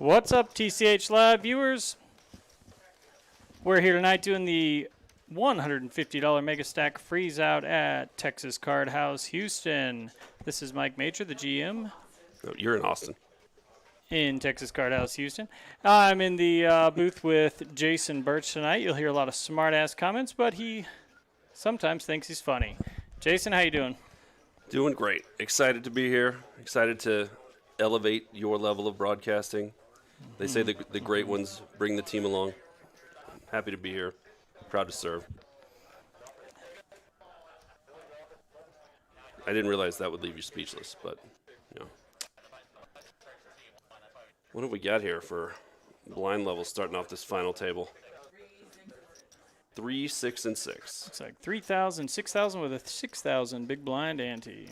What's up, TCH Live viewers? We're here tonight doing the $150 MegaStack Freezeout at Texas Card House, Houston. This is Mike Major, the GM. No, you're in Austin. In Texas Card House, Houston. I'm in the booth with Jason Birch tonight. You'll hear a lot of smart-ass comments, but he sometimes thinks he's funny. Jason, how you doing? Doing great. Excited to be here. Excited to elevate your level of broadcasting. They say the great ones bring the team along. Happy to be here. Proud to serve. I didn't realize that would leave you speechless, but, you know. What have we got here for blind levels starting off this final table? 3, 6, and 6. It's like 3,000, 6,000 with a 6,000 big blind ante.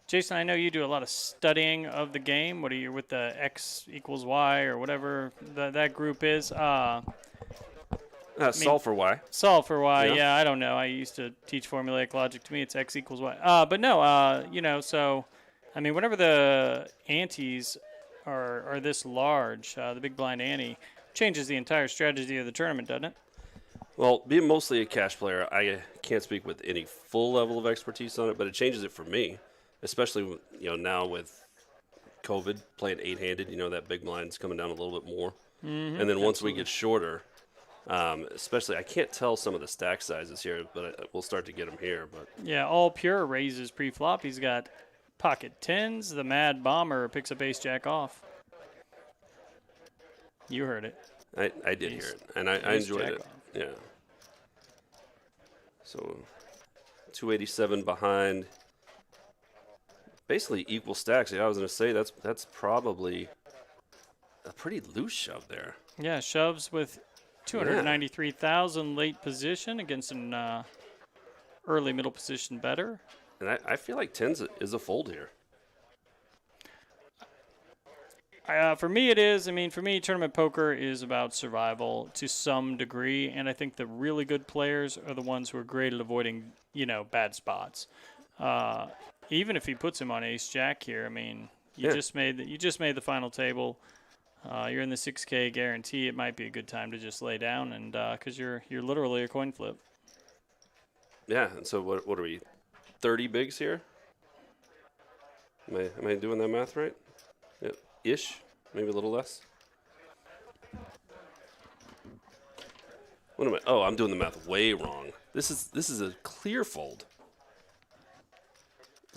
Jason, I know you do a lot of studying of the game. What are you with the X equals Y or whatever that group is? Solve for Y. Solve for Y, yeah, I don't know. I used to teach formulaic logic. To me, it's X equals Y. But no, you know, so, I mean, whenever the antes are this large, the big blind ante changes the entire strategy of the tournament, doesn't it? Well, being mostly a cash player, I can't speak with any full level of expertise on it, but it changes it for me. Especially, you know, now with COVID, playing 8-handed, you know, that big blind's coming down a little bit more. And then once we get shorter, especially, I can't tell some of the stack sizes here, but we'll start to get them here. But yeah, all pure raises pre-flop. He's got pocket tens. The Mad Bomber picks up ace-jack off. You heard it. I did hear it, and I enjoyed it. Yeah. So 287 behind. Basically equal stacks. Yeah, I was going to say that's probably a pretty loose shove there. Yeah, shoves with 293,000 late position against an early middle position better. And I feel like tens is a fold here. For me, it is. I mean, for me, tournament poker is about survival to some degree, and I think the really good players are the ones who are great at avoiding, you know, bad spots. Even if he puts him on ace-jack here, I mean, you just made the final table. You're in the 6K guarantee. It might be a good time to just lay down, and because you're literally a coin flip. Yeah, and so what are we, 30 bigs here? Am I doing that math right? Yeah, ish, maybe a little less. What am I? Oh, I'm doing the math way wrong. This is a clear fold.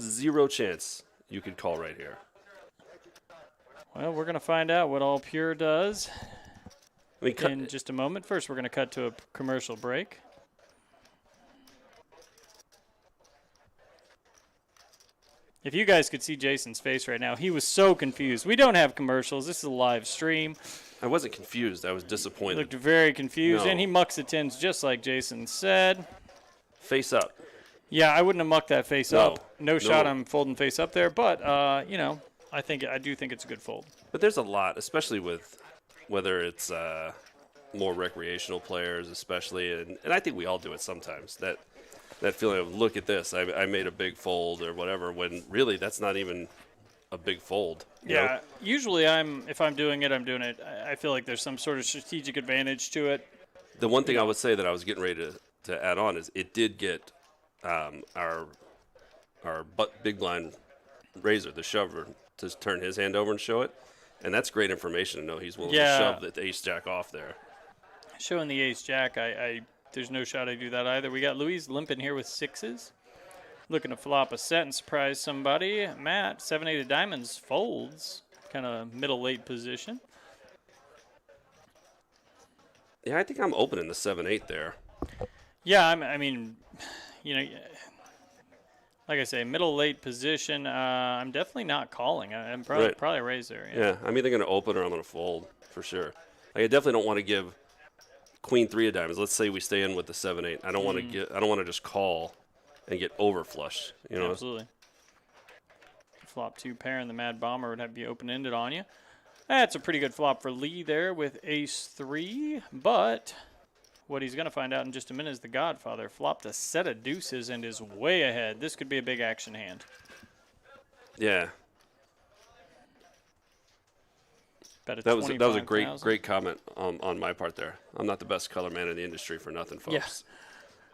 Zero chance you could call right here. Well, we're going to find out what all pure does in just a moment. First, we're going to cut to a commercial break. If you guys could see Jason's face right now, he was so confused. We don't have commercials. This is a live stream. I wasn't confused. I was disappointed. He looked very confused, and he mucks the tens just like Jason said. Face up. Yeah, I wouldn't have mucked that face up. No shot I'm folding face up there, but, you know, I do think it's a good fold. But there's a lot, especially with whether it's more recreational players, especially, and I think we all do it sometimes, that feeling of, look at this, I made a big fold or whatever, when really that's not even a big fold. You know? Usually if I'm doing it, I feel like there's some sort of strategic advantage to it. The one thing I would say that I was getting ready to add on is it did get our big blind raiser, the shover, to turn his hand over and show it, and that's great information to know he's willing to shove the ace jack off there. Showing the ace jack, there's no shot I do that either. We got Luis limping here with sixes, looking to flop a set and surprise somebody. Matt, 7-8 of diamonds, folds, kind of middle late position. Yeah, I think I'm opening the 7-8 there. Yeah, I mean, you know, like I say, middle late position. I'm definitely not calling. I'm probably a raise there. Yeah, I'm either going to open or I'm going to fold for sure. Like, I definitely don't want to give queen 3 of diamonds. Let's say we stay in with the 7-8. I don't want to just call and get over flushed. You know, absolutely. Flop 2 pair and the Mad Bomber would have to be open ended on you. That's a pretty good flop for Lee there with ace 3, but what he's going to find out in just a minute is the Godfather flopped a set of deuces and is way ahead. This could be a big action hand. Yeah. Bet a That was a great 25,000. great comment on my part there. I'm not the best color man in the industry for nothing, Yeah. folks.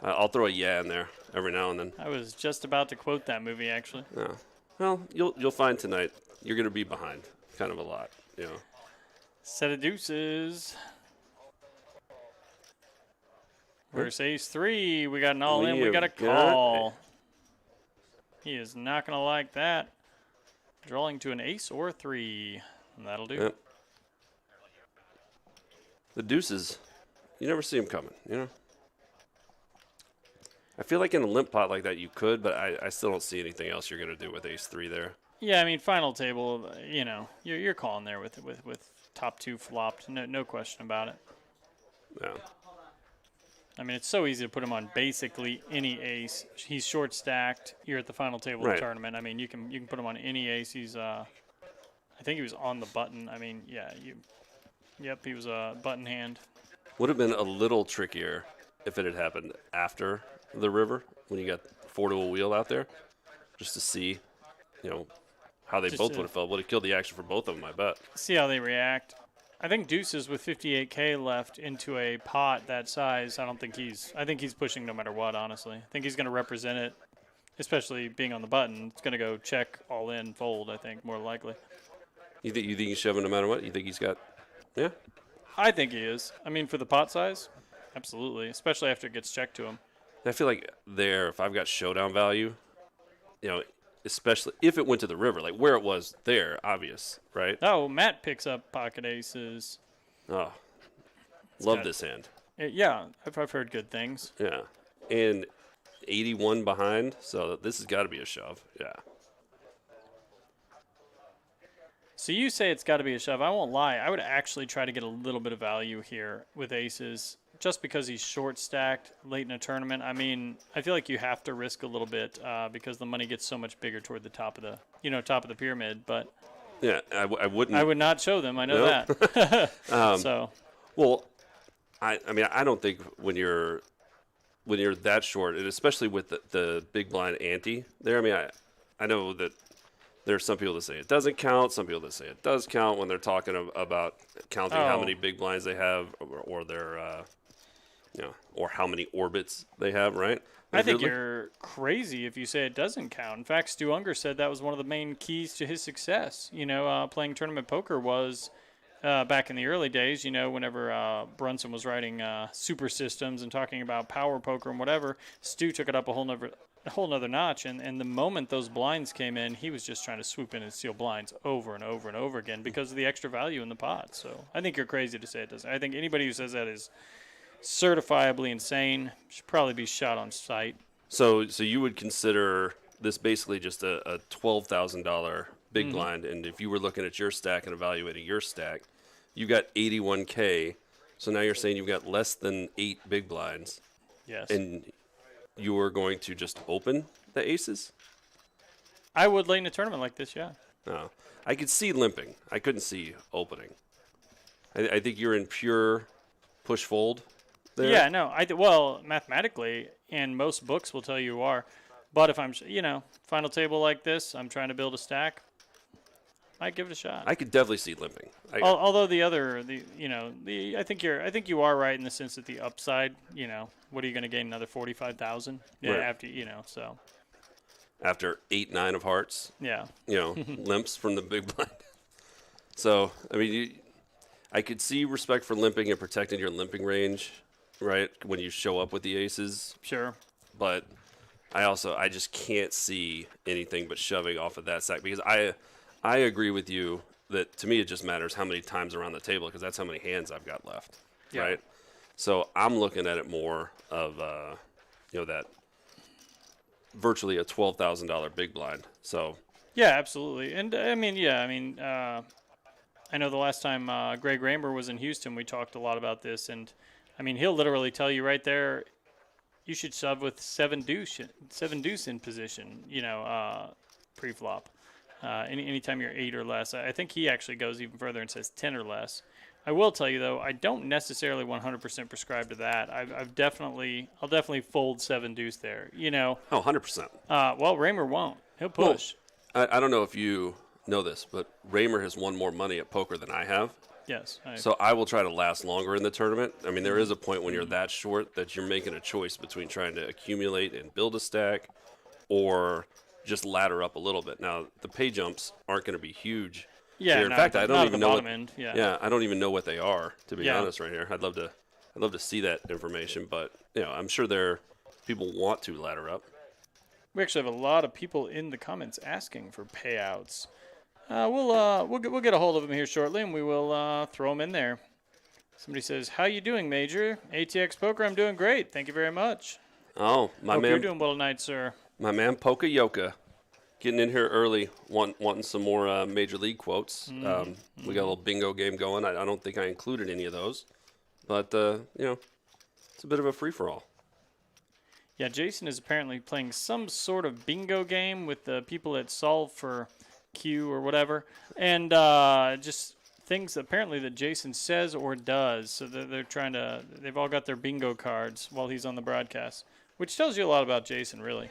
I'll throw a yeah in there every now and then. I was just about to quote that movie, actually. Yeah. Well, you'll find tonight you're going to be behind kind of a lot. Set of deuces. Versus ace 3. We got an all in. We got a call. He is not going to like that. Drawing to an ace or 3. And that'll do. Yep. The deuces, you never see them coming, I feel like in a limp pot like that you could, but I still don't see anything else you're going to do with ace 3 there. Yeah, I mean, final table, you're calling there with top 2 flopped. No question about it. Yeah. I mean, it's so easy to put him on basically any ace. He's short stacked. You're at the final table of the tournament. I mean, you can put him on any ace. He's I think he was on the button. I mean, yeah, yep, he was a button hand. Would have been a little trickier if it had happened after the river when you got 4 to a wheel out there, just to see, how they both would have felt. Would have killed the action for both of them, I bet. See how they react. I think deuces with 58K left into a pot that size. I think he's pushing no matter what, honestly. I think he's going to represent it, especially being on the button. It's going to go check, all in, fold, I think, more likely. You think he's shoving no matter what? You think he's got, yeah? I think he is. I mean, for the pot size, absolutely, especially after it gets checked to him. I feel like if I've got showdown value, especially if it went to the river, like where it was there, obvious, right? Oh, Matt picks up pocket aces. Oh, love this hand. Yeah, I've heard good things. Yeah, and 81 behind, so this has got to be a shove. Yeah. So you say it's got to be a shove. I won't lie. I would actually try to get a little bit of value here with aces, just because he's short stacked late in a tournament. I mean, I feel like you have to risk a little bit because the money gets so much bigger toward the top of the pyramid. But yeah, I wouldn't. I would not show them. I know that. So. Well, I mean, I don't think when you're that short, and especially with the big blind ante there. I mean, I know that there's some people that say it doesn't count. Some people that say it does count when they're talking about counting how many big blinds they have or their or how many orbits they have, right? I think you're crazy if you say it doesn't count. In fact, Stu Unger said that was one of the main keys to his success. Playing tournament poker was back in the early days, whenever Brunson was writing super systems and talking about power poker and whatever, Stu took it up a whole nother notch. And the moment those blinds came in, he was just trying to swoop in and steal blinds over and over and over again because of the extra value in the pot. So I think you're crazy to say it doesn't. I think anybody who says that is certifiably insane, should probably be shot on sight. So you would consider this basically just a $12,000 big blind, and if you were looking at your stack and evaluating your stack, you got 81K. So now you're saying you've got less than 8 big blinds. Yes. And you are going to just open the aces? I would late in a tournament like this, yeah. No. I could see limping. I couldn't see opening. I think you're in pure push fold there. Yeah, no. Well, mathematically, and most books will tell you are. But if I'm, final table like this, I'm trying to build a stack, I'd give it a shot. I could definitely see limping. Although I think you are right in the sense that the upside, what are you going to gain, another 45,000? Yeah, right. after so. After 8-9 of hearts. Yeah. Limps from the big blind. So I mean, I could see respect for limping and protecting your limping range, right? When you show up with the aces. Sure. But I just can't see anything but shoving off of that stack because I agree with you that to me it just matters how many times around the table because that's how many hands I've got left, right? So I'm looking at it more of that virtually a $12,000 big blind. So yeah, absolutely, and I know the last time Greg Raymer was in Houston, we talked a lot about this, and I mean he'll literally tell you right there, you should shove with 7 deuce in position, pre-flop. Anytime you're 8 or less. I think he actually goes even further and says 10 or less. I will tell you though, I don't necessarily 100% prescribe to that. I'll definitely fold 7 deuce there. Oh, 100%. Well, Raymer won't. He'll push. Well, I don't know if you know this, but Raymer has won more money at poker than I have. Yes. So I will try to last longer in the tournament. I mean, there is a point when you're that short that you're making a choice between trying to accumulate and build a stack or just ladder up a little bit. Now, the pay jumps aren't going to be huge. Yeah. Here. In fact, I don't not even at the know bottom what. end. Yeah. Yeah, I don't even know what they are, to be Yeah. honest. Right here, I'd love to see that information, but I'm sure people want to ladder up. We actually have a lot of people in the comments asking for payouts. We'll get a hold of them here shortly, and we will throw them in there. Somebody says, "How you doing, Major? ATX Poker, I'm doing great. Thank you very much. Oh, my Hope you're man, doing well tonight, sir." my man, Poka getting in here early, wanting some more major league quotes. We got a little bingo game going. I don't think I included any of those, but it's a bit of a free for all. Yeah, Jason is apparently playing some sort of bingo game with the people that solve for Q or whatever, and just things apparently that Jason says or does. So they're trying to. They've all got their bingo cards while he's on the broadcast, which tells you a lot about Jason, really.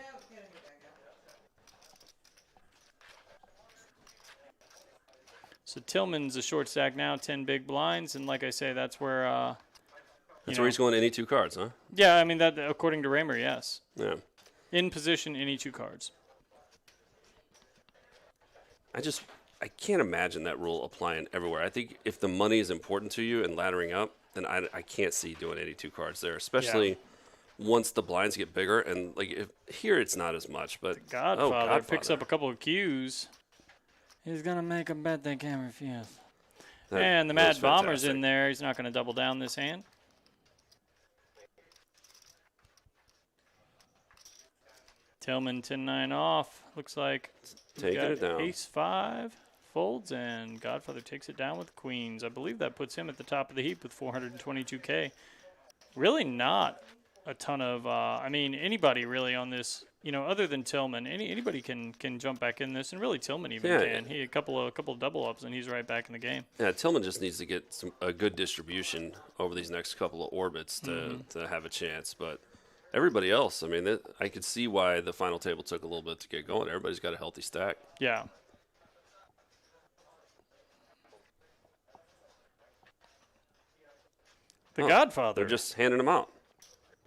So Tillman's a short stack now, 10 big blinds, and like I say, that's where. That's where he's going any two cards, huh? Yeah, I mean that according to Raymer, yes. Yeah. In position, any two cards. I can't imagine that rule applying everywhere. I think if the money is important to you and laddering up, then I can't see doing 82 cards there, especially once the blinds get bigger. And here it's not as much, but Godfather picks up a couple of Qs. He's gonna make a bet they can't refuse. And the Mad Bomber's in there. He's not gonna double down this hand. Tillman 10-9 off. Looks like taking it down. Ace-5 folds, and Godfather takes it down with queens. I believe that puts him at the top of the heap with 422K. Really not a ton of, I mean, anybody really on this, other than Tillman. Anybody can jump back in this, and really Tillman even can. He a couple of double ups, and he's right back in the game. Yeah, Tillman just needs to get a good distribution over these next couple of orbits to have a chance, but everybody else, I mean, I could see why the final table took a little bit to get going. Everybody's got a healthy stack. Yeah. The Godfather. They're just handing them out.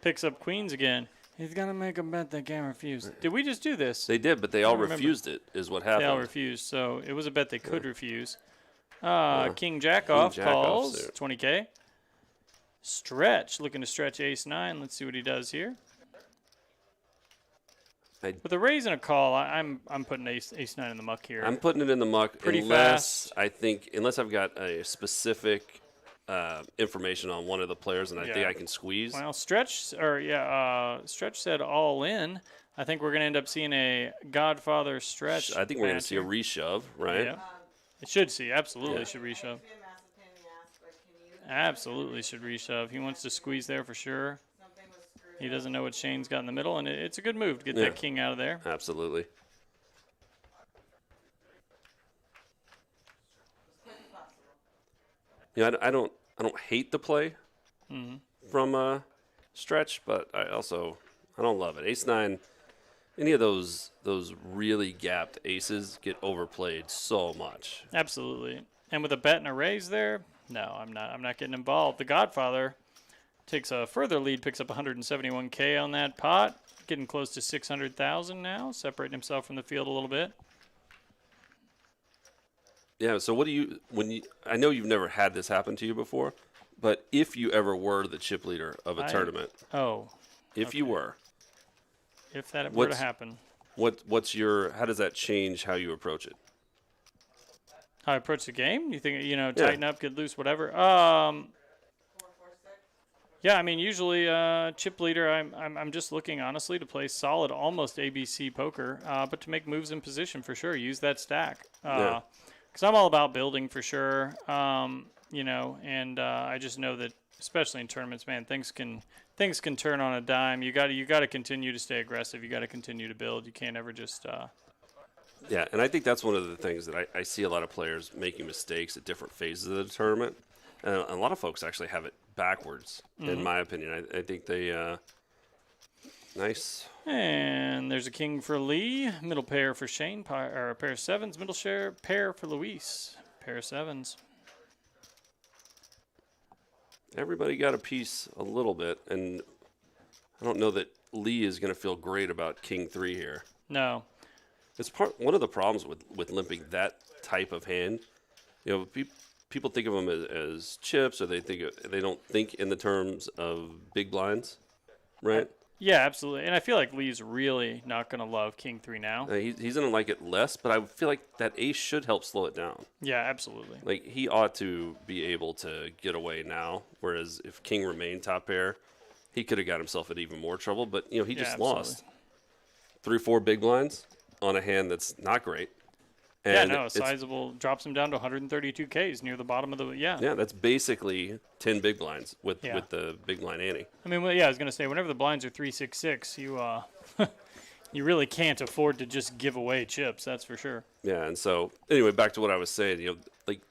Picks up queens again. He's going to make a bet they can't refuse. Did we just do this? They did, but they all refused it, is what happened. They all refused, so it was a bet they could refuse. King Jack off calls, 20K. Stretch, looking to stretch ace-9. Let's see what he does here. With a raise and a call, I'm putting ace-9 in the muck here. I'm putting it in the muck pretty fast. Unless I've got a specific information on one of the players and I think I can squeeze. Well, Stretch said all in. I think we're going to end up seeing a Godfather Stretch. I think we're going to see a reshove, right? Yeah. It should see. Absolutely should reshove. Absolutely should reshove. He wants to squeeze there for sure. He doesn't know what Shane's got in the middle, and it's a good move to get that king out of there. Absolutely. Yeah, I don't hate the play from Stretch, but I don't love it. Ace-9, any of those really gapped aces get overplayed so much. Absolutely. And with a bet and a raise there, no, I'm not getting involved. The Godfather takes a further lead, picks up 171K on that pot, getting close to 600,000 now, separating himself from the field a little bit. Yeah, so I know you've never had this happen to you before, but if you ever were the chip leader of a tournament. If you were. If that were to happen. How does that change how you approach it? How I approach the game? You think, tighten up, get loose, whatever? Yeah, I mean, usually chip leader, I'm just looking, honestly, to play solid, almost ABC poker, but to make moves in position for sure. Use that stack. Because I'm all about building for sure, and I just know that, especially in tournaments, man, things can turn on a dime. You got to continue to stay aggressive. You got to continue to build. You can't ever just. Yeah, and I think that's one of the things that I see a lot of players making mistakes at different phases of the tournament. And a lot of folks actually have it backwards, in my opinion. I think they Nice. And there's a king for Lee, middle pair for Shane, or a pair of sevens, middle share pair for Luis, pair of sevens. Everybody got a piece a little bit, and I don't know that Lee is going to feel great about King 3 here. No. It's one of the problems with limping that type of hand. You know, people think of them as chips, or they don't think in the terms of big blinds, right? Yeah, absolutely. And I feel like Lee's really not going to love King 3 now. He's going to like it less, but I feel like that ace should help slow it down. Yeah, absolutely. Like, he ought to be able to get away now, whereas if King remained top pair, he could have got himself in even more trouble. But, he just lost 3-4 big blinds on a hand that's not great. And sizable, drops him down to 132 Ks near the bottom of the, Yeah, that's basically 10 big blinds with the big blind ante. I mean, I was going to say, whenever the blinds are 3-6-6, you you really can't afford to just give away chips, that's for sure. Yeah, and so, anyway, back to what I was saying, like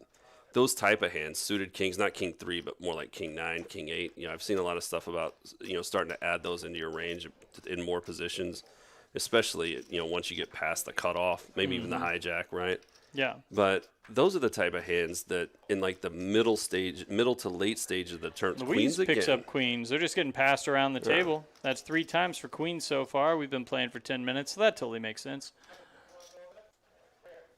those type of hands, suited kings, not King 3, but more like King 9, King 8. I've seen a lot of stuff about, starting to add those into your range in more positions. Especially, once you get past the cutoff, maybe even the hijack, right? Yeah. But those are the type of hands that in like the middle to late stage of the tournament. Louise picks up queens. They're just getting passed around the table. That's 3 times for queens so far. We've been playing for 10 minutes, so that totally makes sense.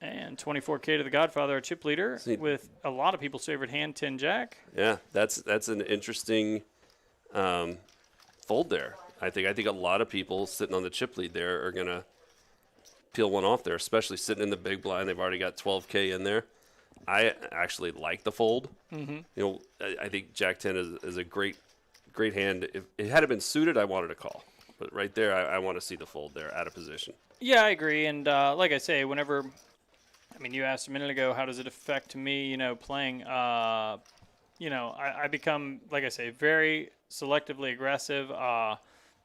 And 24K to the Godfather, our chip leader, with a lot of people's favorite hand, 10-jack. Yeah, that's an interesting fold there. I think a lot of people sitting on the chip lead there are going to peel one off there, especially sitting in the big blind. They've already got 12K in there. I actually like the fold. Mm-hmm. I think Jack 10 is a great hand. If it had been suited, I wanted to call. But right there, I want to see the fold there out of position. Yeah, I agree. And like I say, you asked a minute ago, how does it affect me, playing? I become, like I say, very selectively aggressive.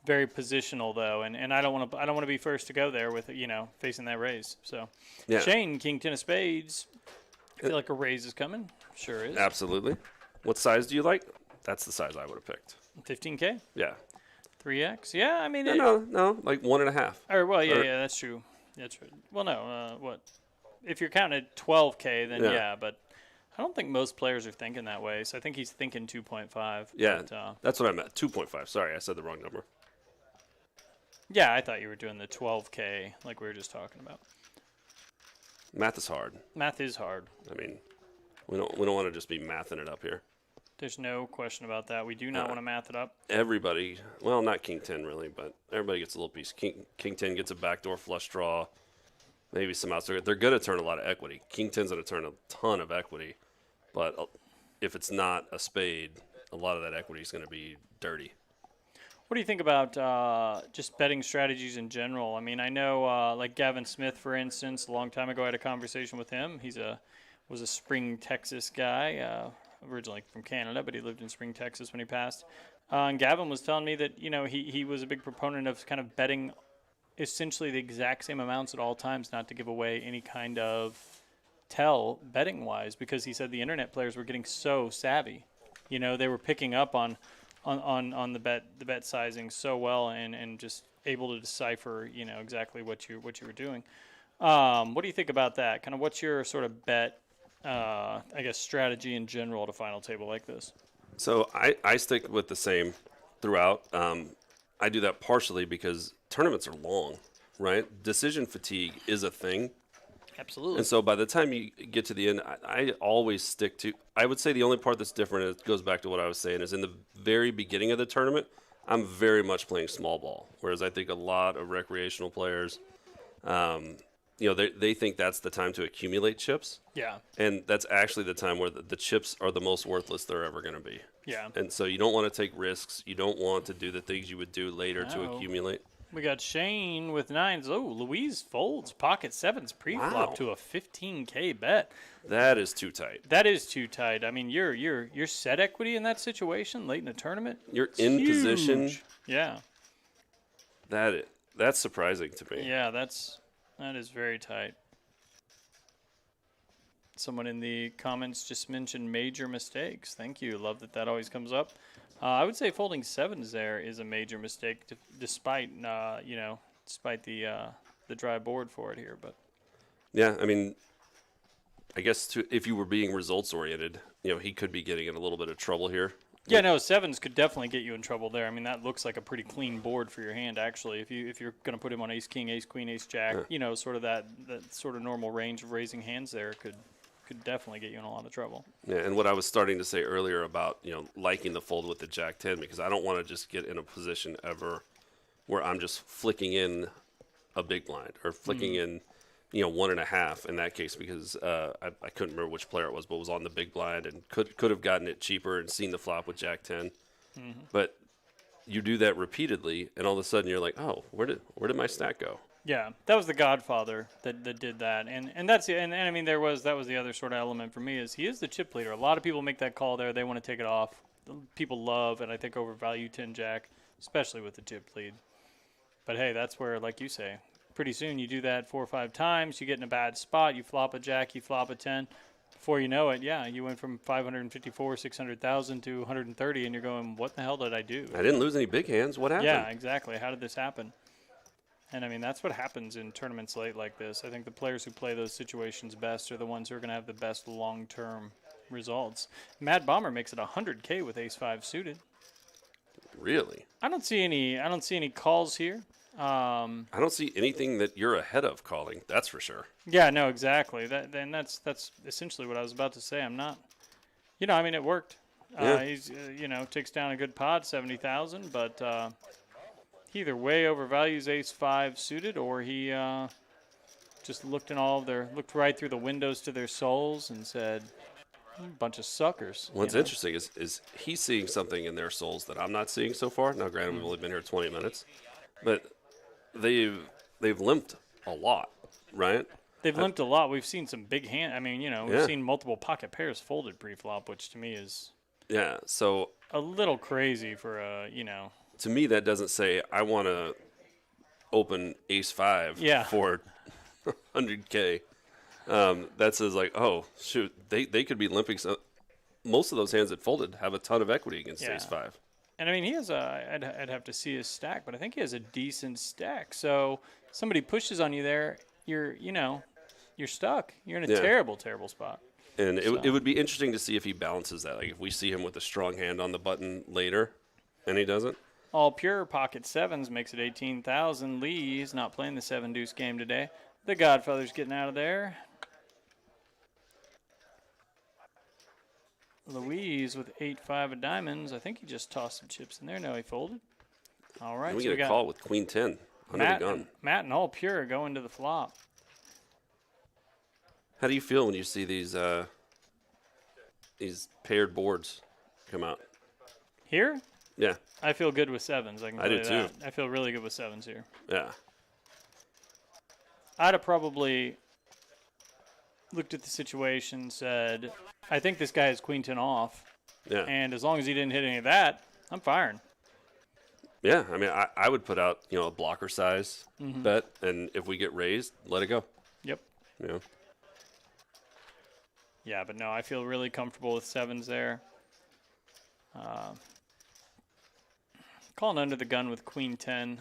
Very positional though, and I don't want to be first to go there with facing that raise. So, yeah. Shane, King 10 of spades. I feel like a raise is coming. Sure is. Absolutely. What size do you like? That's the size I would have picked. 15K. Yeah. 3x. Yeah, I mean. No, like 1.5. Yeah, that's true. That's right. Well, no, what? If you're counting at 12K, then yeah, but I don't think most players are thinking that way. So I think he's thinking 2.5. Yeah, that's what I meant. 2.5. Sorry, I said the wrong number. Yeah, I thought you were doing the 12K like we were just talking about. Math is hard. Math is hard. I mean, we don't want to just be mathing it up here. There's no question about that. We do not want to math it up. Everybody, well, not King 10 really, but everybody gets a little piece. King 10 gets a backdoor flush draw, maybe some outs. They're going to turn a lot of equity. King 10's going to turn a ton of equity, but if it's not a spade, a lot of that equity is going to be dirty. What do you think about just betting strategies in general? I mean, I know like Gavin Smith, for instance, a long time ago I had a conversation with him. Was a Spring, Texas guy, originally from Canada, but he lived in Spring, Texas when he passed. And Gavin was telling me that, he was a big proponent of kind of betting essentially the exact same amounts at all times, not to give away any kind of tell betting-wise, because he said the internet players were getting so savvy. They were picking up on the bet sizing so well and just able to decipher exactly what you were doing. What do you think about that? Kind of what's your sort of bet strategy in general at a final table like this? So I stick with the same throughout. I do that partially because tournaments are long, right? Decision fatigue is a thing. Absolutely. And so by the time you get to the end, I always stick to, I would say the only part that's different, it goes back to what I was saying, is in the very beginning of the tournament, I'm very much playing small ball. Whereas I think a lot of recreational players, they think that's the time to accumulate chips. Yeah. And that's actually the time where the chips are the most worthless they're ever going to be. Yeah. And so you don't want to take risks. You don't want to do the things you would do later to accumulate. We got Shane with 9s. Oh, Louise folds pocket 7s pre-flop to a 15K bet. That is too tight. That is too tight. I mean, you're set equity in that situation late in the tournament. You're in position. Yeah. That's surprising to me. Yeah, that is very tight. Someone in the comments just mentioned major mistakes. Thank you. Love that that always comes up. I would say folding sevens there is a major mistake, despite despite the dry board for it here. But Yeah, I mean, I guess if you were being results oriented, he could be getting in a little bit of trouble here. yeah, no, sevens could definitely get you in trouble there. I mean, that looks like a pretty clean board for your hand, actually. If you're going to put him on ace king, ace queen, ace jack, sort of that sort of normal range of raising hands there could definitely get you in a lot of trouble. Yeah, and what I was starting to say earlier about liking the fold with the jack 10, because I don't want to just get in a position ever where I'm just flicking in a big blind or flicking in 1.5 in that case, because I couldn't remember which player it was, but was on the big blind and could have gotten it cheaper and seen the flop with jack 10. But you do that repeatedly, and all of a sudden you're like, oh, where did my stack go? Yeah, that was the Godfather that did that, and that's and I mean that was the other sort of element for me is he is the chip leader. A lot of people make that call there; they want to take it off. People love and I think overvalue 10 jack, especially with the chip lead. But hey, that's where, like you say, pretty soon you do that 4 or 5 times, you get in a bad spot, you flop a jack, you flop a 10. Before you know it, you went from 554, 600,000 to 130, and you're going, what the hell did I do? I didn't lose any big hands. What happened? Yeah, exactly. How did this happen? And, I mean, that's what happens in tournaments late like this. I think the players who play those situations best are the ones who are going to have the best long-term results. Mad Bomber makes it 100K with ace-5 suited. Really? I don't see any calls here. I don't see anything that you're ahead of calling. That's for sure. Yeah, no, exactly. That's essentially what I was about to say. I'm not. I mean, it worked. Yeah. He's takes down a good pot, 70,000, but either way overvalues ace-5 suited, or he just looked right through the windows to their souls and said, bunch of suckers. What's interesting is he's seeing something in their souls that I'm not seeing so far. Now, granted, we've only been here 20 minutes, but they've limped a lot, right? They've limped a lot. We've seen some big hand. I mean, we've seen multiple pocket pairs folded pre-flop, which to me is so a little crazy for to me, that doesn't say I want to open ace-5 for 100K. That says like, oh shoot, they could be limping. So most of those hands that folded have a ton of equity against ace-5. And I mean, he has I'd have to see his stack, but I think he has a decent stack. So somebody pushes on you there, you're stuck. You're in a terrible spot. And it would be interesting to see if he balances that. Like if we see him with a strong hand on the button later, and he doesn't. All pure pocket sevens makes it 18,000. Lee's not playing the 7-deuce game today. The Godfather's getting out of there. Louise with 8-5 of diamonds. I think he just tossed some chips in there. No, he folded. All right. And we get a call with queen 10 under the gun. Matt and all pure going to the flop. How do you feel when you see these paired boards come out? Here? Yeah. I feel good with sevens. I do too. That. I feel really good with sevens here. Yeah. I'd have probably looked at the situation, said, I think this guy has queen 10 off. Yeah. And as long as he didn't hit any of that, I'm firing. Yeah. I mean, I would put out, a blocker size bet, and if we get raised, let it go. Yep. Yeah. Yeah, but no, I feel really comfortable with sevens there. Calling under the gun with queen 10.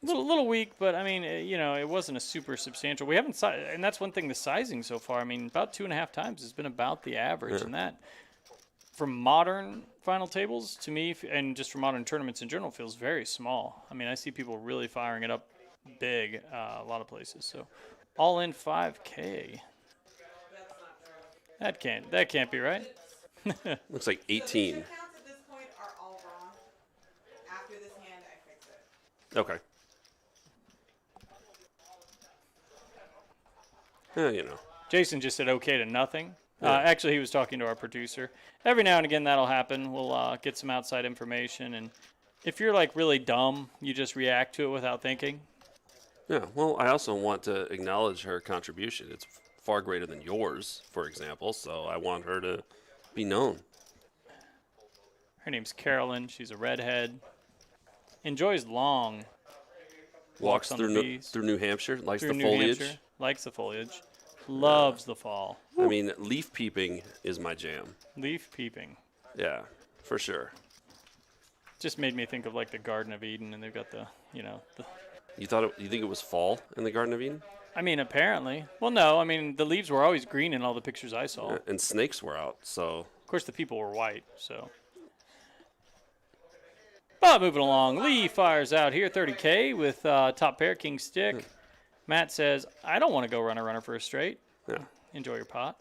Little weak, but I mean, it wasn't a super substantial. We haven't, and that's one thing. The sizing so far. I mean, about 2.5 times has been about the average, and that, from modern final tables to me, and just from modern tournaments in general, feels very small. I mean, I see people really firing it up big, a lot of places. So, all in 5K. That can't be right. Looks like 18. Okay. Jason just said okay to nothing. Actually, he was talking to our producer. Every now and again, that'll happen. We'll get some outside information, and if you're like really dumb, you just react to it without thinking. Yeah. Well, I also want to acknowledge her contribution. It's far greater than yours, for example. So I want her to be known. Her name's Carolyn. She's a redhead. Enjoys long walks on through the bees. through New Hampshire. Likes through the New foliage. Hampshire, likes the foliage. Loves the fall. I mean, leaf peeping is my jam. Leaf peeping. Yeah, for sure. Just made me think of like the Garden of Eden, and they've got the, the. You think it was fall in the Garden of Eden? I mean, apparently. Well, no. I mean, the leaves were always green in all the pictures I saw. And snakes were out, so. Of course, the people were white, so. But moving along, Lee fires out here, 30K with top pair, king stick. Matt says, I don't want to go runner for a straight. Yeah. Enjoy your pot.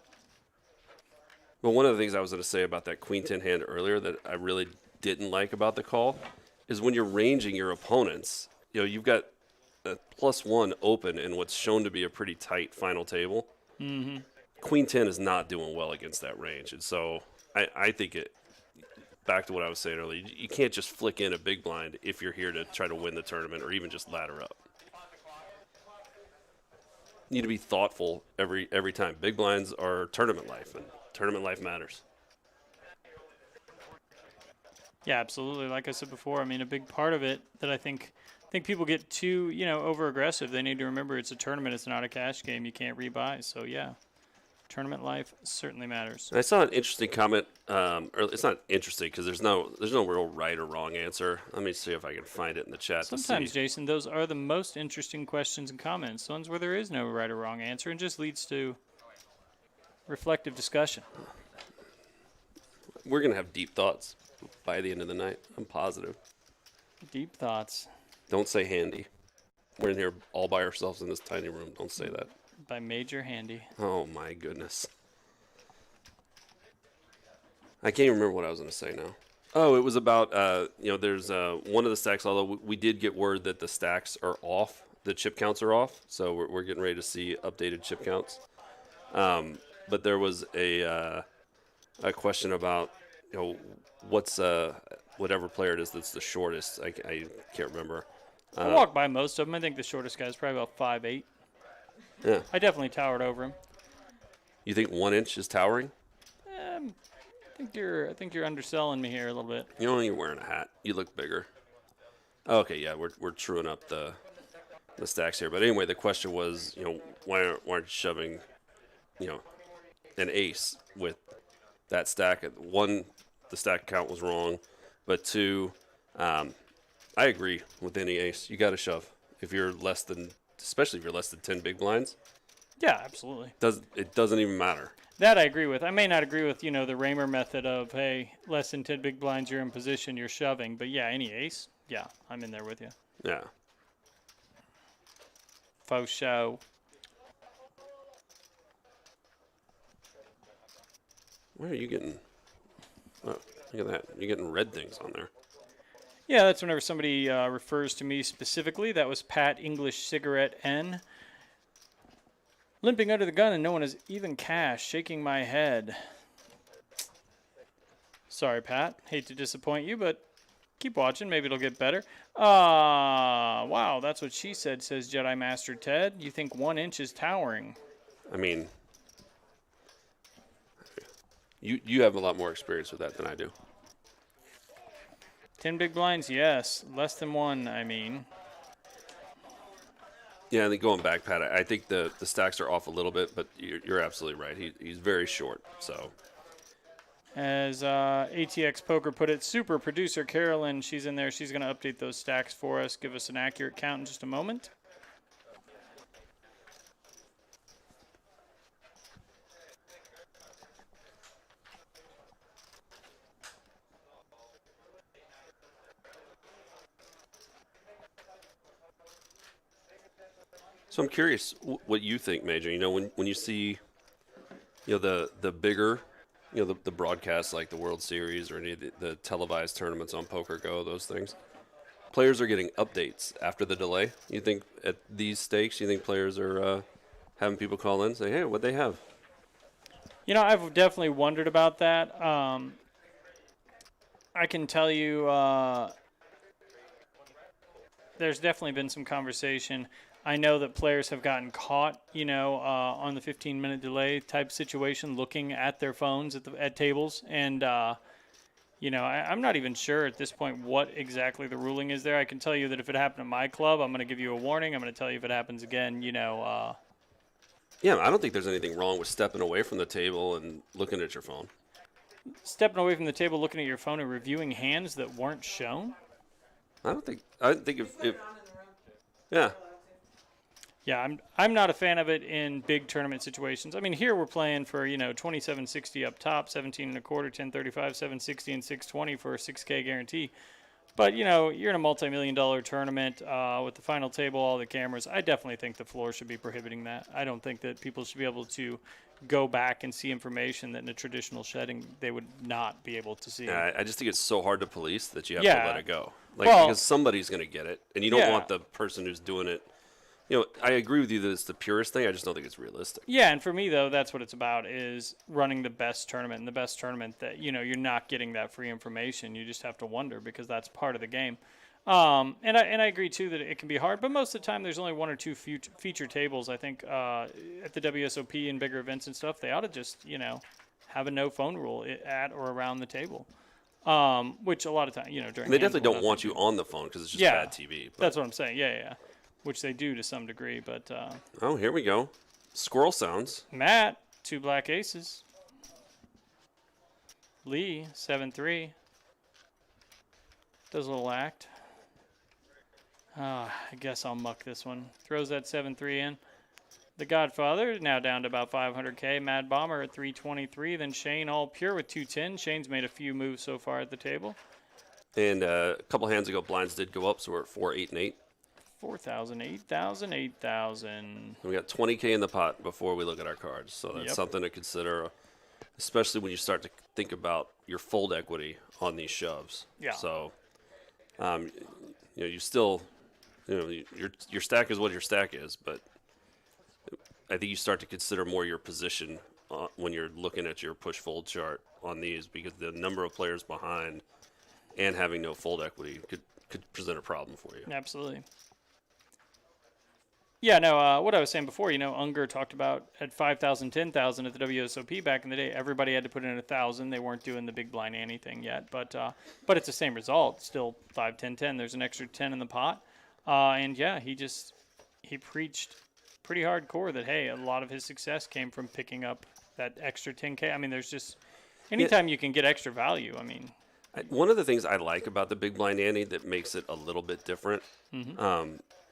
Well, one of the things I was going to say about that queen 10 hand earlier that I really didn't like about the call is when you're ranging your opponents, you've got a +1 open in what's shown to be a pretty tight final table. Mm-hmm. Queen 10 is not doing well against that range. And so I think back to what I was saying earlier, you can't just flick in a big blind if you're here to try to win the tournament or even just ladder up. You need to be thoughtful every time. Big blinds are tournament life, and tournament life matters. Yeah, absolutely. Like I said before, I mean, a big part of it that I think people get too, over aggressive. They need to remember it's a tournament. It's not a cash game. You can't rebuy. So, yeah, tournament life certainly matters. And I saw an interesting comment. Or it's not interesting because there's no real right or wrong answer. Let me see if I can find it in the chat. Sometimes, Jason, those are the most interesting questions and comments. Ones where there is no right or wrong answer and just leads to reflective discussion. We're going to have deep thoughts by the end of the night. I'm positive. Deep thoughts. Don't say handy. We're in here all by ourselves in this tiny room. Don't say that. By Major Handy. Oh, my goodness. I can't even remember what I was going to say now. Oh, it was about, there's one of the stacks, although we did get word that the stacks are off. The chip counts are off. So we're getting ready to see updated chip counts. But there was a question about, what's whatever player it is that's the shortest. I can't remember. I walked by most of them. I think the shortest guy is probably about 5'8". Yeah. I definitely towered over him. You think 1 inch is towering? I think you're underselling me here a little bit. You're wearing a hat. You look bigger. Okay, yeah, we're truing up the stacks here. But anyway, the question was, why aren't you shoving, an ace with that stack? One, the stack count was wrong, but two, I agree with any ace. You got to shove if you're especially if you're less than 10 big blinds. Yeah, absolutely. It doesn't even matter. That I agree with. I may not agree with, the Raymer method of, hey, less than 10 big blinds, you're in position, you're shoving. But yeah, any ace, yeah, I'm in there with you. Yeah. Faux show. Where are you getting? Oh, look at that. You're getting red things on there. Yeah, that's whenever somebody refers to me specifically. That was Pat English Cigarette N. Limping under the gun and no one has even cash. Shaking my head. Sorry, Pat. Hate to disappoint you, but keep watching. Maybe it'll get better. Wow, that's what she said, says Jedi Master Ted. You think 1 inch is towering? I mean, you have a lot more experience with that than I do. 10 big blinds, yes. Less than 1, I mean. Yeah, I think going back, Pat, I think the stacks are off a little bit, but you're absolutely right. He's very short, so. As ATX Poker put it, super producer Carolyn, she's in there. She's going to update those stacks for us, give us an accurate count in just a moment. So I'm curious what you think, Major. When you see, the bigger, the broadcasts like the World Series or any of the televised tournaments on Poker Go, those things, players are getting updates after the delay. You think at these stakes, you think players are having people call in and say, hey, what'd they have? I've definitely wondered about that. I can tell you there's definitely been some conversation. I know that players have gotten caught, on the 15-minute delay type situation, looking at their phones at tables. And, I'm not even sure at this point what exactly the ruling is there. I can tell you that if it happened at my club, I'm going to give you a warning. I'm going to tell you if it happens again, Yeah, I don't think there's anything wrong with stepping away from the table and looking at your phone. Stepping away from the table, looking at your phone, and reviewing hands that weren't shown. I don't think. I think if yeah. Yeah, I'm not a fan of it in big tournament situations. I mean, here we're playing for 2760 up top, 17 and a quarter, 1035, 760, and 620 for a 6K guarantee. But you're in a multi-million-dollar tournament with the final table, all the cameras. I definitely think the floor should be prohibiting that. I don't think that people should be able to go back and see information that in a traditional setting they would not be able to see. Yeah, I just think it's so hard to police that you have Yeah. to let it go. Well- Because somebody's going to get it, and you don't Yeah. want the person who's doing it. I agree with you that it's the purest thing. I just don't think it's realistic. Yeah, and for me though, that's what it's about: is running the best tournament, and the best tournament that you're not getting that free information. You just have to wonder because that's part of the game. And I agree too that it can be hard, but most of the time there's only one or two feature tables. I think at the WSOP and bigger events and stuff, they ought to just have a no phone rule at or around the table. Which a lot of times during And they definitely handball, don't want you on the phone because it's just Yeah. bad TV. But, That's what I'm saying. Yeah. Which they do to some degree, but oh, here we go. Squirrel sounds. Matt, 2 black aces. Lee, 7-3. Does a little act. I guess I'll muck this one. Throws that 7-3 in. The Godfather now down to about 500K. Mad Bomber at 323. Then Shane all pure with 210. Shane's made a few moves so far at the table. And a couple hands ago, blinds did go up, so we're at 4, 8, and 8. 4,000, 8,000, 8,000. We got 20K in the pot before we look at our cards, so that's Yep. something to consider, especially when you start to think about your fold equity on these shoves. Yeah. So, you still, your stack is what your stack is, but I think you start to consider more your position when you're looking at your push fold chart on these, because the number of players behind and having no fold equity could present a problem for you. Absolutely. Yeah, no, what I was saying before, Unger talked about at 5,000, 10,000 at the WSOP back in the day, everybody had to put in 1,000. They weren't doing the big blind ante thing yet, but it's the same result. Still 5, 10, 10. There's an extra 10 in the pot. And yeah, he preached pretty hardcore that, hey, a lot of his success came from picking up that extra 10K. I mean, there's just, anytime you can get extra value, I mean. One of the things I like about the big blind ante that makes it a little bit different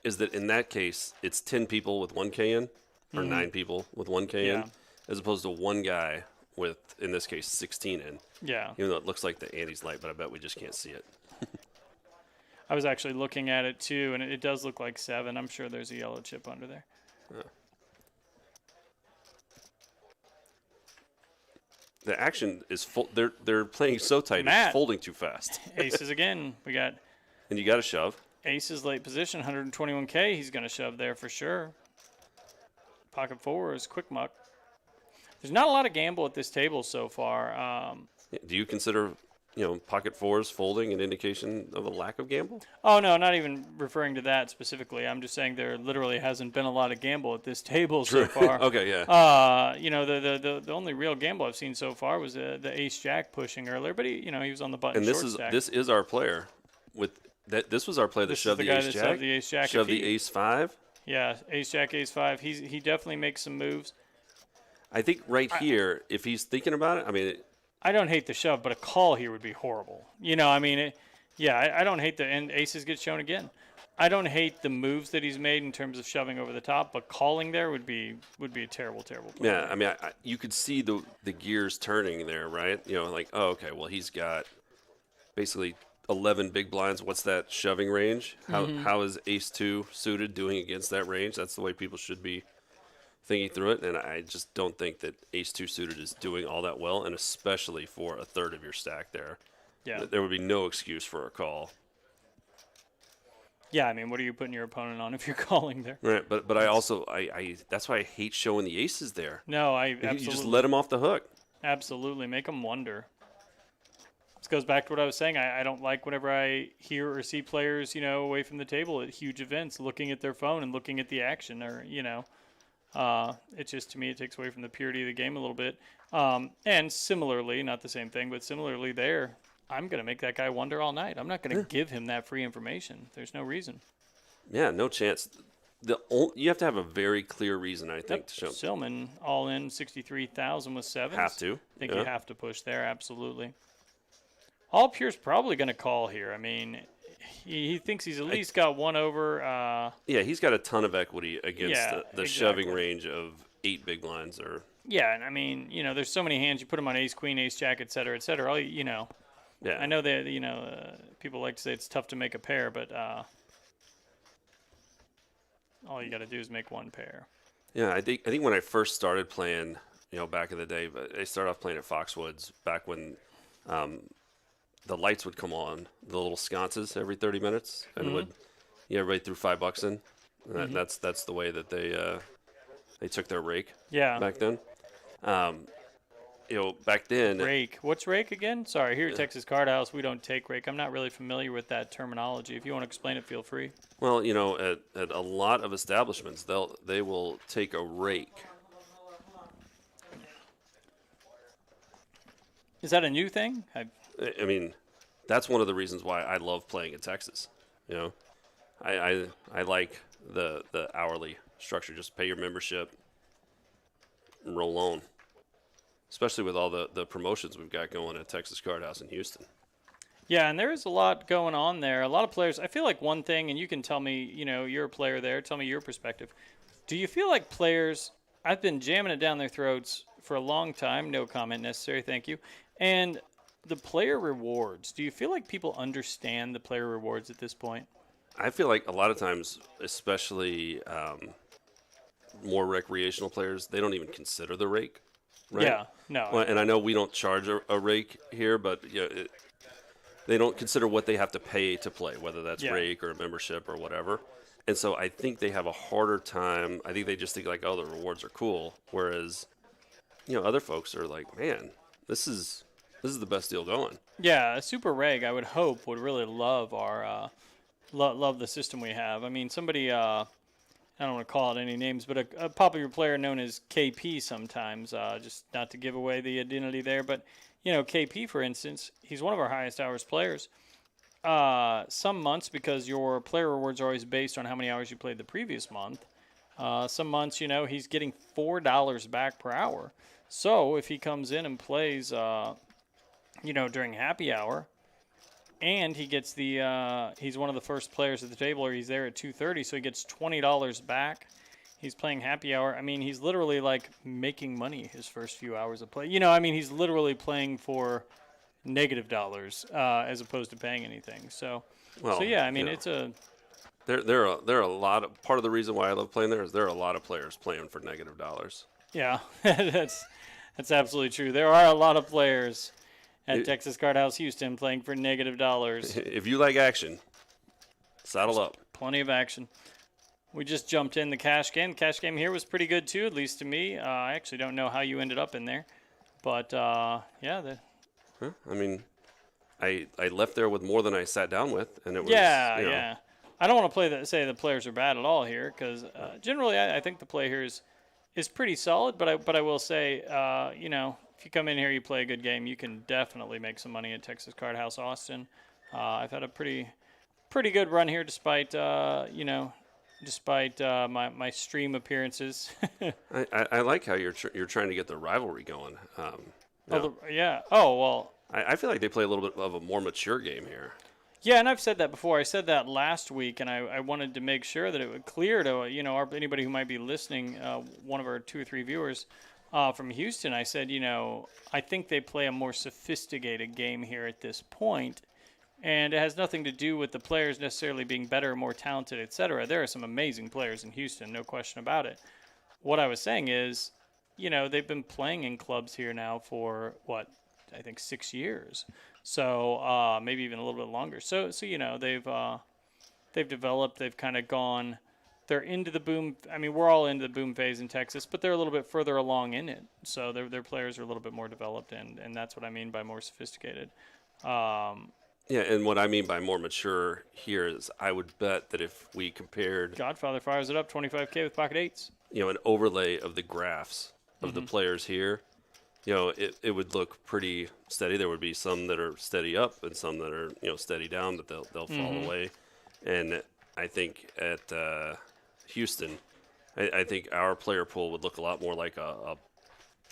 is that in that case, it's 10 people with 1K in, or 9 people with 1K Yeah. in, as opposed to one guy with, in this case, 16 in. Yeah. Even though it looks like the ante's light, but I bet we just can't see it. I was actually looking at it too, and it does look like 7. I'm sure there's a yellow chip under there. The action is full. They're playing so tight, Matt. it's folding too fast. Aces again. We got And you got to shove. Aces late position, 121K. He's going to shove there for sure. Pocket 4 is quick muck. There's not a lot of gamble at this table so far. Do you consider, pocket 4s folding an indication of a lack of gamble? Oh, no, not even referring to that specifically. I'm just saying there literally hasn't been a lot of gamble at this table so far. Okay, yeah. The only real gamble I've seen so far was the ace-jack pushing earlier, but he was on the button And this short is stack. this is our player with that. This was our player that This is shoved the the guy ace that jack. shoved the ace-jack. If Shoved the he- ace 5. Yeah, ace-jack, ace-5. He definitely makes some moves. I think right here, if he's thinking about it, I mean, I don't hate the shove, but a call here would be horrible. I don't hate and aces get shown again. I don't hate the moves that he's made in terms of shoving over the top, but calling there would be a terrible, terrible play. yeah, I mean, you could see the gears turning there, right? Oh, okay, well, he's got basically 11 big blinds. What's that shoving range? How is ace 2 suited doing against that range? That's the way people should be thinking through it, and I just don't think that ace 2 suited is doing all that well, and especially for a third of your stack there. Yeah. There would be no excuse for a call. Yeah, I mean, what are you putting your opponent on if you're calling there? Right, but I also I that's why I hate showing the aces there. No, I You absolutely. just let him off the hook. Absolutely. Make them wonder. This goes back to what I was saying. I don't like whenever I hear or see players, away from the table at huge events looking at their phone and looking at the action or, it just, to me, it takes away from the purity of the game a little bit. And similarly, not the same thing, but similarly there, I'm going to make that guy wonder all night. I'm not going to give him that free information. There's no reason. Yeah, no chance. You have to have a very clear reason, I think, to show. Silman all in 63,000 with sevens. Have to. I think you have to push there, absolutely. All Pure's probably going to call here. I mean, he thinks he's at least got one over. Yeah, he's got a ton of equity against the exactly. shoving range of 8 big blinds. Yeah, and I mean, there's so many hands. You put them on ace, queen, ace, jack, et cetera, et cetera. Yeah. I know that, people like to say it's tough to make a pair, but all you got to do is make one pair. Yeah, I think when I first started playing, back in the day, but I started off playing at Foxwoods back when the lights would come on, the little sconces every 30 minutes, and everybody threw $5 in. And that's the way that they took their rake. Yeah. Back then. Back then. Rake. What's rake again? Sorry, here at Texas Card House, we don't take rake. I'm not really familiar with that terminology. If you want to explain it, feel free. Well, at a lot of establishments, they will take a rake. Is that a new thing? I mean, that's one of the reasons why I love playing in Texas. I like the hourly structure. Just pay your membership and roll on. Especially with all the promotions we've got going at Texas Card House in Houston. Yeah, and there is a lot going on there. A lot of players. I feel like one thing, and you can tell me, you're a player there. Tell me your perspective. Do you feel like players, I've been jamming it down their throats for a long time. No comment necessary. Thank you. And the player rewards. Do you feel like people understand the player rewards at this point? I feel like a lot of times, especially more recreational players, they don't even consider the rake. Right? Yeah, no. Well, and I know we don't charge a rake here, but they don't consider what they have to pay to play, whether that's rake or a membership or whatever. And so I think they have a harder time. I think they just think like, oh, the rewards are cool. Whereas, other folks are like, man, this is the best deal going. Yeah, a super reg, I would hope, would really love our love the system we have. I mean, somebody. I don't want to call it any names, but a popular player known as KP sometimes, just not to give away the identity there. But, KP, for instance, he's one of our highest hours players. Some months, because your player rewards are always based on how many hours you played the previous month, some months, he's getting $4 back per hour. So if he comes in and plays, during happy hour, and he gets he's one of the first players at the table, or he's there at 2:30, so he gets $20 back. He's playing happy hour. I mean, he's literally like making money his first few hours of play. He's literally playing for negative dollars as opposed to paying anything. So yeah, I mean, it's a. There are a lot of, part of the reason why I love playing there is there are a lot of players playing for negative dollars. Yeah, that's absolutely true. There are a lot of players at Texas Card House Houston playing for negative dollars. If you like action, saddle up. Plenty of action. We just jumped in the cash game. The cash game here was pretty good too, at least to me. I actually don't know how you ended up in there, but yeah. I mean, I left there with more than I sat down with, and it was yeah. I don't want to say the players are bad at all here, because generally I think the play here is pretty solid. But I will say, if you come in here, you play a good game, you can definitely make some money at Texas Card House Austin. I've had a pretty good run here, despite my stream appearances. I like how you're trying to get the rivalry going. Yeah. Oh well. I feel like they play a little bit of a more mature game here. Yeah, and I've said that before. I said that last week, and I wanted to make sure that it would clear to anybody who might be listening, one of our 2 or 3 viewers from Houston. I said, I think they play a more sophisticated game here at this point, and it has nothing to do with the players necessarily being better, more talented, etc. There are some amazing players in Houston, no question about it. What I was saying is, they've been playing in clubs here now for I think 6 years. So maybe even a little bit longer. So they've developed. They've kind of gone. They're into the boom. I mean, we're all into the boom phase in Texas, but they're a little bit further along in it. So their players are a little bit more developed, and that's what I mean by more sophisticated. Yeah, and what I mean by more mature here is I would bet that if we compared Godfather fires it up 25K with pocket eights. An overlay of the graphs of the players here. It would look pretty steady. There would be some that are steady up and some that are, steady down, but they'll fall away. And I think at Houston, I think our player pool would look a lot more like a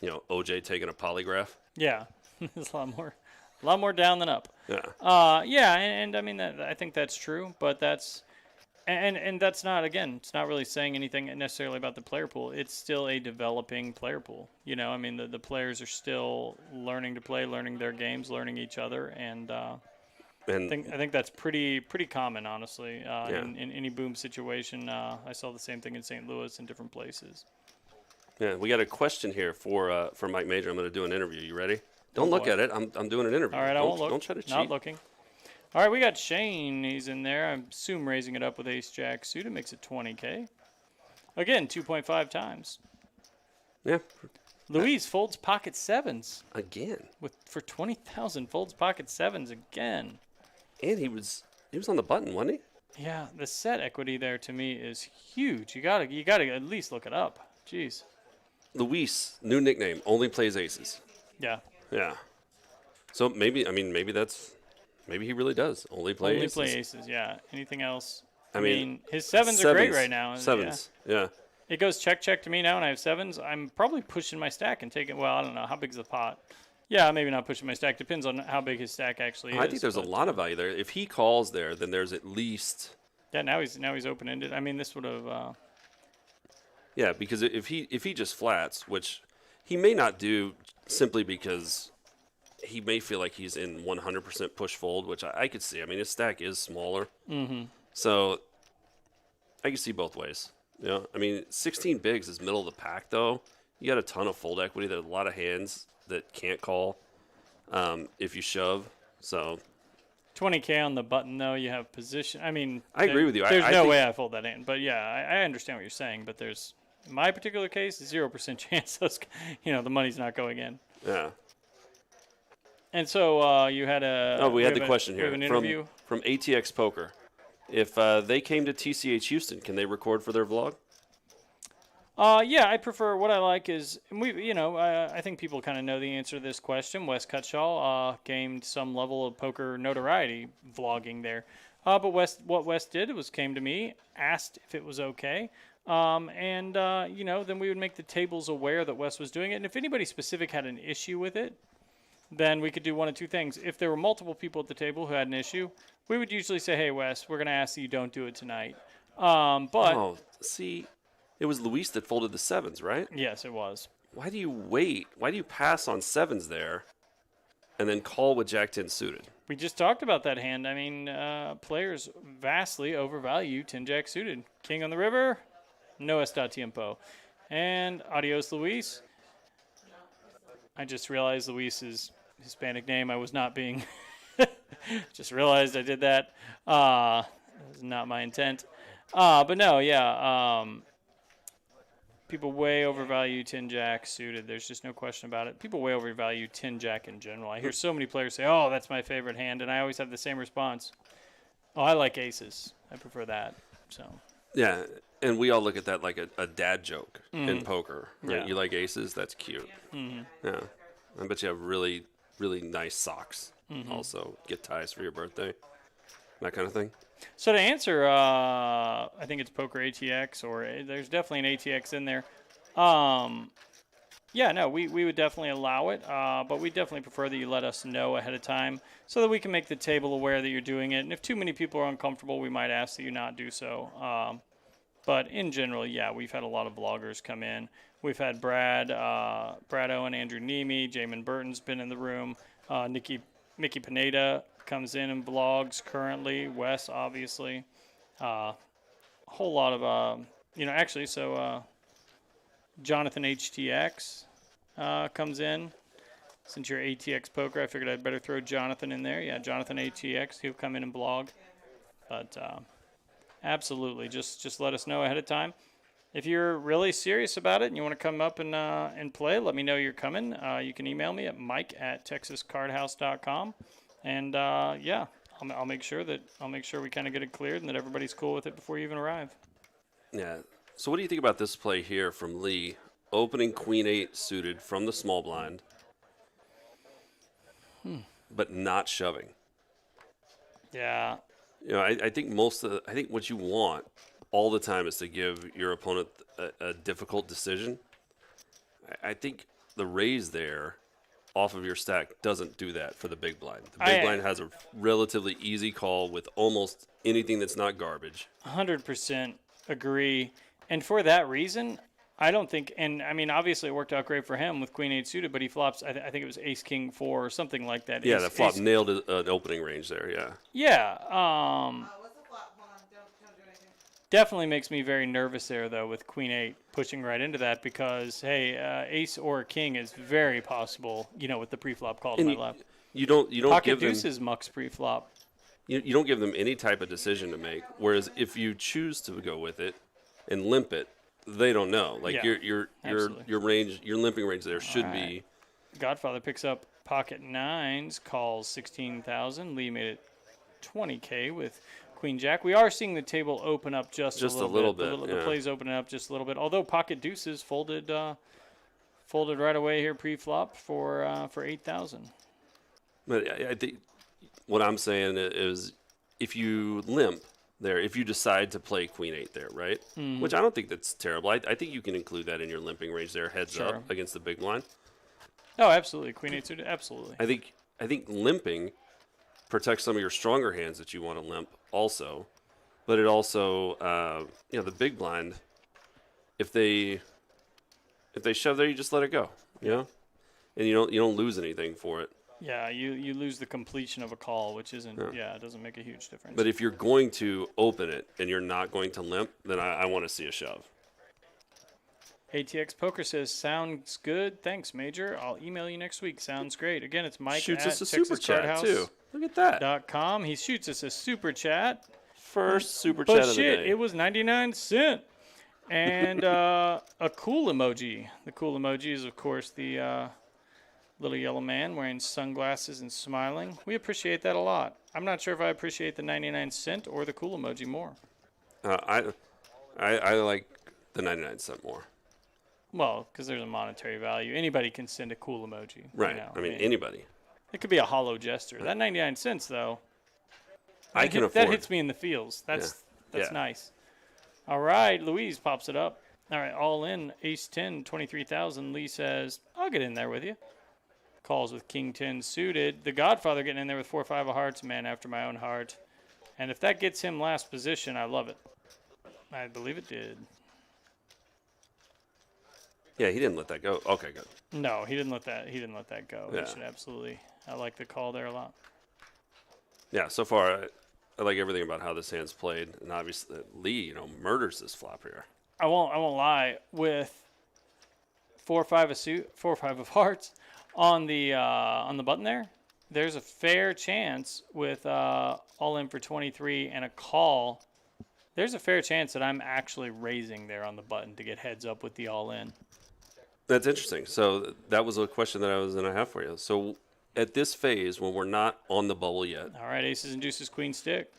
OJ taking a polygraph. Yeah, there's a lot more down than up. Yeah. Yeah, and I mean I think that's true, but that's and that's not, again, it's not really saying anything necessarily about the player pool. It's still a developing player pool. I mean the players are still learning to play, learning their games, learning each other, and And I think that's pretty common, honestly. Yeah. In any boom situation, I saw the same thing in St. Louis and different places. yeah, we got a question here for Mike Major. I'm going to do an interview. You ready? Don't look boy. at it. I'm doing an interview. All right, I won't look. Don't try to cheat. Not looking. All right, we got Shane. He's in there. I assume raising it up with Ace Jack suited makes it 20K. Again, 2.5 times. Yeah. Luis folds pocket sevens Again. for 20,000. Folds pocket sevens again. And he was on the button, wasn't he? Yeah, the set equity there to me is huge. You gotta at least look it up. Jeez. Luis, new nickname, only plays aces. Yeah. Yeah. So maybe he really does only play Only aces. play aces. Yeah. Anything else? I mean, his sevens are great right now. Sevens. Yeah. It goes check to me now, and I have sevens. I'm probably pushing my stack and taking. Well, I don't know how big's the pot. Yeah, maybe not pushing my stack. Depends on how big his stack actually is. I think there's a lot of value there. If he calls there, then there's at least. Yeah, now he's open ended. I mean, this would have. Yeah, because if he just flats, which he may not do, simply because he may feel like he's in 100% push fold, which I could see. I mean, his stack is smaller, so I can see both ways. I mean, 16 bigs is middle of the pack though. You got a ton of fold equity. There's a lot of hands that can't call if you shove. So 20K on the button though. You have position. I mean, I agree with you. There's I no think, way I fold that in. But yeah, I understand what you're saying. But there's, in my particular case, 0% chance those, the money's not going in. Yeah. And so you had a. Oh, we had the question we have here an interview. from ATX Poker. If they came to TCH Houston, can they record for their vlog? Yeah, I prefer. What I like is I think people kind of know the answer to this question. Wes Cutshaw gained some level of poker notoriety vlogging there, but what Wes did was came to me, asked if it was okay, and then we would make the tables aware that Wes was doing it, and if anybody specific had an issue with it, then we could do one of two things. If there were multiple people at the table who had an issue, we would usually say, "Hey, Wes, we're going to ask that you don't do it tonight." But see, it was Luis that folded the sevens, right? yes, it was. Why do you wait? Why do you pass on sevens there, and then call with Jack 10 suited? We just talked about that hand. I mean, players vastly overvalue 10 Jack suited. King on the river, no S.Tiempo. And adios, Luis. I just realized Luis's Hispanic name. I was not being. Just realized I did that. That was not my intent. But no, yeah. People way overvalue 10 Jack suited. There's just no question about it. People way overvalue 10 Jack in general. I hear so many players say, "Oh, that's my favorite hand," and I always have the same response. "Oh, I like aces. I prefer that." So. Yeah, and we all look at that like a dad joke in poker. Right? Yeah. You like aces? That's cute. Yeah. I bet you have really, really nice socks. Also, get ties for your birthday. That kind of thing. So to answer, I think it's Poker ATX, or there's definitely an ATX in there. Yeah, no, we would definitely allow it, but we definitely prefer that you let us know ahead of time so that we can make the table aware that you're doing it. And if too many people are uncomfortable, we might ask that you not do so. But in general, yeah, we've had a lot of vloggers come in. We've had Brad Owen, Andrew Nemi, Jamin Burton's been in the room. Mickey Pineda comes in and vlogs currently. Wes, obviously. A whole lot of, actually, so Jonathan HTX comes in. Since you're ATX Poker, I figured I'd better throw Jonathan in there. Yeah, Jonathan ATX, he'll come in and vlog. But absolutely, just let us know ahead of time. If you're really serious about it and you want to come up and play, let me know you're coming. You can email me at mike@texascardhouse.com. And yeah, I'll make sure we kind of get it cleared and that everybody's cool with it before you even arrive. Yeah. So what do you think about this play here from Lee? Opening Queen 8 suited from the small blind, but not shoving. Yeah. I think what you want all the time is to give your opponent a difficult decision. I think the raise there off of your stack doesn't do that for the big blind. The big blind has a relatively easy call with almost anything that's not garbage. 100% agree. And for that reason, I don't think, and I mean, obviously it worked out great for him with Queen 8 suited, but he flops, I think it was Ace King 4 or something like that. Yeah, the flop nailed an opening range there, yeah. Yeah. What's the flop? Hold on, don't do anything. Definitely makes me very nervous there, though, with Queen 8 pushing right into that because, hey, Ace or King is very possible, with the pre-flop call to my left. You don't Pocket give them deuces mucks pre-flop. you don't give them any type of decision to make. Whereas if you choose to go with it and limp it, they don't know. Like Yeah, your absolutely. your limping range there should be. Godfather picks up pocket nines, calls 16,000. Lee made it 20K with Queen Jack. We are seeing the table open up just a little bit. The play's opening up just a little bit. Although pocket deuces folded right away here pre-flop for 8,000. But I think what I'm saying is if you limp there, if you decide to play Queen 8 there, right? Which I don't think that's terrible. I think you can include that in your limping range there, heads up against the big blind. Oh, absolutely. Queen 8 suited, absolutely. I think limping protects some of your stronger hands that you want to limp also. But it also, the big blind, if they shove there, you just let it go, and you don't lose anything for it. Yeah, you lose the completion of a call, which isn't, it doesn't make a huge difference. But if you're going to open it and you're not going to limp, then I want to see a shove. ATX Poker says, sounds good. Thanks, Major. I'll email you next week. Sounds great. Again, it's Mike Shoots at us a super chat, too. Look at that. .com. He shoots us a super chat. First super chat of the day. It was 99 cents. And a cool emoji. The cool emoji is, of course, the little yellow man wearing sunglasses and smiling. We appreciate that a lot. I'm not sure if I appreciate the 99 cent or the cool emoji more. I like the 99 cent more. Well, because there's a monetary value. Anybody can send a cool emoji. Right. I mean, anybody. It could be a hollow gesture. That 99 cents, though, I can afford. That hits me in the feels. That's nice. All right, Louise pops it up. All right, all in, ace 10, 23,000. Lee says, I'll get in there with you. Calls with king 10 suited. The Godfather getting in there with 4-5 of hearts, man after my own heart. And if that gets him last position, I love it. I believe it did. Yeah, he didn't let that go. Okay, good. No, he didn't let that go. Yeah. He should absolutely. I like the call there a lot. Yeah, so far I like everything about how this hand's played, and obviously Lee, murders this flop here. I won't lie. With 4-5 of suit, 4-5 of hearts on the button there, there's a fair chance with all in for 23 and a call. There's a fair chance that I'm actually raising there on the button to get heads up with the all in. That's interesting. So that was a question that I was going to have for you. So at this phase, when we're not on the bubble yet. All right, aces and deuces, queen stick.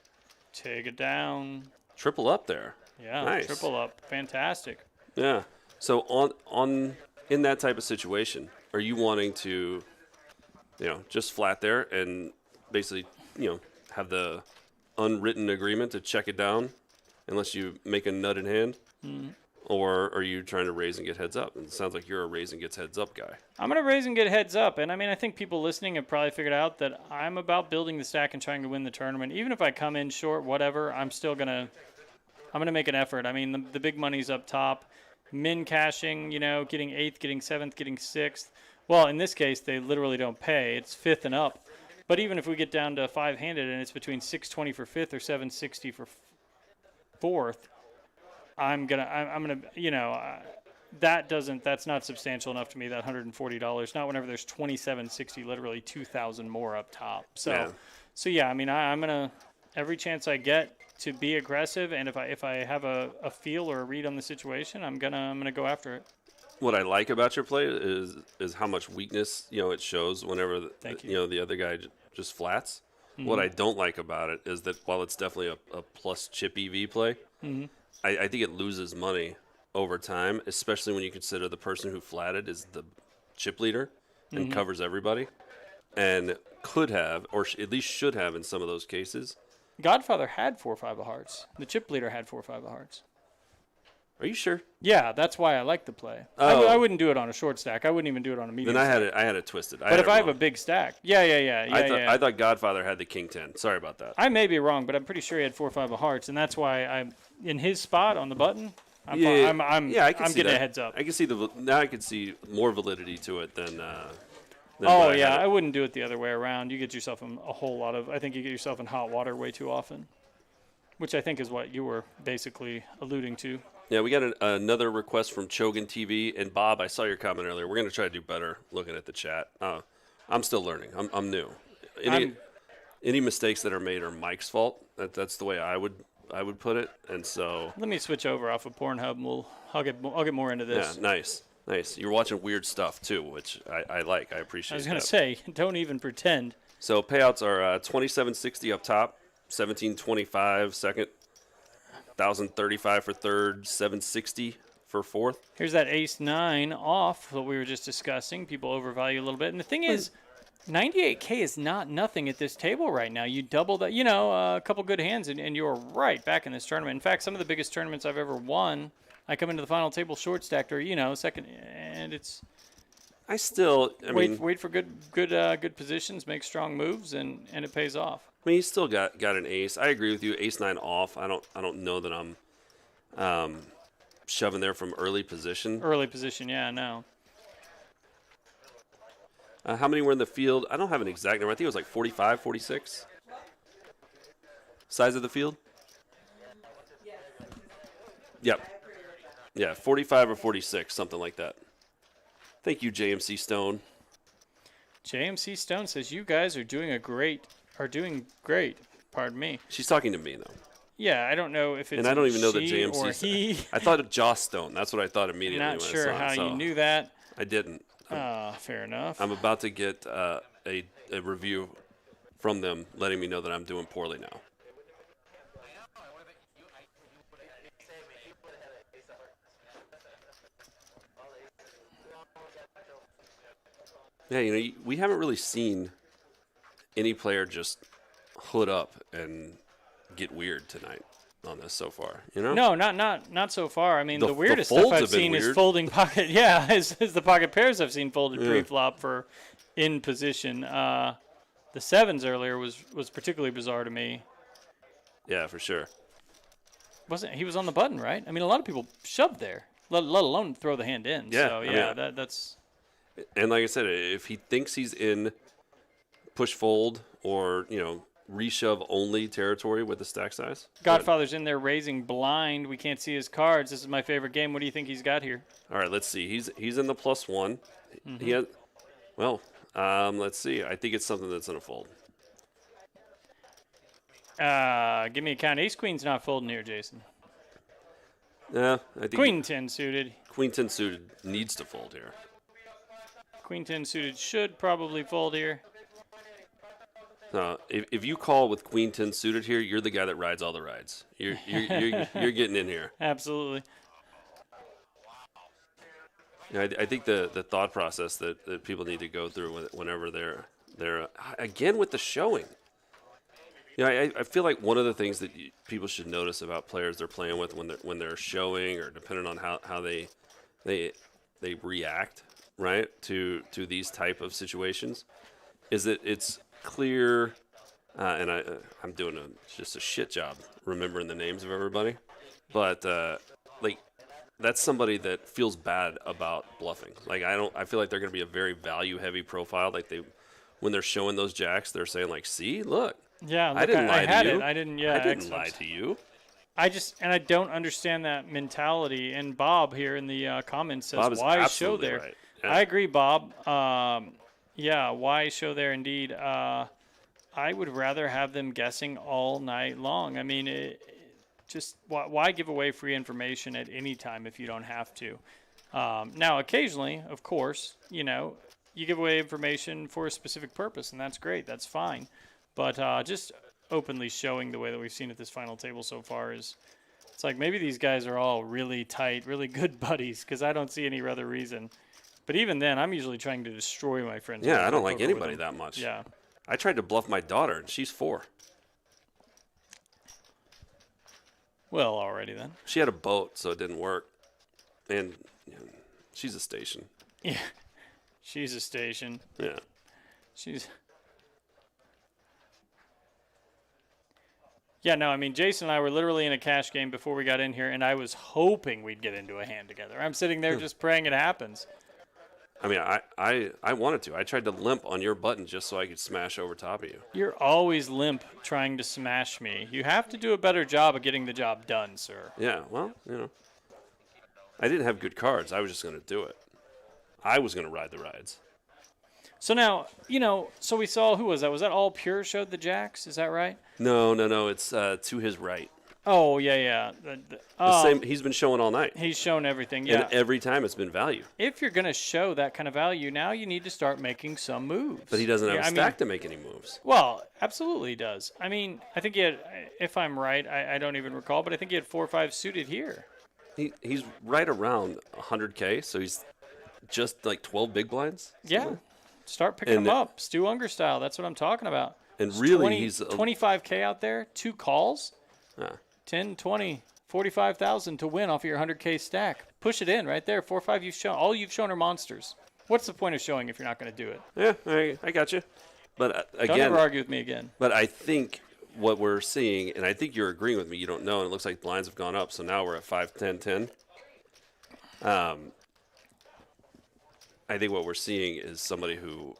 Take it down. Triple up there. Yeah, nice. Triple up. Fantastic. Yeah. So in that type of situation, are you wanting to, just flat there and basically, have the unwritten agreement to check it down unless you make a nut in hand? Mm-hmm. Or are you trying to raise and get heads up? And it sounds like you're a raise and gets heads up guy. I'm going to raise and get heads up. And, I think people listening have probably figured out that I'm about building the stack and trying to win the tournament. Even if I come in short, whatever, I'm going to make an effort. The big money's up top. Min cashing, getting 8th, getting 7th, getting 6th. Well, in this case, they literally don't pay. It's 5th and up. But even if we get down to 5-handed and it's between 620 for 5th or 760 for 4th, that's not substantial enough to me, that $140. Not whenever there's 2760, literally 2,000 more up top. I'm gonna every chance I get to be aggressive, and if I have a feel or a read on the situation, I'm gonna go after it. What I like about your play is how much weakness it shows whenever the other guy just flats. Mm-hmm. What I don't like about it is that while it's definitely a plus chip EV play. Mm-hmm. I think it loses money over time, especially when you consider the person who flatted is the chip leader and covers everybody, and could have, or at least should have in some of those cases, Godfather had 4-5 of hearts. The chip leader had 4-5 of hearts. Are you sure? Yeah, that's why I like the play. Oh. I wouldn't do it on a short stack. I wouldn't even do it on a medium Then stack. I had it twisted. But if I have a big stack. Yeah. I thought Godfather had the king 10. Sorry about that. I may be wrong, but I'm pretty sure he had 4-5 of hearts, and that's why I'm in his spot on the button. I can I'm see getting that. a heads up. I can see now I can see more validity to it than Oh what yeah, had I it. wouldn't do it the other way around. You get yourself in a whole lot of. I think you get yourself in hot water way too often, which I think is what you were basically alluding to. Yeah, we got another request from Chogan TV and Bob. I saw your comment earlier. We're gonna try to do better looking at the chat. I'm still learning. I'm new. Any mistakes that are made are Mike's fault. That's the way I would put it. And so Let me switch over off of Pornhub, and I'll get more into this. yeah, nice. You're watching weird stuff too, which I like. I appreciate. I was gonna that. say, don't even pretend. So payouts are 2760 up top, 1725 second, 1035 for third, 760 for fourth. Here's that ace-9 off, what we were just discussing. People overvalue a little bit. And the thing is, 98K is not nothing at this table right now. You double that, a couple good hands, and you're right back in this tournament. In fact, some of the biggest tournaments I've ever won, I come into the final table short stacked or, second, and it's wait for good positions, make strong moves, and it pays off. I mean, he's still got an ace. I agree with you. Ace-9 off. I don't know that I'm shoving there from early position. Early position, yeah, no. How many were in the field? I don't have an exact number. I think it was like 45, 46. Size of the field? Yep. Yeah, 45 or 46, something like that. Thank you, JMC Stone. JMC Stone says you guys are doing great. Pardon me. She's talking to me, though. Yeah, I don't know if it's And I don't even know that she JMC or he. I thought of Joss Stone. That's what I thought immediately. Not when I sure saw it, how so you knew that. I didn't. Fair enough. I'm about to get a review from them letting me know that I'm doing poorly now. Yeah, we haven't really seen any player just hood up and get weird tonight on this so far. No, not so far. I mean, the weirdest folds stuff I've have been seen is weird. folding pocket. Yeah, is the pocket pairs I've seen folded pre-flop for in position. The sevens earlier was particularly bizarre to me. Yeah, for sure. He was on the button, right? I mean, a lot of people shoved there, let alone throw the hand in. Yeah, So I yeah, mean, that's. And like I said, if he thinks he's in push fold or, reshove only territory with the stack size. Godfather's in there raising blind. We can't see his cards. This is my favorite game. What do you think he's got here? All right, let's see. He's in the +1. Mm-hmm. He has, let's see. I think it's something that's going to fold. Give me a count. Ace Queen's not folding here, Jason. Yeah, I think Queen 10 suited. Queen 10 suited needs to fold here. Queen 10 suited should probably fold here. If you call with Queen 10 suited here, you're the guy that rides all the rides. You're getting in here. Absolutely. I think the thought process that people need to go through whenever they're again with the showing. I feel like one of the things that people should notice about players they're playing with when they're showing, or depending on how they react, right, to these type of situations, is that it's clear, and I'm doing just a shit job remembering the names of everybody, but that's somebody that feels bad about bluffing. I feel like they're going to be a very value heavy profile. When they're showing those jacks, they're saying see, look. Yeah, look, I didn't lie to you. I didn't lie to you. I don't understand that mentality. And Bob here in the comments says, Bob is why show absolutely there? right. Yeah. I agree, Bob. Why show there indeed? I would rather have them guessing all night long. I mean, why give away free information at any time if you don't have to? Now, occasionally, of course, you give away information for a specific purpose, and that's great. That's fine. But just openly showing the way that we've seen at this final table so far it's like maybe these guys are all really tight, really good buddies, because I don't see any other reason. But even then, I'm usually trying to destroy my friends. Yeah, I don't like anybody that much. Yeah. I tried to bluff my daughter, and she's 4. Well, already then. She had a boat, so it didn't work. And she's a station. Yeah. She's a station. Yeah. She's. Yeah, no, I mean, Jason and I were literally in a cash game before we got in here, and I was hoping we'd get into a hand together. I'm sitting there just praying it happens. I mean, I wanted to. I tried to limp on your button just so I could smash over top of you. You're always limp trying to smash me. You have to do a better job of getting the job done, sir. Yeah, well, I didn't have good cards. I was just going to do it. I was going to ride the rides. So now, so we saw, who was that? Was that All Pure showed the jacks? Is that right? No. It's to his right. Oh, yeah. The same. He's been showing all night. He's shown everything, yeah. And every time it's been value. If you're going to show that kind of value, now you need to start making some moves. But he doesn't have a stack to make any moves. Well, absolutely he does. I mean, I think he had, if I'm right, I don't even recall, but I think he had 4 or 5 suited here. He's right around 100K, so he's just like 12 big blinds. Yeah. Start picking them up. Stu Unger style. That's what I'm talking about. And really, he's 25K out there, 2 calls, 10, 20, 45,000 to win off of your 100K stack. Push it in right there. 4 or 5 you've shown. All you've shown are monsters. What's the point of showing if you're not going to do it? Yeah, I got you. But again, don't ever argue with me again. But I think what we're seeing, and I think you're agreeing with me, you don't know, and it looks like blinds have gone up, so now we're at 5, 10, 10. I think what we're seeing is somebody who,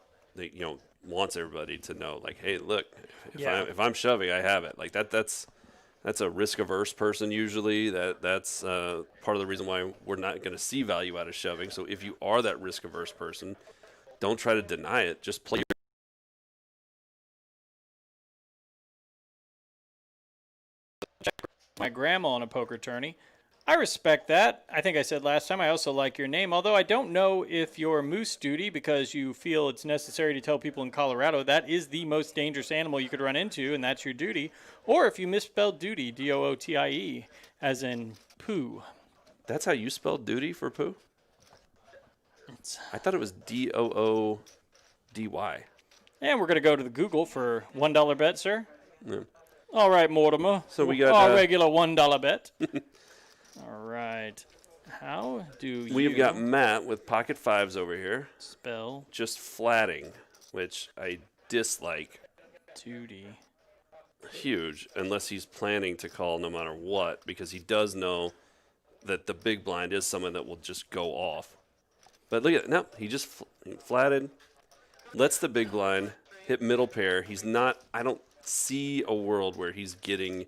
wants everybody to know, like, hey, look, if I'm shoving, I have it. Like that's a risk-averse person usually. That's part of the reason why we're not going to see value out of shoving. So if you are that risk-averse person, don't try to deny it. Just play your my grandma on a poker tourney. I respect that. I think I said last time I also like your name, although I don't know if your moose duty, because you feel it's necessary to tell people in Colorado that is the most dangerous animal you could run into, and that's your duty, or if you misspelled duty, D-O-O-T-I-E, as in poo. That's how you spelled duty for poo? I thought it was D-O-O-D-Y. And we're going to go to the Google for $1 bet, sir. Yeah. All right, Mortimer. So we got our regular $1 bet. All right. How do you... We've got Matt with pocket 5s over here. Spell. Just flatting, which I dislike. Duty. Huge, unless he's planning to call no matter what, because he does know that the big blind is someone that will just go off. But look at it. No, he just flatted. Lets the big blind hit middle pair. He's not... I don't see a world where he's getting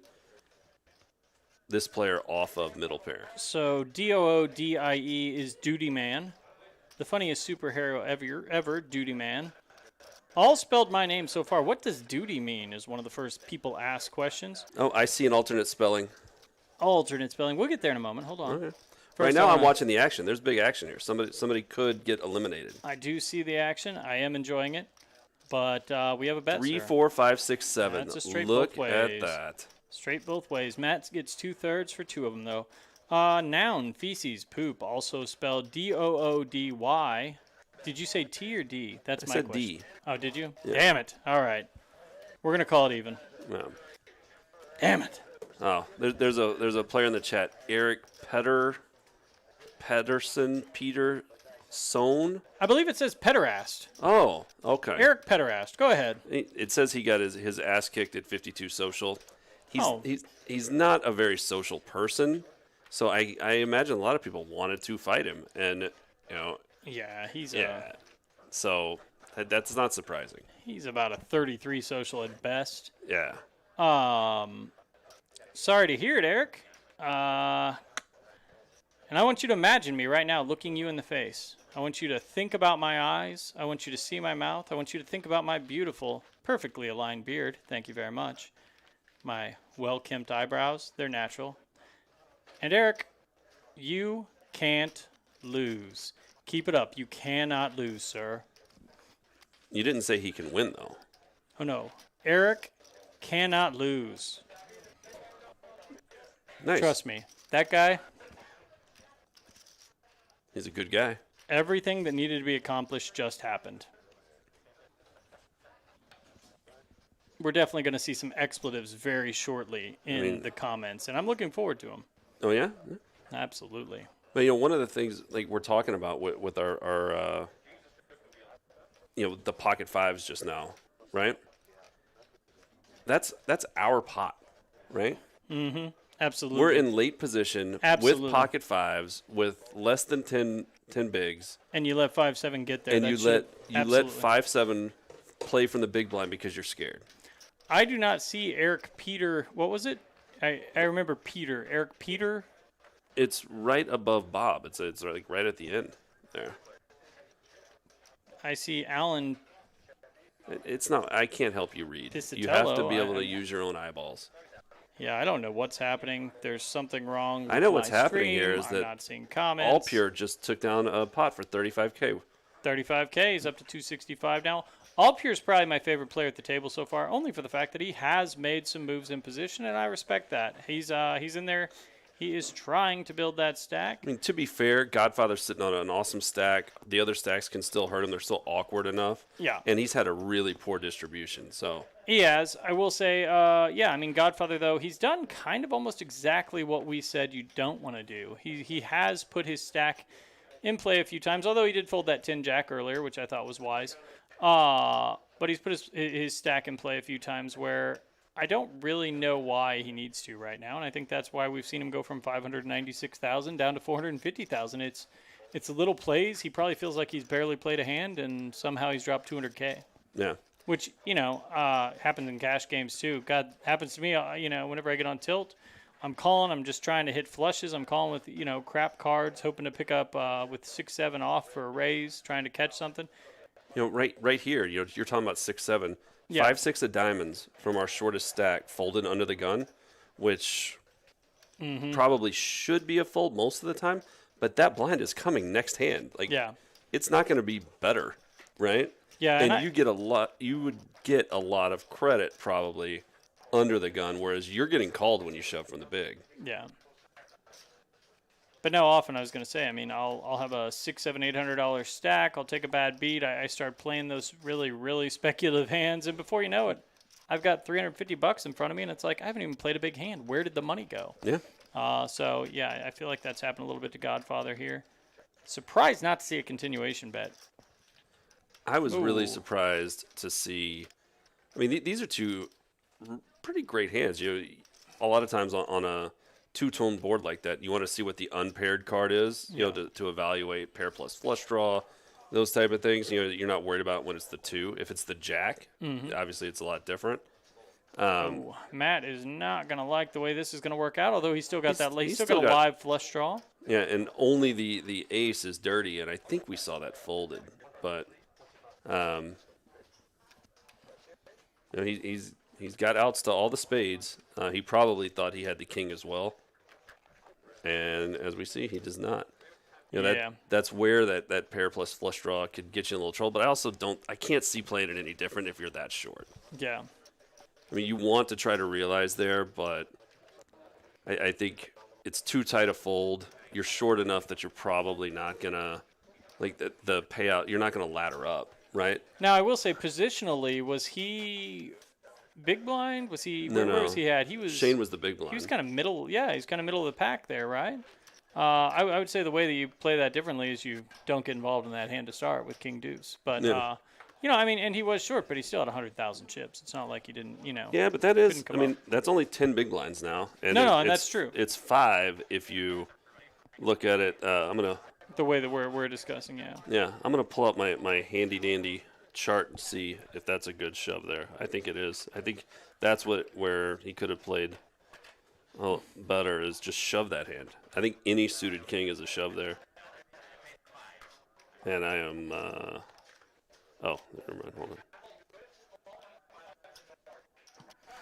this player off of middle pair. So D-O-O-D-I-E is Duty Man. The funniest superhero ever, Duty Man. All spelled my name so far. What does duty mean is one of the first people ask questions. Oh, I see an alternate spelling. Alternate spelling. We'll get there in a moment. Hold on. Okay. Right now I'm watching the action. There's big action here. Somebody could get eliminated. I do see the action. I am enjoying it. But we have a bet, 3, sir. 4, 5, 6, 7. That's a straight Look both ways. at that. Straight both ways. Matt gets 2/3 for 2 of them, though. Noun, feces, poop, also spelled D-O-O-D-Y. Did you say T or D? That's my said question. D. Oh, did you? Yeah. Damn it. All right. We're going to call it even. No. Damn it. Oh, there's a player in the chat, Eric Pedersen. I believe it says pederast. Oh, okay. Eric Pederast. Go ahead. It says he got his ass kicked at 52 social. Oh. He's not a very social person, so I imagine a lot of people wanted to fight him, and Yeah, he's so that's not surprising. he's about a 33 social at best. Yeah. Sorry to hear it, Eric. And I want you to imagine me right now looking you in the face. I want you to think about my eyes. I want you to see my mouth. I want you to think about my beautiful, perfectly aligned beard. Thank you very much. My well-kempt eyebrows. They're natural. And Eric, you can't lose. Keep it up. You cannot lose, sir. You didn't say he can win, though. Oh, no. Eric cannot lose. Nice. Trust me. That guy, He's a good guy. everything that needed to be accomplished just happened. We're definitely going to see some expletives very shortly in the comments, and I'm looking forward to them. Oh yeah. Absolutely. But one of the things like we're talking about with our the pocket fives just now, right? That's our pot, right? Absolutely. We're in late position Absolutely. with pocket fives with less than 10 bigs, and you let 5-7 get there. and That you should- let absolutely. 5-7 play from the big blind because you're scared. I do not see Eric Peter. What was it? I remember Peter. Eric Peter. It's right above Bob. It's like right at the end there. I see Alan. It's not. I can't help you read. Piscitello, You have to be able I- to use your own eyeballs. Yeah, I don't know what's happening. There's something wrong. I know with what's my happening stream. here is I'm that not seeing comments. All Pure just took down a pot for 35K. 35K is up to 265 now. All Pure is probably my favorite player at the table so far, only for the fact that he has made some moves in position, and I respect that. He's in there. He is trying to build that stack. I mean, to be fair, Godfather's sitting on an awesome stack. The other stacks can still hurt him. They're still awkward enough. Yeah. And he's had a really poor distribution. So He has. I will say, yeah, I mean, Godfather, though, he's done kind of almost exactly what we said you don't want to do. He has put his stack in play a few times, although he did fold that 10-jack earlier, which I thought was wise. But he's put his stack in play a few times where I don't really know why he needs to right now, and I think that's why we've seen him go from 596,000 down to 450,000. It's little plays. He probably feels like he's barely played a hand, and somehow he's dropped 200K. yeah. Which, happens in cash games too. God, happens to me, whenever I get on tilt, I'm calling, I'm just trying to hit flushes. I'm calling with, crap cards, hoping to pick up with 6-7 off for a raise, trying to catch something. Right here, you're talking about 6-7. Yeah. 5-6 of diamonds from our shortest stack folded under the gun, which probably should be a fold most of the time, but that blind is coming next hand. Like, Yeah. it's not going to be better, right? Yeah, And and you get a lot. You would get a lot of credit probably under the gun, whereas you're getting called when you shove from the big. Yeah. But no, often I was going to say, I mean, I'll have a $600, $700, $800 stack. I'll take a bad beat. I start playing those really, really speculative hands, and before you know it, I've got $350 in front of me, and it's like I haven't even played a big hand. Where did the money go? Yeah. So yeah, I feel like that's happened a little bit to Godfather here. Surprised not to see a continuation bet. I was really Ooh. surprised to see. I mean, these are two pretty great hands. A lot of times on a two-tone board like that, you want to see what the unpaired card is, to evaluate pair plus flush draw, those type of things. You're not worried about when it's the two. If it's the jack, obviously it's a lot different. Matt is not going to like the way this is going to work out, although he's still got He's still still got a got- live flush draw. Yeah, and only the ace is dirty, and I think we saw that folded. But he's got outs to all the spades. He probably thought he had the king as well, and as we see, he does not. Yeah. That's where that pair plus flush draw could get you in a little trouble. But I can't see playing it any different if you're that short. Yeah. I mean, you want to try to realize there, but I think it's too tight a fold. You're short enough that you're probably not gonna the payout. You're not gonna ladder up, right? Now, I will say, positionally, was he big blind? Was he? No. Where was he at? He was. Shane was the big blind. He was kind of middle. Yeah, he's kind of middle of the pack there, right? I would say the way that you play that differently is you don't get involved in that hand to start with King Deuce. But Yeah. I mean, and he was short, but he still had 100,000 chips. It's not like he didn't, Yeah, but that is. couldn't come I mean, up. that's only 10 big blinds now. And No, and it's- that's true. It's 5 if you look at it. I'm gonna. The way that we're discussing, yeah. Yeah, I'm gonna pull up my handy dandy chart and see if that's a good shove there. I think it is. I think that's where he could have played better is just shove that hand. I think any suited king is a shove there. And I am. Oh, never mind. Hold on.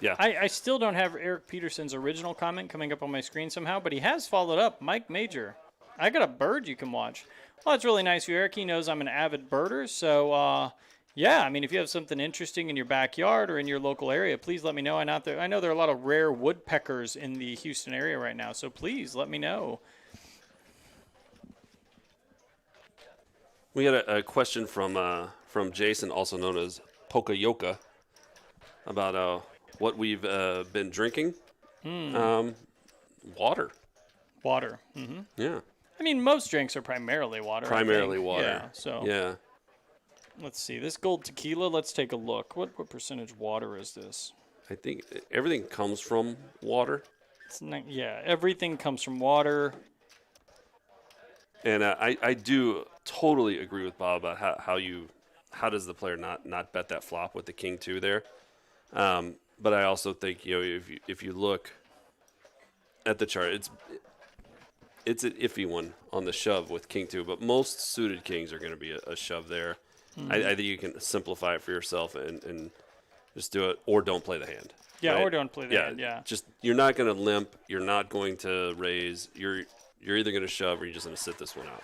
Yeah. I still don't have Eric Peterson's original comment coming up on my screen somehow, but he has followed up. Mike Major. I got a bird you can watch. Well, that's really nice of you, Eric. He knows I'm an avid birder, so yeah, I mean, if you have something interesting in your backyard or in your local area, please let me know. I know there are a lot of rare woodpeckers in the Houston area right now, so please let me know. We got a question from Jason, also known as Pokayoka. about what we've been drinking. Water. Water. Hmm. Yeah. I mean, most drinks are primarily water. I Primarily think. water. Yeah. So Yeah. let's see. This gold tequila. Let's take a look. What percentage water is this? I think everything comes from water. It's not, yeah. Everything comes from water. And I do totally agree with Bob about how does the player not bet that flop with the king two there. But I also think if you look at the chart, it's an iffy one on the shove with king two, but most suited kings are going to be a shove there. I think you can simplify it for yourself and just do it, or don't play the hand. Yeah, right? or don't play the hand. Yeah. Just you're not going to limp. You're not going to raise. You're either going to shove or you're just going to sit this one out.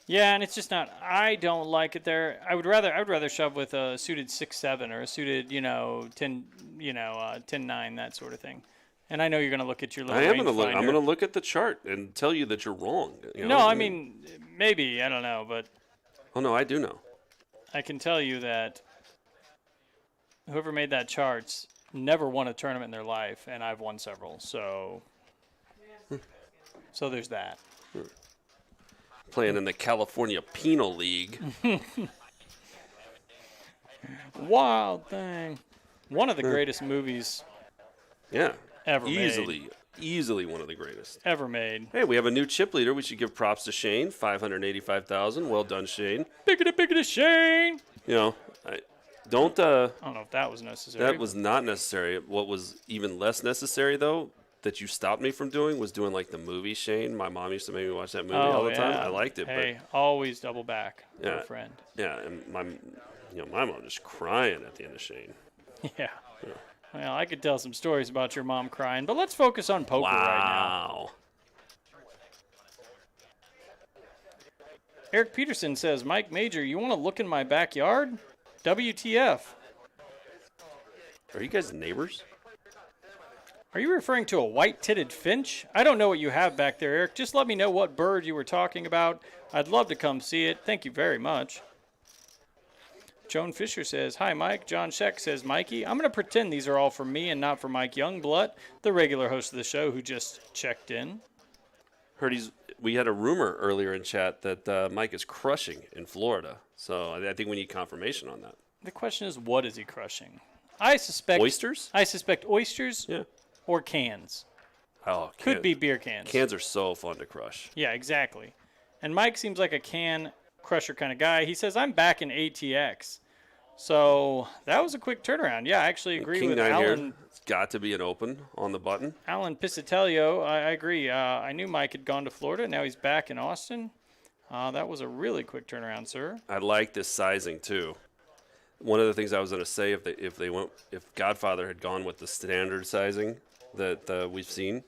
Yeah, and it's just not. I don't like it there. I would rather shove with a suited 6-7 or a suited 10 10-9, that sort of thing. And I know you're going to look at your little. I am going to rangefinder. look. I'm going to look at the chart and tell you that you're wrong. No, I mean maybe I don't know, but Oh no, I do know. I can tell you that whoever made that charts never won a tournament in their life, and I've won several. So there's that. Playing in the California Penal League. Wild thing. One of the greatest movies Yeah. ever made. Easily one of the greatest. Ever made. Hey, we have a new chip leader. We should give props to Shane. 585,000. Well done, Shane. Biggity Shane. I don't. I don't know if that was necessary. That was not necessary. What was even less necessary, though, that you stopped me from doing was doing like the movie Shane. My mom used to make me watch that movie all the time. I liked it. Hey, always double back for Yeah. a friend. But and my mom just crying at the end of Shane. Yeah. Well, I could tell some stories about your mom crying, but let's focus on poker right now. Wow. Eric Peterson says, Mike Major, you want to look in my backyard? WTF. Are you guys neighbors? Are you referring to a white-titted finch? I don't know what you have back there, Eric. Just let me know what bird you were talking about. I'd love to come see it. Thank you very much. Joan Fisher says, hi, Mike. John Scheck says, Mikey, I'm going to pretend these are all for me and not for Mike Youngblood, the regular host of the show who just checked in. We had a rumor earlier in chat that Mike is crushing in Florida. So I think we need confirmation on that. The question is, what is he crushing? I suspect Oysters? I suspect oysters Yeah. or cans. Oh, Could be beer cans. Cans are so fun to crush. Yeah, exactly. And Mike seems like a can crusher kind of guy. He says, I'm back in ATX. So that was a quick turnaround. Yeah, I actually agree King with 9 Alan. here. It's got to be an open on the button. Alan Piscitello, I agree. I knew Mike had gone to Florida. Now he's back in Austin. That was a really quick turnaround, sir. I like this sizing too. One of the things I was going to say, if Godfather had gone with the standard sizing that we've seen,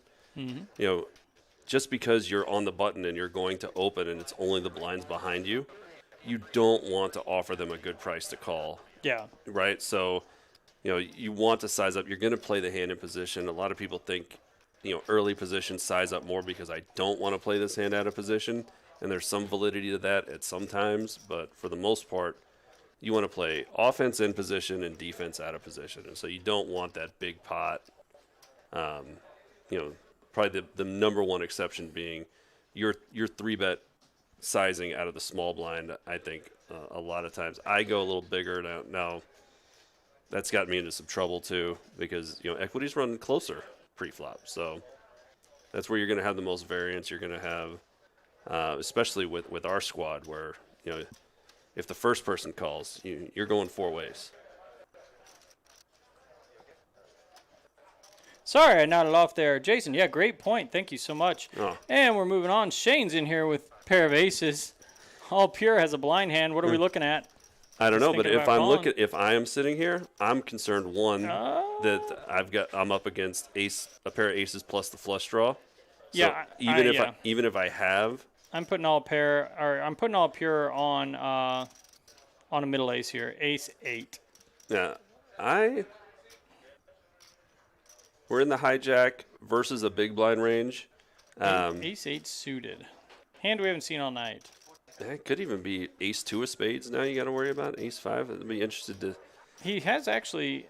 just because you're on the button and you're going to open and it's only the blinds behind you, you don't want to offer them a good price to call. Yeah. Right? So, you want to size up. You're going to play the hand in position. A lot of people think, early position size up more because I don't want to play this hand out of position. And there's some validity to that at some times. But for the most part, you want to play offense in position and defense out of position. And so you don't want that big pot. Probably the number one exception being your 3-bet sizing out of the small blind. I think a lot of times I go a little bigger now. That's got me into some trouble too because equities run closer pre-flop, so that's where you're going to have the most variance. You're going to have, especially with our squad, where if the first person calls, you're going 4 ways. Sorry, I nodded off there. Jason, yeah, great point. Thank you so much. Oh. And we're moving on. Shane's in here with a pair of aces. All pure has a blind hand. What are we looking at? I don't know, Just but thinking if I am sitting here, I'm concerned that I'm up against a pair of aces plus the flush draw. So Yeah, even if I have, I'm putting all pure on a middle ace here, ace 8. yeah, we're in the hijack versus a big blind range. Ace 8 suited. Hand we haven't seen all night. That could even be ace 2 of spades now you got to worry about. Ace 5, I'd be interested to. He has actually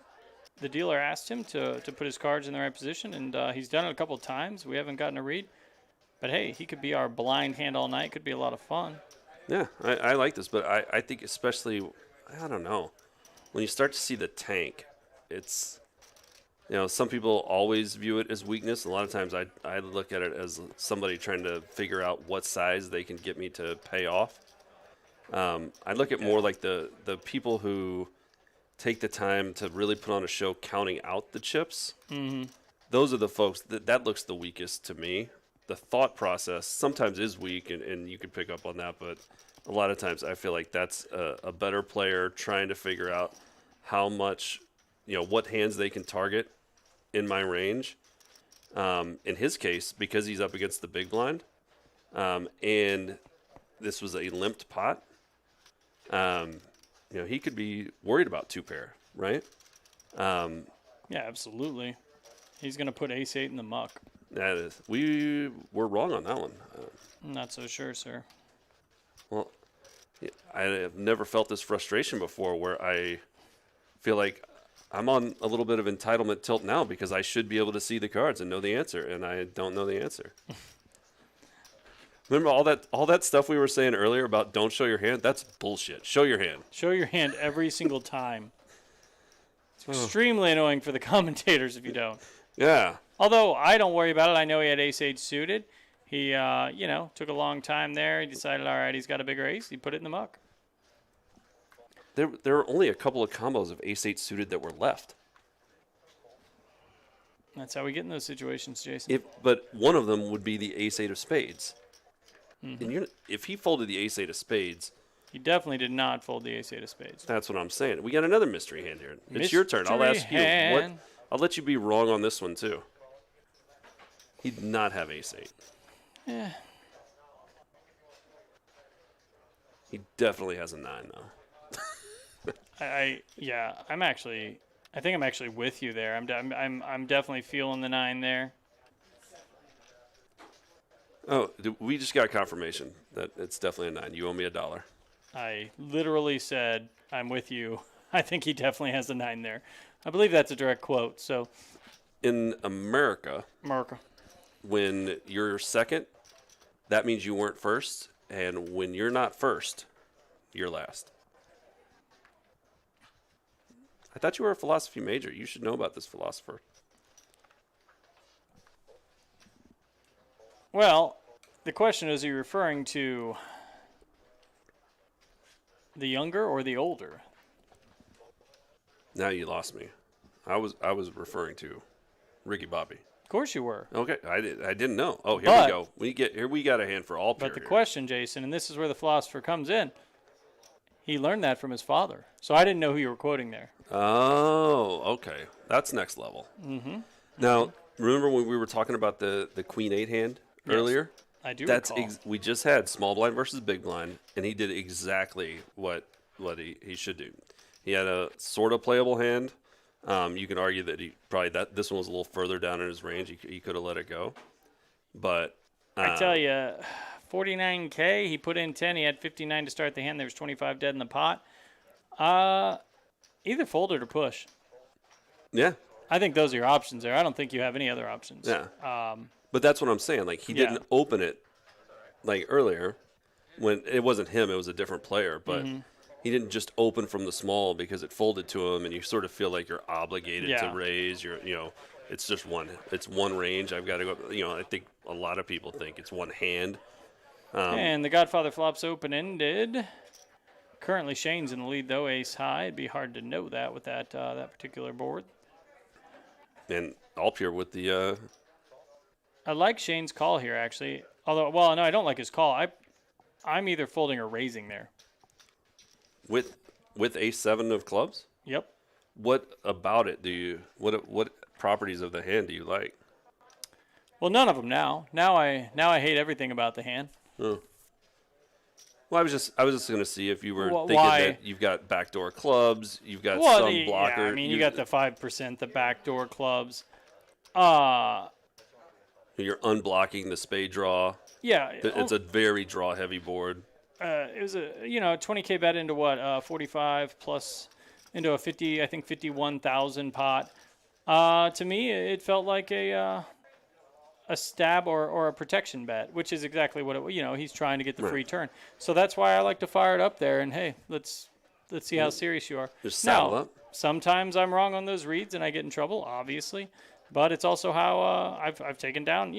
the dealer asked him to put his cards in the right position, and he's done it a couple of times. We haven't gotten a read. But, hey, he could be our blind hand all night. Could be a lot of fun. Yeah, I like this, but I think especially, I don't know, when you start to see the tank, it's, some people always view it as weakness. A lot of times I look at it as somebody trying to figure out what size they can get me to pay off. I look at more like the people who take the time to really put on a show counting out the chips. Mm-hmm. Those are the folks that looks the weakest to me. The thought process sometimes is weak, and you can pick up on that, but a lot of times I feel like that's a better player trying to figure out how much, what hands they can target in my range. In his case, because he's up against the big blind, and this was a limped pot, he could be worried about two pair, right? Yeah, absolutely. He's going to put ace-8 in the muck. That is, we were wrong on that one. I'm not so sure, sir. Well, I have never felt this frustration before where I feel like I'm on a little bit of entitlement tilt now because I should be able to see the cards and know the answer, and I don't know the answer. Remember all that stuff we were saying earlier about don't show your hand? That's bullshit. Show your hand. Show your hand every single time. It's extremely annoying for the commentators if you don't. Yeah. Although I don't worry about it. I know he had ace-8 suited. He, took a long time there. He decided, all right, he's got a bigger ace. He put it in the muck. There were only a couple of combos of ace-8 suited that were left. That's how we get in those situations, Jason. But one of them would be the ace-8 of spades. Mm-hmm. And if he folded the ace-8 of spades, He definitely did not fold the ace-8 of spades. that's what I'm saying. We got another mystery hand here. It's your turn. I'll ask you. Hand. I'll let you be wrong on this one too. He did not have ace-8. Yeah. He definitely has a 9 though. I think I'm actually with you there. I'm definitely feeling the 9 there. Oh, we just got confirmation that it's definitely a 9. You owe me $1. I literally said, I'm with you. I think he definitely has a 9 there. I believe that's a direct quote. So, in America, when you're second, that means you weren't first. And when you're not first, you're last. I thought you were a philosophy major. You should know about this philosopher. well, the question is, are you referring to the younger or the older? Now you lost me. I was referring to Ricky Bobby. Of course you were. Okay, I didn't know. Oh, here But- we go. We got a hand for all. But the here. question, Jason, and this is where the philosopher comes in, he learned that from his father. So I didn't know who you were quoting there. Oh, okay. That's next level. Mm-hmm. Now, remember when we were talking about the Queen 8 hand earlier? I do That's recall. we just had small blind versus big blind, and he did exactly what he should do. He had a sort of playable hand. You can argue that this one was a little further down in his range. He could have let it go, but I tell you, 49K, he put in 10. He had 59 to start the hand. There was 25 dead in the pot. Either fold or to push. yeah, I think those are your options there. I don't think you have any other options. yeah. But that's what I'm saying. Like he didn't open it like earlier when it wasn't him. It was a different player, but. He didn't just open from the small because it folded to him, and you sort of feel like you're obligated to raise. It's just one range. I've got to go. I think a lot of people think it's one hand. And the Godfather flops open-ended. Currently, Shane's in the lead, though, ace high. It'd be hard to know that with that particular board. And Alpier with the. I like Shane's call here, actually. Although, well, no, I don't like his call. I'm either folding or raising there. With ace-7 of clubs? Yep. What about it what properties of the hand do you like? Well, none of them now. Now I hate everything about the hand. Oh. Well, I was just going to see if you were thinking why? that you've got backdoor clubs, you've got some blocker. Yeah, I mean, you got the 5%, the backdoor clubs. You're unblocking the spade draw. Yeah. It's a very draw-heavy board. It was a 20K bet into what 45 plus into a 51,000 pot. To me, it felt like a stab or a protection bet, which is exactly what he's trying to get the free turn. So that's why I like to fire it up there. And hey, let's see how serious you are. Just saddle Now, up. sometimes I'm wrong on those reads and I get in trouble, obviously. But it's also how I've taken down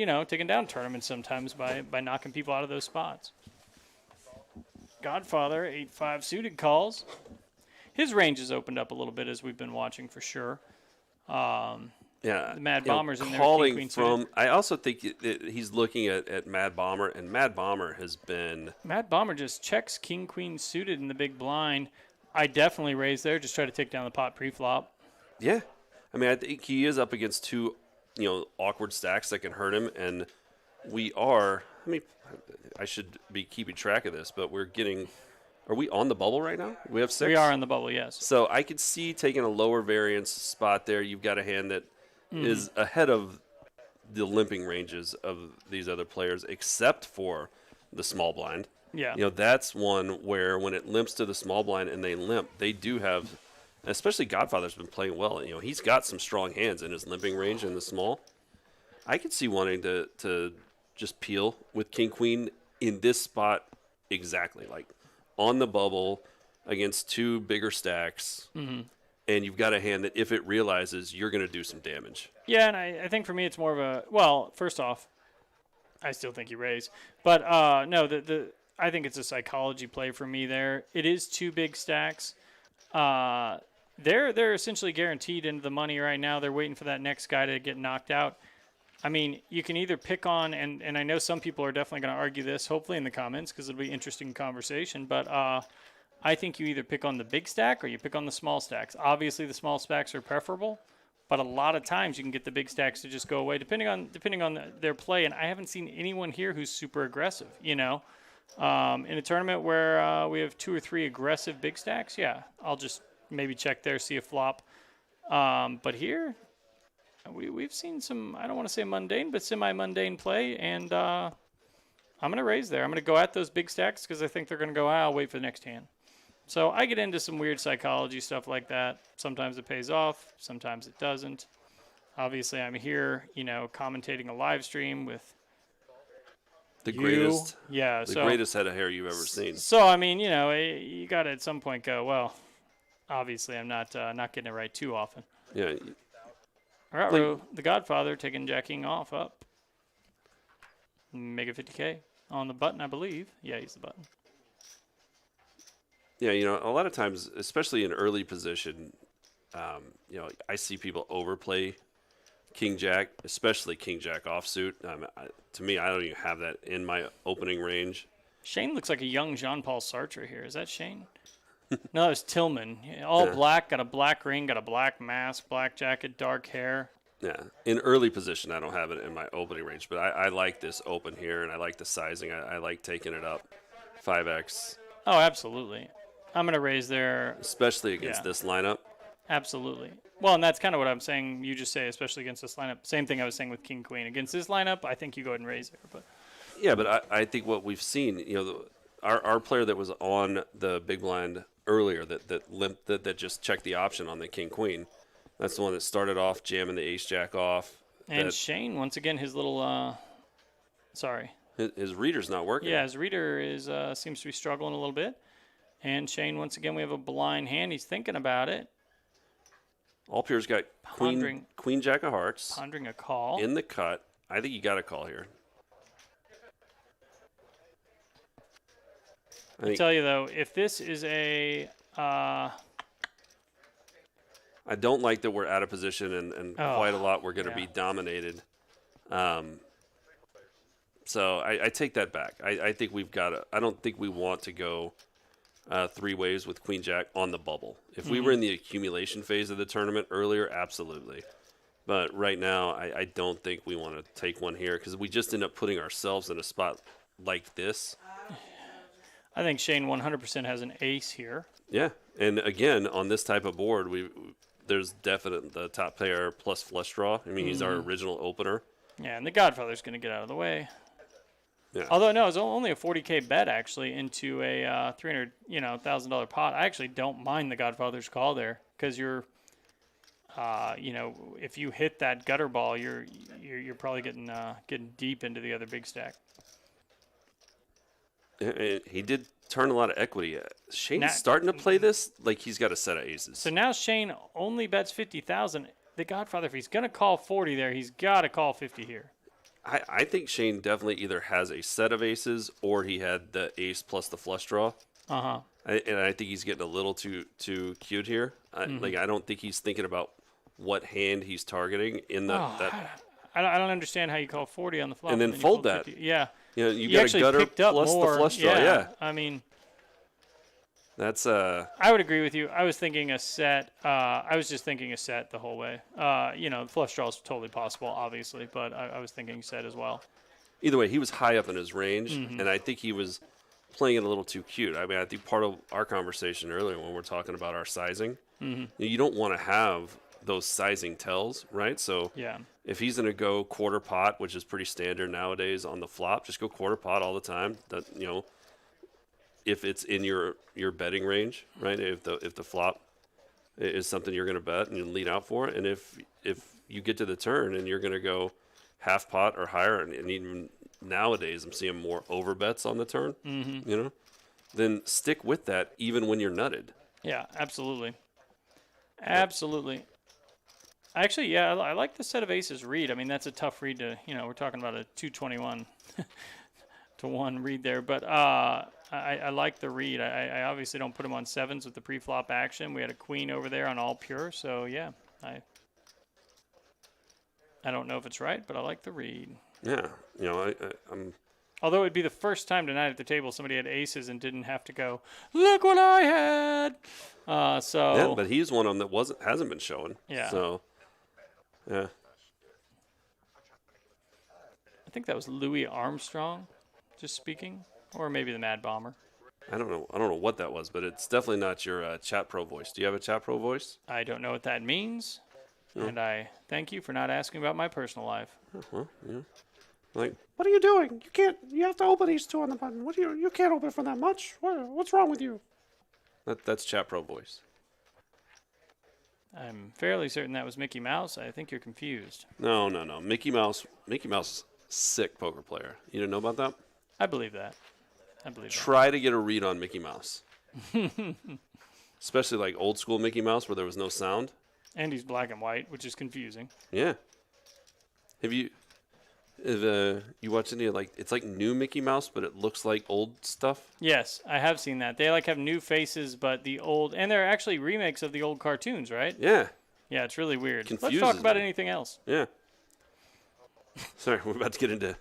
tournaments sometimes by knocking people out of those spots. Godfather 8-5 suited calls. His range has opened up a little bit as we've been watching for sure. Yeah, The Mad Bomber's in there. Calling King, Queen from, suited. I also think he's looking at Mad Bomber, and Mad Bomber has been. Mad Bomber just checks King Queen suited in the big blind. I definitely raise there. Just try to take down the pot pre-flop. Yeah, I mean, I think he is up against two, awkward stacks that can hurt him, and we are. I mean, I should be keeping track of this, but we're getting. Are we on the bubble right now? We have 6. We are on the bubble, yes. So I could see taking a lower variance spot there. You've got a hand that is ahead of the limping ranges of these other players, except for the small blind. Yeah. That's one where when it limps to the small blind and they limp, they do have, especially Godfather's been playing well. He's got some strong hands in his limping range in the small. I could see wanting to just peel with King Queen in this spot exactly, like on the bubble against two bigger stacks. Mm-hmm. And you've got a hand that if it realizes, you're going to do some damage. Yeah, and I think for me it's more of a, well, first off, I still think you raise. But no, I think it's a psychology play for me there. It is two big stacks. They're essentially guaranteed into the money right now. They're waiting for that next guy to get knocked out. I mean, you can either pick on, and I know some people are definitely going to argue this, hopefully in the comments, because it'll be interesting conversation, but I think you either pick on the big stack or you pick on the small stacks. Obviously, the small stacks are preferable, but a lot of times you can get the big stacks to just go away, depending on their play. And I haven't seen anyone here who's super aggressive. In a tournament where we have 2 or 3 aggressive big stacks, yeah, I'll just maybe check there, see a flop. But here, we've seen some, I don't want to say mundane, but semi-mundane play, and I'm going to raise there. I'm going to go at those big stacks because I think they're going to go, I'll wait for the next hand. So I get into some weird psychology stuff like that. Sometimes it pays off. Sometimes it doesn't. Obviously, I'm here, commentating a live stream with the greatest head of hair you've ever seen. So, I mean, you got to at some point go, well, obviously I'm not getting it right too often. Yeah. All right, the Godfather taking Jack King off up. Mega 50K on the button, I believe. Yeah, he's the button. Yeah, a lot of times, especially in early position, I see people overplay King Jack, especially King Jack offsuit. To me, I don't even have that in my opening range. Shane looks like a young Jean-Paul Sartre here. Is that Shane? No, it's Tillman. All black, got a black ring, got a black mask, black jacket, dark hair. Yeah, in early position, I don't have it in my opening range, but I like this open here, and I like the sizing. I like taking it up 5x. Oh, absolutely. I'm going to raise there. Especially against this lineup. Absolutely. Well, and that's kind of what I'm saying. You just say, especially against this lineup. Same thing I was saying with King Queen. Against this lineup, I think you go ahead and raise there. But yeah, but I think what we've seen, our player that was on the big blind earlier that just checked the option on the King Queen. That's the one that started off jamming the Ace Jack off. And Shane, once again, his little his reader's not working. Yeah, his reader seems to be struggling a little bit. And Shane, once again, we have a blind hand. He's thinking about it. All Pure's got Queen Jack of Hearts. Pondering a call. In the cut. I think you got a call here. I tell you, though, if this is a... I don't like that we're out of position and quite a lot we're going to be dominated. So I take that back. I think we've got to... I don't think we want to go... 3 ways with Queen Jack on the bubble. If we were in the accumulation phase of the tournament earlier, absolutely. But right now, I don't think we want to take one here because we just end up putting ourselves in a spot like this. I think Shane 100% has an ace here. Yeah, and again, on this type of board, there's definite the top pair plus flush draw. I mean, he's our original opener. Yeah, and the Godfather's going to get out of the way. Yeah. Although no, it's only a 40K bet actually into a $300,000 pot. I actually don't mind the Godfather's call there because you're, if you hit that gutter ball, you're probably getting deep into the other big stack. He did turn a lot of equity. Shane's Now- starting to play this like he's got a set of aces. So now Shane only bets 50,000. The Godfather, if he's gonna call 40 there, he's got to call 50 here. I think Shane definitely either has a set of aces or he had the ace plus the flush draw. And I think he's getting a little too cute here. Like I don't think he's thinking about what hand he's targeting in that. I don't understand how you call 40 on the flop And then you fold call that. 50. Yeah. You know, you He got a actually gutter picked up plus more. the flush draw. Yeah. I mean, That's I would agree with you. I was thinking a set. I was just thinking a set the whole way. The flush draw is totally possible, obviously, but I was thinking set as well. either way, he was high up in his range, and I think he was playing it a little too cute. I mean, I think part of our conversation earlier when we're talking about our sizing, you don't want to have those sizing tells, right? So Yeah. if he's going to go quarter pot, which is pretty standard nowadays on the flop, just go quarter pot all the time. That if it's in your betting range, right? If the flop is something you're going to bet and you lead out for it, and if you get to the turn and you're going to go half pot or higher, and even nowadays I'm seeing more over bets on the turn, then stick with that even when you're nutted. Yeah, absolutely. Absolutely. Actually, yeah, I like the set of aces read. I mean, that's a tough read to, we're talking about a 221 to 1 read there. But I like the read. I obviously don't put him on sevens with the pre-flop action. We had a queen over there on all pure. So, yeah, I don't know if it's right, but I like the read. Yeah, I'm. Although it would be the first time tonight at the table somebody had aces and didn't have to go, look what I had. Yeah, but he's one of them that hasn't been showing. Yeah. So, yeah. I think that was Louis Armstrong just speaking, or maybe the Mad Bomber. I don't know what that was, but it's definitely not your Chat Pro voice. Do you have a Chat Pro voice? I don't know what that means, and I thank you for not asking about my personal life. Well, yeah. Like, What are you doing? You have to open these two on the button. You can't open for that much. What's wrong with you? that's Chat Pro voice. I'm fairly certain that was Mickey Mouse. I think you're confused. No. Mickey Mouse is a sick poker player. You didn't know about that? I believe that. Try to get a read on Mickey Mouse. Especially like old school Mickey Mouse where there was no sound. And he's black and white, which is confusing. Yeah. Have you watched any it's like new Mickey Mouse, but it looks like old stuff? Yes, I have seen that. They have new faces, but the old, and they're actually remakes of the old cartoons, right? Yeah. Yeah, it's really weird. Let's Confuses talk about me. anything else. Yeah. Sorry, we're about to get into.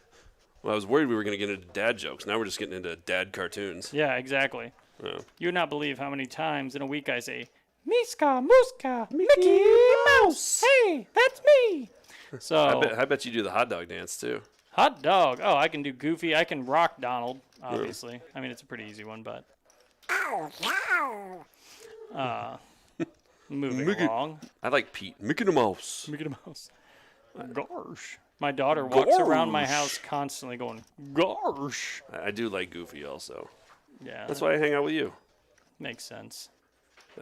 Well, I was worried we were going to get into dad jokes. Now we're just getting into dad cartoons. Yeah, exactly. Yeah. You would not believe how many times in a week I say, Miska, Muska, Mickey Mouse. Hey, that's me. So, I bet you do the hot dog dance too. hot dog. Oh, I can do Goofy. I can rock Donald, obviously. I mean, it's a pretty easy one, but. Moving along. I like Pete. Mickey Mouse. Mickey Mouse. Gosh. My daughter walks around my Gosh. house constantly going, gosh. I do like Goofy also. Yeah, That's why I hang out with you. makes sense.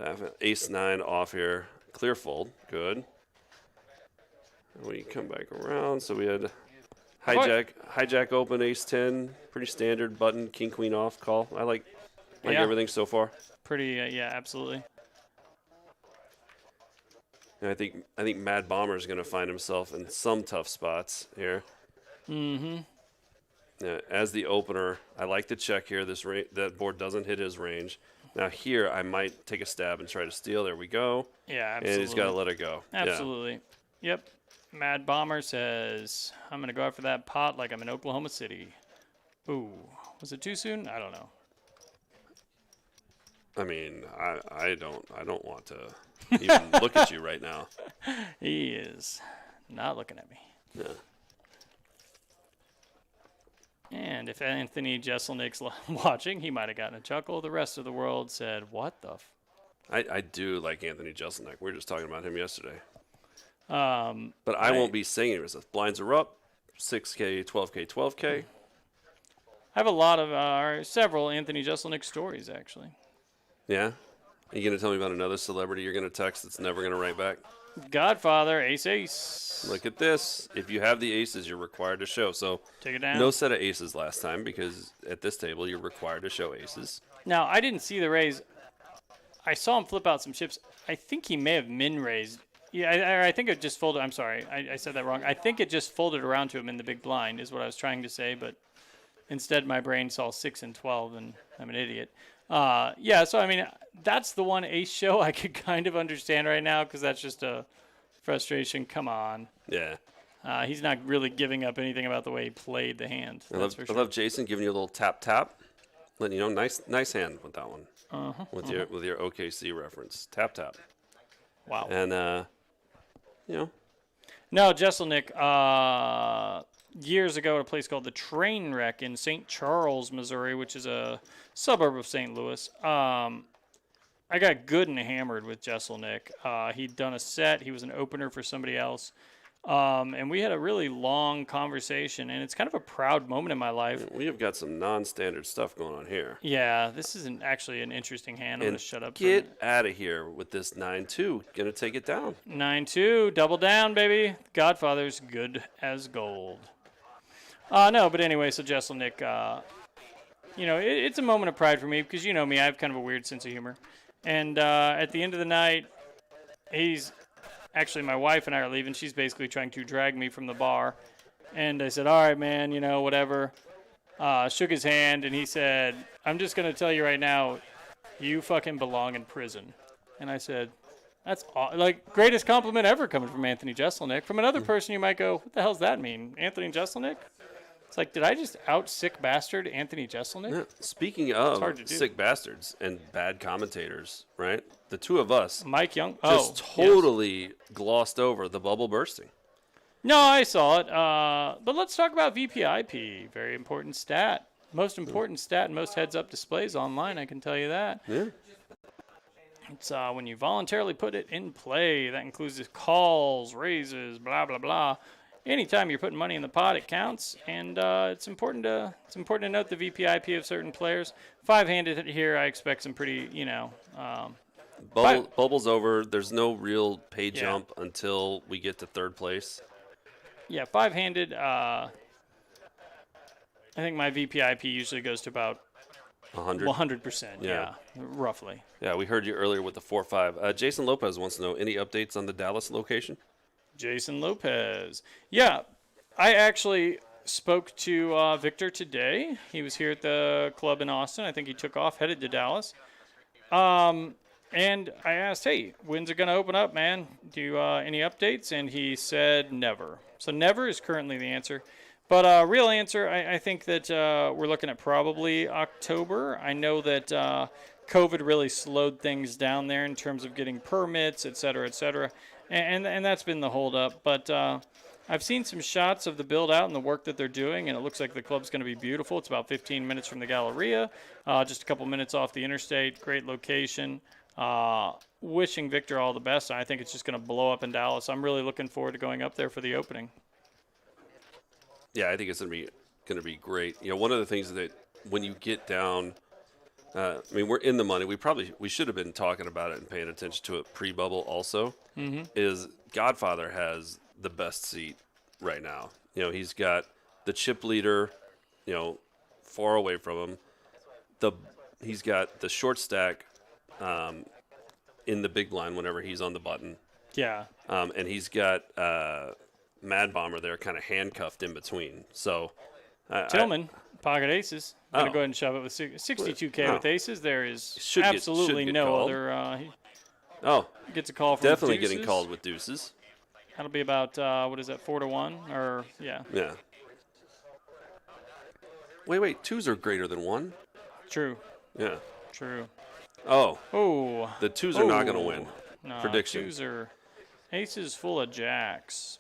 I have an ace-9 off here. Clear fold. Good. And we come back around. So we had hijack open, ace-10. Pretty standard button, king-queen off call. I like Yeah. everything so far. Pretty, yeah, absolutely. And I think Mad Bomber is going to find himself in some tough spots here. Mm-hmm. As the opener, I like to check here. That board doesn't hit his range. Now here, I might take a stab and try to steal. There we go. Yeah, absolutely. And he's got to let it go. Yeah. Absolutely. Yep. Mad Bomber says, I'm going to go after that pot like I'm in Oklahoma City. Ooh. Was it too soon? I don't know. I mean, I don't want to even look at you right now. He is not looking at me. Yeah. And if Anthony Jeselnik's watching, he might have gotten a chuckle. The rest of the world said, what the f... I do like Anthony Jeselnik. We were just talking about him yesterday. Um, But I won't be saying it. If blinds are up, 6K, 12K, 12K. I have a lot of several Anthony Jeselnik stories actually. Yeah. Are you going to tell me about another celebrity you're going to text that's never going to write back? Godfather, ace. Look at this. If you have the aces, you're required to show. So Take it down. no set of aces last time because at this table you're required to show aces. Now, I didn't see the raise. I saw him flip out some chips. I think he may have min raised. Yeah, I think it just folded. I'm sorry. I said that wrong. I think it just folded around to him in the big blind is what I was trying to say, but instead my brain saw 6 and 12, and I'm an idiot. Yeah, so, I mean, that's the one ace show I could kind of understand right now because that's just a frustration. Come on. Yeah. He's not really giving up anything about the way he played the hand. I That's for sure. love Jason giving you a little tap, letting you know nice hand with that one. With your OKC reference. Tap. Wow. And No, Jeselnik, years ago at a place called the Trainwreck in St. Charles, Missouri, which is a suburb of St. Louis. I got good and hammered with Jeselnik. He'd done a set. He was an opener for somebody else. And we had a really long conversation, and it's kind of a proud moment in my life. we have got some non-standard stuff going on here. Yeah, this is actually an interesting hand. I'm going to shut up. Get out of here with this 9-2. Gonna take it down. 9-2, double down, baby. Godfather's good as gold. No, but anyway, so Jeselnik, it's a moment of pride for me because you know me, I have kind of a weird sense of humor. And at the end of the night, actually, my wife and I are leaving. She's basically trying to drag me from the bar. And I said, all right, man, whatever. Shook his hand, and he said, I'm just going to tell you right now, you fucking belong in prison. And I said, that's greatest compliment ever coming from Anthony Jeselnik. From another person, you might go, what the hell's that mean? Anthony Jeselnik? It's like, did I just out sick bastard Anthony Jeselnik? Yeah. Speaking of hard to do. sick bastards and bad commentators, right? The two of us Mike Young? just totally glossed over the bubble bursting. No, I saw it. But let's talk about VPIP. Very important stat. Most important stat and most heads-up displays online, I can tell you that. Yeah. It's when you voluntarily put it in play. That includes the calls, raises, blah, blah, blah. Anytime you're putting money in the pot, it counts, and it's important to note the VPIP of certain players. 5-handed here, I expect some pretty, Bubble's over. There's no real pay jump until we get to third place. Yeah, 5-handed. I think my VPIP usually goes to about 100. 100%. Yeah, roughly. Yeah, we heard you earlier with the 4-5. Jason Lopez wants to know any updates on the Dallas location. Jason Lopez. Yeah, I actually spoke to Victor today. He was here at the club in Austin. I think he took off, headed to Dallas. And I asked, hey, when's it going to open up, man? Do you any updates? And he said never. So never is currently the answer. But real answer, I think that we're looking at probably October. I know that COVID really slowed things down there in terms of getting permits, et cetera, and that's been the holdup. But I've seen some shots of the build out and the work that they're doing, and it looks like the club's going to be beautiful. It's about 15 minutes from the Galleria, just a couple minutes off the interstate. Great location. Wishing Victor all the best. I think it's just going to blow up in Dallas. I'm really looking forward to going up there for the opening. Yeah, I think it's going to be great. One of the things that when you get down, we're in the money. We should have been talking about it and paying attention to it pre-bubble also. Mm-hmm. Is Godfather has the best seat right now. He's got the chip leader, far away from him. He's got the short stack in the big blind whenever he's on the button. Yeah. And he's got Mad Bomber there kind of handcuffed in between. So Tillman, pocket aces. I'm going to go ahead and shove it with 62K with aces. There is absolutely no called. other. He gets a call from definitely deuces. getting called with deuces. That'll be about, 4-1? Or, yeah. Yeah. Wait. Twos are greater than one? True. Yeah. True. Oh. The twos are not going to win. No, Prediction. Twos are aces full of jacks.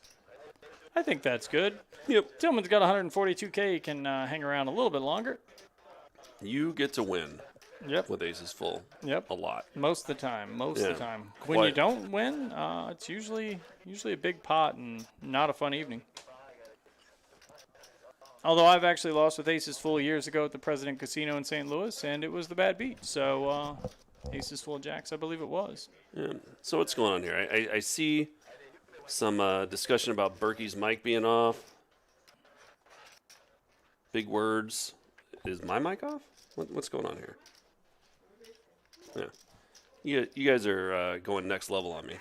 I think that's good. Yep. Tillman's got 142K. He can hang around a little bit longer. You get to win. Yep. With aces full. Yep. A lot. Most of the time. When you don't win, it's usually a big pot and not a fun evening. Although I've actually lost with aces full years ago at the President Casino in St. Louis, and it was the bad beat. So aces full of jacks, I believe it was. Yeah. So what's going on here? I see some discussion about Berkey's mic being off. Big words. Is my mic off? What's going on here? Yeah. You guys are going next level on me.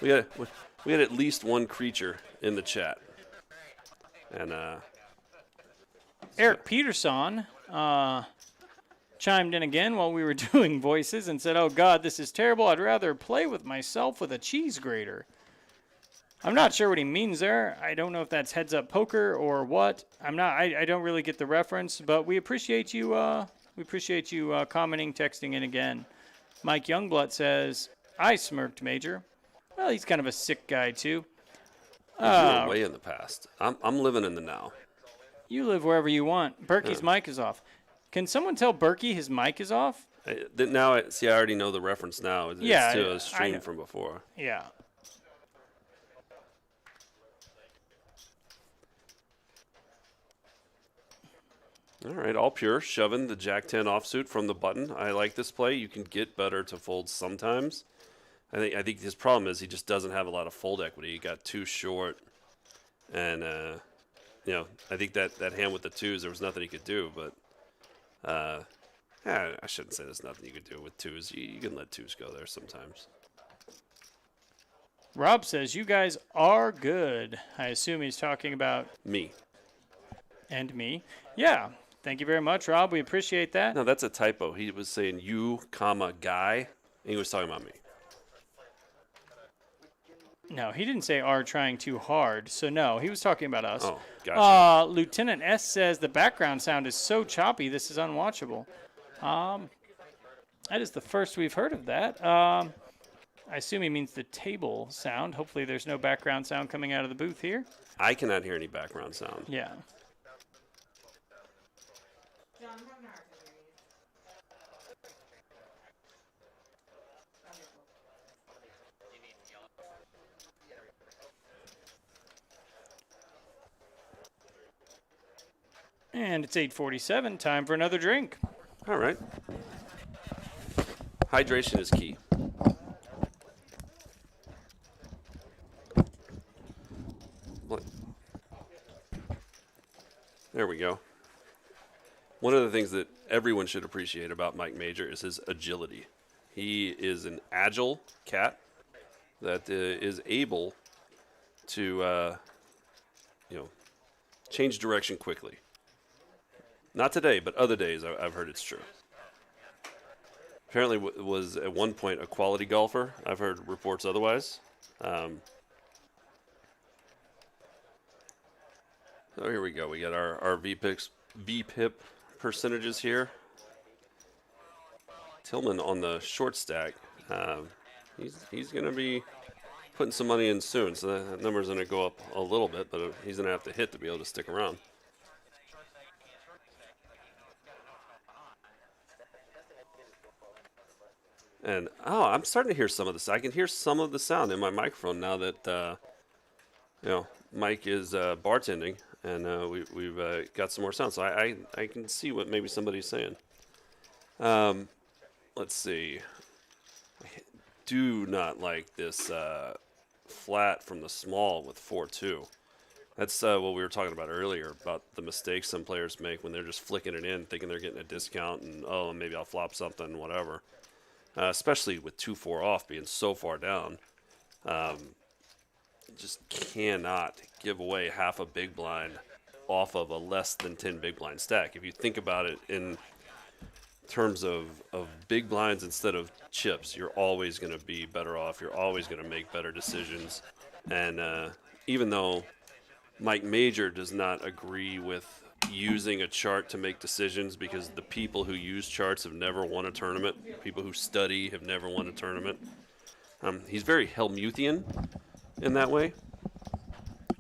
We had at least one creature in the chat. And Eric Peterson chimed in again while we were doing voices and said, "Oh God, this is terrible. I'd rather play with myself with a cheese grater." I'm not sure what he means there. I don't know if that's heads up poker or what. I don't really get the reference, but we appreciate you. Commenting, texting in again. Mike Youngblood says, "I smirked, Major." Well, he's kind of a sick guy too. you were way in the past. I'm living in the now. You live wherever you want. Berkey's mic is off. Can someone tell Berkey his mic is off? I already know the reference now. It's to a stream from before. Yeah. All right, all pure, shoving the Jack-10 offsuit from the button. I like this play. You can get better to fold sometimes. I think his problem is he just doesn't have a lot of fold equity. He got too short, and I think that hand with the twos, there was nothing he could do. But I shouldn't say there's nothing you could do with twos. You can let twos go there sometimes. Rob says, "You guys are good." I assume he's talking about Me. and me. Yeah. Thank you very much, Rob. We appreciate that. No, that's a typo. He was saying you, comma, guy, and he was talking about me. No, he didn't say "are trying too hard." So no, he was talking about us. Oh, gotcha. Lieutenant S says the background sound is so choppy. This is unwatchable. That is the first we've heard of that. I assume he means the table sound. Hopefully, there's no background sound coming out of the booth here. I cannot hear any background sound. Yeah. John, I'm having a hard time hearing you. And it's 8:47. Time for another drink. All right. Hydration is key. There we go. One of the things that everyone should appreciate about Mike Major is his agility. He is an agile cat that is able to, change direction quickly. Not today, but other days I've heard it's true. Apparently was at one point a quality golfer. I've heard reports otherwise. So here we go. We got our VPIP percentages here. Tillman on the short stack. He's going to be putting some money in soon, so that number's going to go up a little bit, but he's going to have to hit to be able to stick around. And, I'm starting to hear some of this. I can hear some of the sound in my microphone now that, Mike is bartending, and we've got some more sound. So I can see what maybe somebody's saying. Let's see. I do not like this flat from the small with 4-2. That's what we were talking about earlier, about the mistakes some players make when they're just flicking it in, thinking they're getting a discount, and, maybe I'll flop something, whatever. Especially with 2-4 off being so far down. Just cannot give away half a big blind off of a less than 10 big blind stack. If you think about it in terms of big blinds instead of chips, you're always going to be better off. You're always going to make better decisions. And even though Mike Major does not agree with using a chart to make decisions, because the people who use charts have never won a tournament, people who study have never won a tournament, he's very Helmuthian in that way,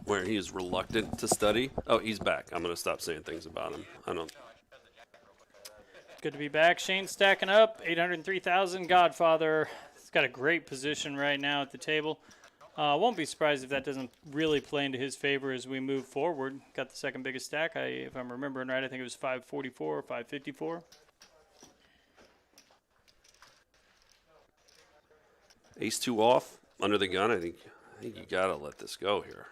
where he is reluctant to study. Oh, he's back. I'm going to stop saying things about him. Good to be back. Shane stacking up, 803,000. Godfather. He's got a great position right now at the table. Won't be surprised if that doesn't really play into his favor as we move forward. Got the second biggest stack. If I'm remembering right, I think it was 544 or 554. Ace 2 off, under the gun. I think you got to let this go here.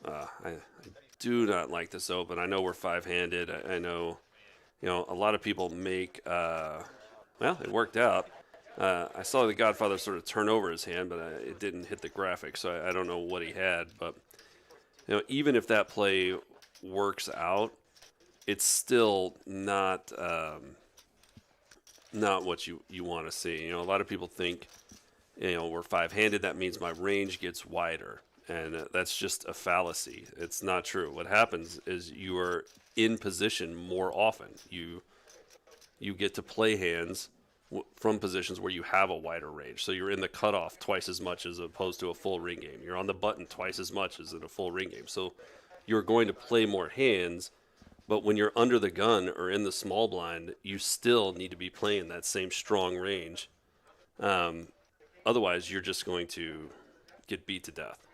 I do not like this open. I know we're five-handed. I know, a lot of people make, well, it worked out. I saw the Godfather sort of turn over his hand, but it didn't hit the graphic, so I don't know what he had. But, even if that play works out, it's still not what you want to see. A lot of people think, we're five-handed. That means my range gets wider, and that's just a fallacy. It's not true. What happens is you are in position more often. You get to play hands from positions where you have a wider range. So you're in the cutoff twice as much as opposed to a full ring game. You're on the button twice as much as in a full ring game. So you're going to play more hands. But when you're under the gun or in the small blind, you still need to be playing that same strong range. Otherwise, you're just going to get beat to death.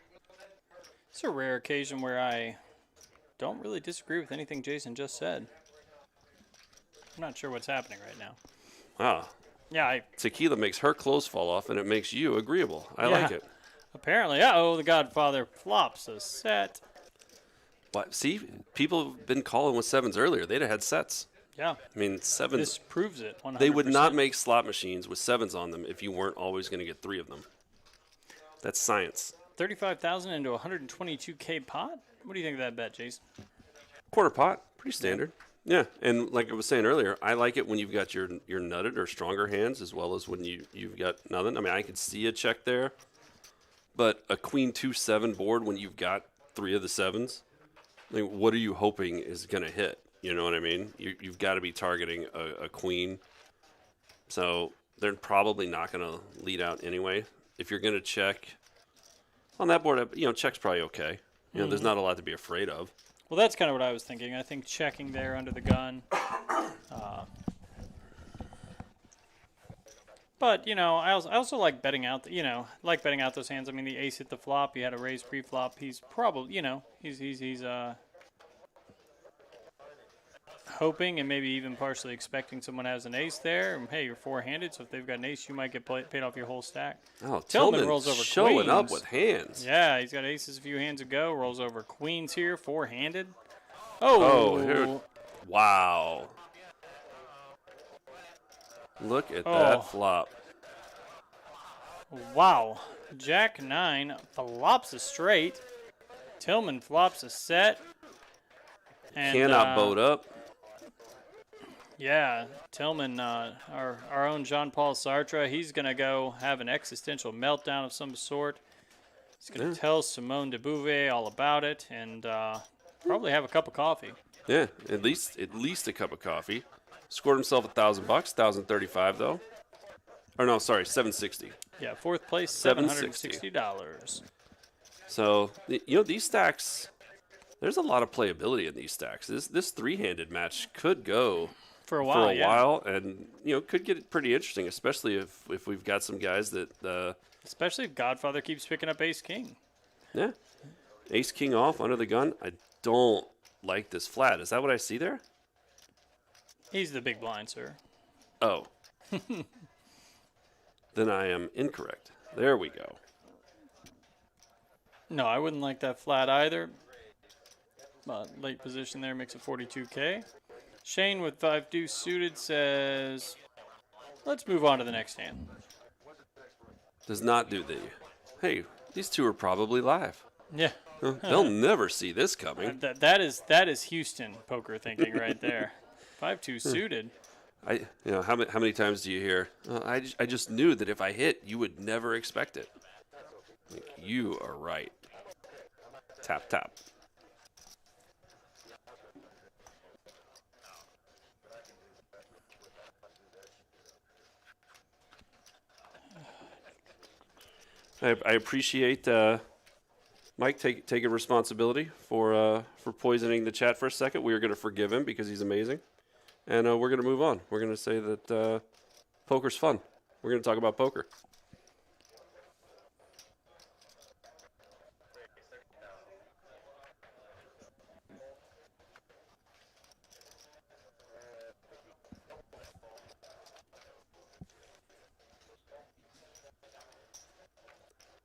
It's a rare occasion where I don't really disagree with anything Jason just said. I'm not sure what's happening right now. Wow. Yeah, Tequila makes her clothes fall off, and it makes you agreeable. I like it. Apparently. Uh-oh, the Godfather flops a set. What? See, people have been calling with sevens earlier. They'd have had sets. Yeah. I mean, sevens. This proves it 100%. They would not make slot machines with sevens on them if you weren't always going to get three of them. That's science. 35,000 into a 122K pot? What do you think of that bet, Jason? Quarter pot, pretty standard. Yeah, and like I was saying earlier, I like it when you've got your nutted or stronger hands as well as when you've got nothing. I mean, I could see a check there, but a queen 2-7 board when you've got three of the sevens, I mean, what are you hoping is going to hit? You know what I mean? You've got to be targeting a queen. So they're probably not going to lead out anyway. If you're going to check on that board, check's probably okay. There's not a lot to be afraid of. Well, that's kind of what I was thinking. I think checking there under the gun. But, I also like betting out, betting out those hands. I mean, the ace hit the flop. You had a raise pre-flop. He's probably, he's hoping and maybe even partially expecting someone has an ace there. And, hey, you're four-handed, so if they've got an ace, you might get paid off your whole stack. Oh, Tillman rolls over showing queens. up with hands. Yeah, he's got aces a few hands ago. Rolls over queens here, four-handed. Here. Wow. Look at that flop. Wow. Jack 9 flops a straight. Tillman flops a set. And, cannot boat up. Yeah, Tillman, our own Jean-Paul Sartre, he's going to go have an existential meltdown of some sort. He's going to tell Simone de Beauvais all about it and probably have a cup of coffee. Yeah, at least a cup of coffee. Scored himself $1,000, $1,035 though. Or no, sorry, $760. Yeah, fourth place, $760. So these stacks, there's a lot of playability in these stacks. This three-handed match could go for a while, and could get pretty interesting, especially if we've got some guys that. Especially if Godfather keeps picking up Ace King. Yeah, Ace King off under the gun. I don't like this flat. Is that what I see there? He's the big blind, sir. Oh. Then I am incorrect. There we go. No, I wouldn't like that flat either. Late position there makes it 42K. Shane with 5 deuce suited says, let's move on to the next hand. Does not do the, hey, these two are probably live. Yeah. They'll never see this coming. That is Houston poker thinking right there. 5-2 suited. How many times do you hear? I just knew that if I hit, you would never expect it. You are right. Tap tap. I appreciate Mike taking responsibility for poisoning the chat for a second. We are going to forgive him because he's amazing, and we're going to move on. We're going to say that Poker's fun. We're going to talk about poker.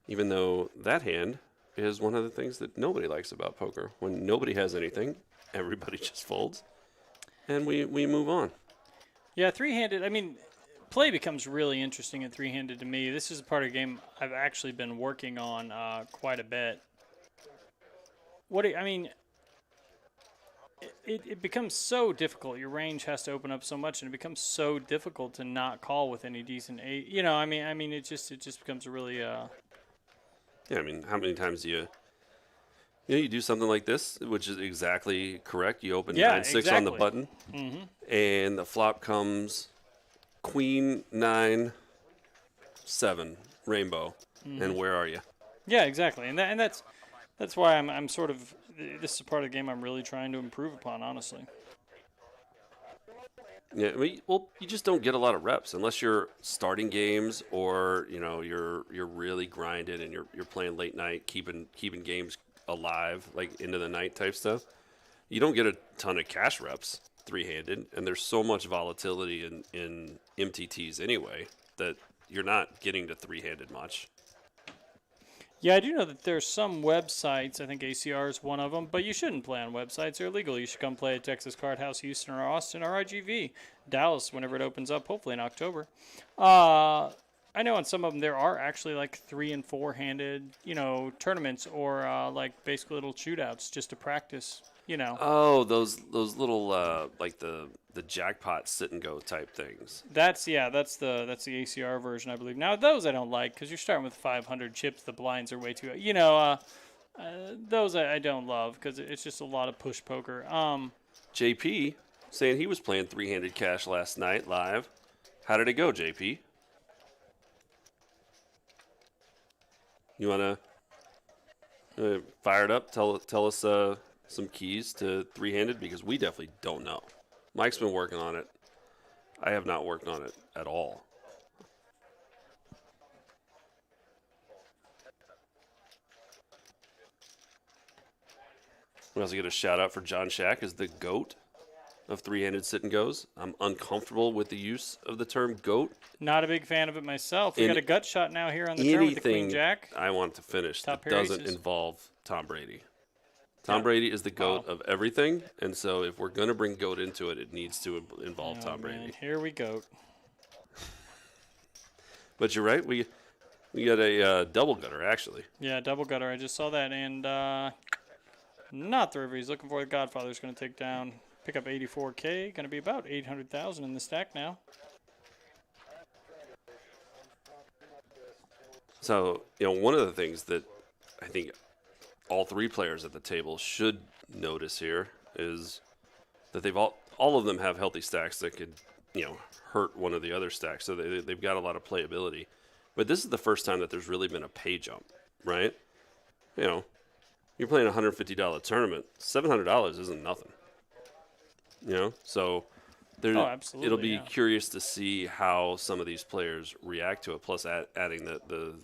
Even though that hand is one of the things that nobody likes about poker. When nobody has anything, everybody just folds, and we move on. Yeah, three-handed. I mean, play becomes really interesting in three-handed to me. This is a part of the game I've actually been working on quite a bit. I mean, it becomes so difficult. Your range has to open up so much, and it becomes so difficult to not call with any decent eight. You know, I mean, it just becomes a really. Yeah, I mean, how many times do you do something like this, which is exactly correct. You open 9-6 on the button, and the flop comes Queen 9-7 rainbow, and where are you? Yeah, exactly, and that's why I'm sort of this is a part of the game I'm really trying to improve upon, honestly. Yeah, well, you just don't get a lot of reps unless you're starting games or you're really grinding and you're playing late night, keeping games alive like into the night type stuff. You don't get a ton of cash reps three-handed, and there's so much volatility in MTTs anyway that you're not getting to three-handed much. Yeah, I do know that there's some websites, I think ACR is one of them, but you shouldn't play on websites. They're illegal. You should come play at Texas Card House, Houston, or Austin, or IGV, Dallas, whenever it opens up, hopefully in October. I know on some of them there are actually like 3- and 4-handed, tournaments or like basically little shootouts just to practice, Oh, those little like the jackpot sit and go type things. That's the ACR version, I believe. Now those I don't like because you're starting with 500 chips. The blinds are way too. Those I don't love because it's just a lot of push poker. JP saying he was playing three-handed cash last night live. How did it go, JP? You wanna fire it up? Tell us some keys to three-handed because we definitely don't know. Mike's been working on it. I have not worked on it at all. We also get a shout out for John Shack as the GOAT of three-handed sit and goes. I'm uncomfortable with the use of the term GOAT. Not a big fan of it myself. We got a gut shot now here on the turn with the Queen Jack. I want to finish Top that pair doesn't aces. involve Tom Brady. Tom Brady is the GOAT of everything, and so if we're going to bring GOAT into it, it needs to involve Tom Brady. Man, here we go. But you're right, we got a double gutter, actually. Yeah, double gutter. I just saw that, and not the river. He's looking for the Godfather's going to take down, pick up 84K. Going to be about 800,000 in the stack now. So, one of the things that I think all three players at the table should notice here is that they've all of them have healthy stacks that could, hurt one of the other stacks. So they've got a lot of playability. But this is the first time that there's really been a pay jump, right? You're playing a $150 tournament. $700 isn't nothing. So absolutely, it'll be curious to see how some of these players react to it, plus adding the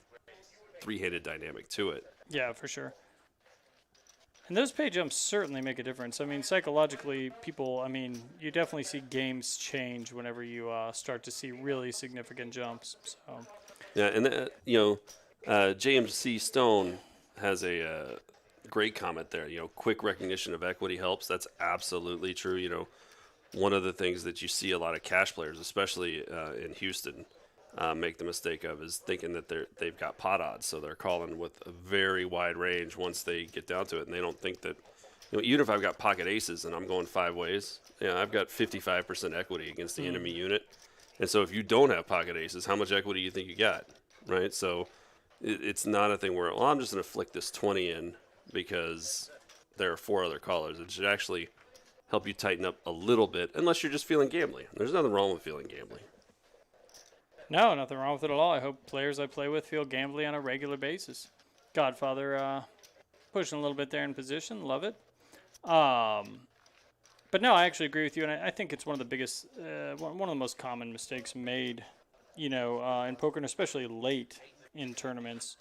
three-handed dynamic to it. Yeah, for sure. And those pay jumps certainly make a difference. I mean, psychologically, you definitely see games change whenever you start to see really significant jumps. So. Yeah, and JMC Stone has a great comment there. Quick recognition of equity helps. That's absolutely true. One of the things that you see a lot of cash players, especially in Houston, make the mistake of is thinking that they've got pot odds, so they're calling with a very wide range once they get down to it, and they don't think that, even if I've got pocket aces and I'm going 5 ways, I've got 55% equity against the enemy unit, and so if you don't have pocket aces, how much equity do you think you got, right? So it's not a thing where, I'm just going to flick this 20 in because there are 4 other callers. It should actually help you tighten up a little bit, unless you're just feeling gambly. There's nothing wrong with feeling gambly. No, nothing wrong with it at all. I hope players I play with feel gambly on a regular basis. Godfather pushing a little bit there in position. Love it. But no, I actually agree with you, and I think it's one of the biggest, one of the most common mistakes made in poker, and especially late in tournaments.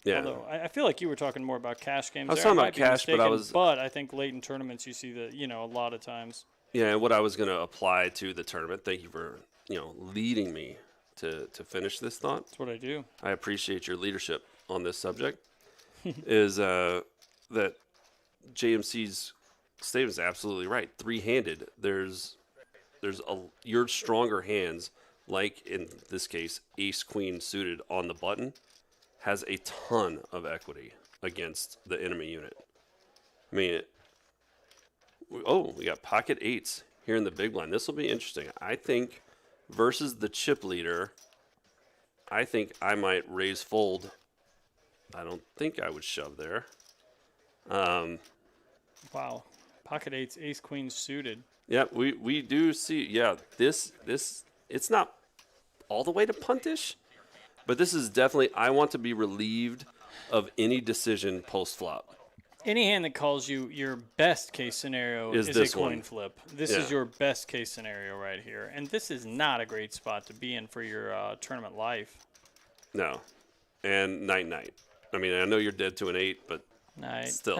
Yeah. Although I feel like you were talking more about cash games. I was there. talking I about might be cash, but mistaken, but I think late in tournaments you see that a lot of times. Yeah, and what I was going to apply to the tournament, thank you for, leading me to finish this thought. That's what I do. I appreciate your leadership on this subject, is that JMC's statement is absolutely right. Three-handed, there's your stronger hands, like in this case, ace queen suited on the button, has a ton of equity against the enemy unit. I mean, we got pocket eights here in the big blind. This will be interesting. I think versus the chip leader, I think I might raise fold. I don't think I would shove there. Wow. Pocket eights, ace queen suited. Yeah, we do see. Yeah, this it's not all the way to puntish, but this is definitely. I want to be relieved of any decision post flop. Any hand that calls you your best case scenario Is is this a coin one. flip. This Yeah. is your best case scenario right here, and this is not a great spot to be in for your tournament life. No, and night. I mean, I know you're dead to an 8, but Night, Still.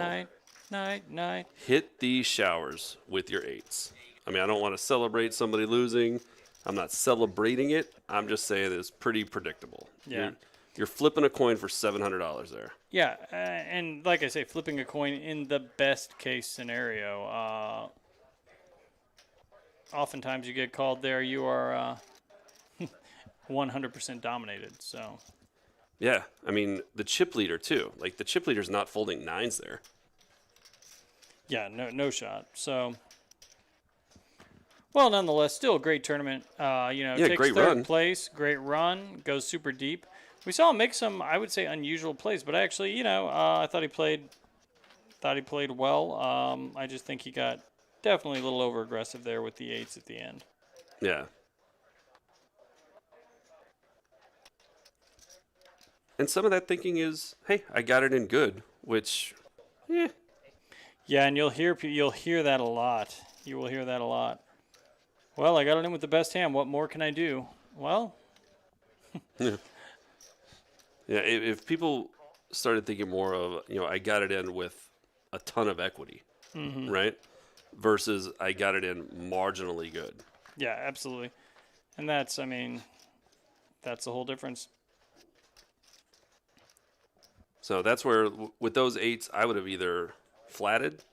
night. hit these showers with your 8s. I mean, I don't want to celebrate somebody losing. I'm not celebrating it. I'm just saying it's pretty predictable. Yeah. You're flipping a coin for $700 there. Yeah, and like I say, flipping a coin in the best case scenario. Oftentimes you get called there. You are 100% dominated. So Yeah, I mean, the chip leader, too. Like, the chip leader's not folding 9s there. yeah, no shot. So. Well, nonetheless, still a great tournament. Takes great third run. place, great run, goes super deep. We saw him make some, I would say, unusual plays, but actually, I thought he played well. I just think he got definitely a little over aggressive there with the 8s at the end. Yeah. And some of that thinking is, hey, I got it in good, which, Yeah, and you'll hear that a lot. You will hear that a lot. Well, I got it in with the best hand. What more can I do? Well, yeah, if people started thinking more of, I got it in with a ton of equity, right? Versus I got it in marginally good. yeah, absolutely. And that's the whole difference. So that's where, with those 8s, I would have either flatted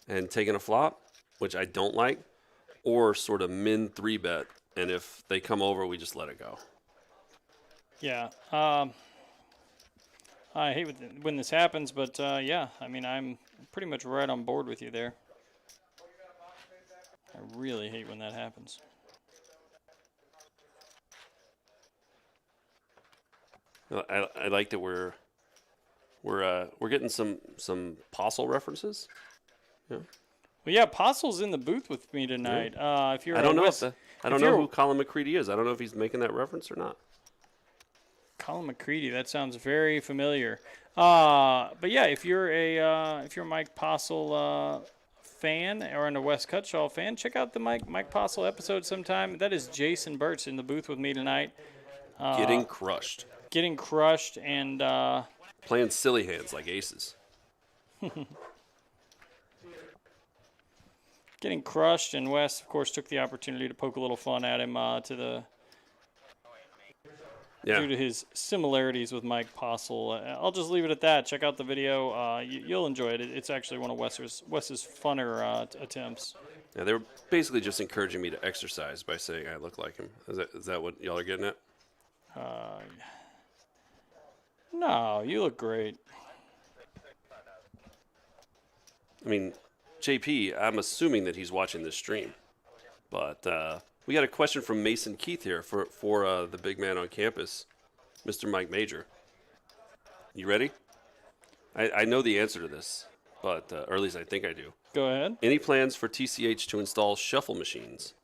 and taken a flop, which I don't like, or sort of min 3-bet, and if they come over, we just let it go. Yeah. I hate when this happens, but I'm pretty much right on board with you there. I really hate when that happens. I like that we're getting some Postle references. Yeah. Well, yeah, Postle's in the booth with me tonight. If you're I don't a know West, I don't if know you're- who Colin McCready is. I don't know if he's making that reference or not. Colin McCready, that sounds very familiar. But yeah, if you're a Mike Postle fan or a Wes Cutshaw fan, check out the Mike Postle episode sometime. That is Jason Burt's in the booth with me tonight. Getting crushed. Getting crushed and Playing silly hands like aces. getting crushed, and Wes, of course, took the opportunity to poke a little fun at him due to his similarities with Mike Postle. I'll just leave it at that. Check out the video. You'll enjoy it. It's actually one of Wes's funner attempts. Yeah, they were basically just encouraging me to exercise by saying I look like him. Is that what y'all are getting at? No, you look great. I mean, JP, I'm assuming that he's watching this stream. But we got a question from Mason Keith here for the big man on campus, Mr. Mike Major. You ready? I know the answer to this, but or at least I think I do. Go ahead. Any plans for TCH to install shuffle machines?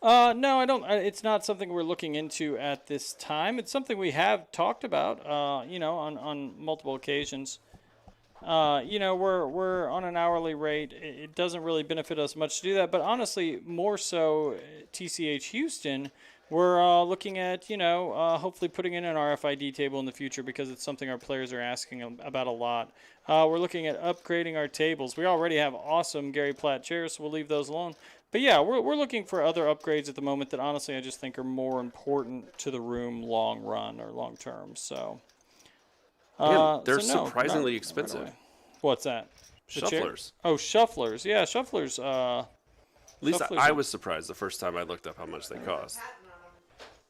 No, I don't. It's not something we're looking into at this time. It's something we have talked about, on multiple occasions. We're on an hourly rate. It doesn't really benefit us much to do that. But honestly, more so TCH Houston, we're looking at, hopefully putting in an RFID table in the future because it's something our players are asking about a lot. We're looking at upgrading our tables. We already have awesome Gary Platt chairs, so we'll leave those alone. But yeah, we're looking for other upgrades at the moment that honestly I just think are more important to the room long run or long term. So, Yeah, they're so no, surprisingly not expensive. right away. What's that? The chair? Shufflers. Oh, shufflers. Yeah, shufflers. At least Shufflers I are- was surprised the first time I looked up how much they cost. Patent on them.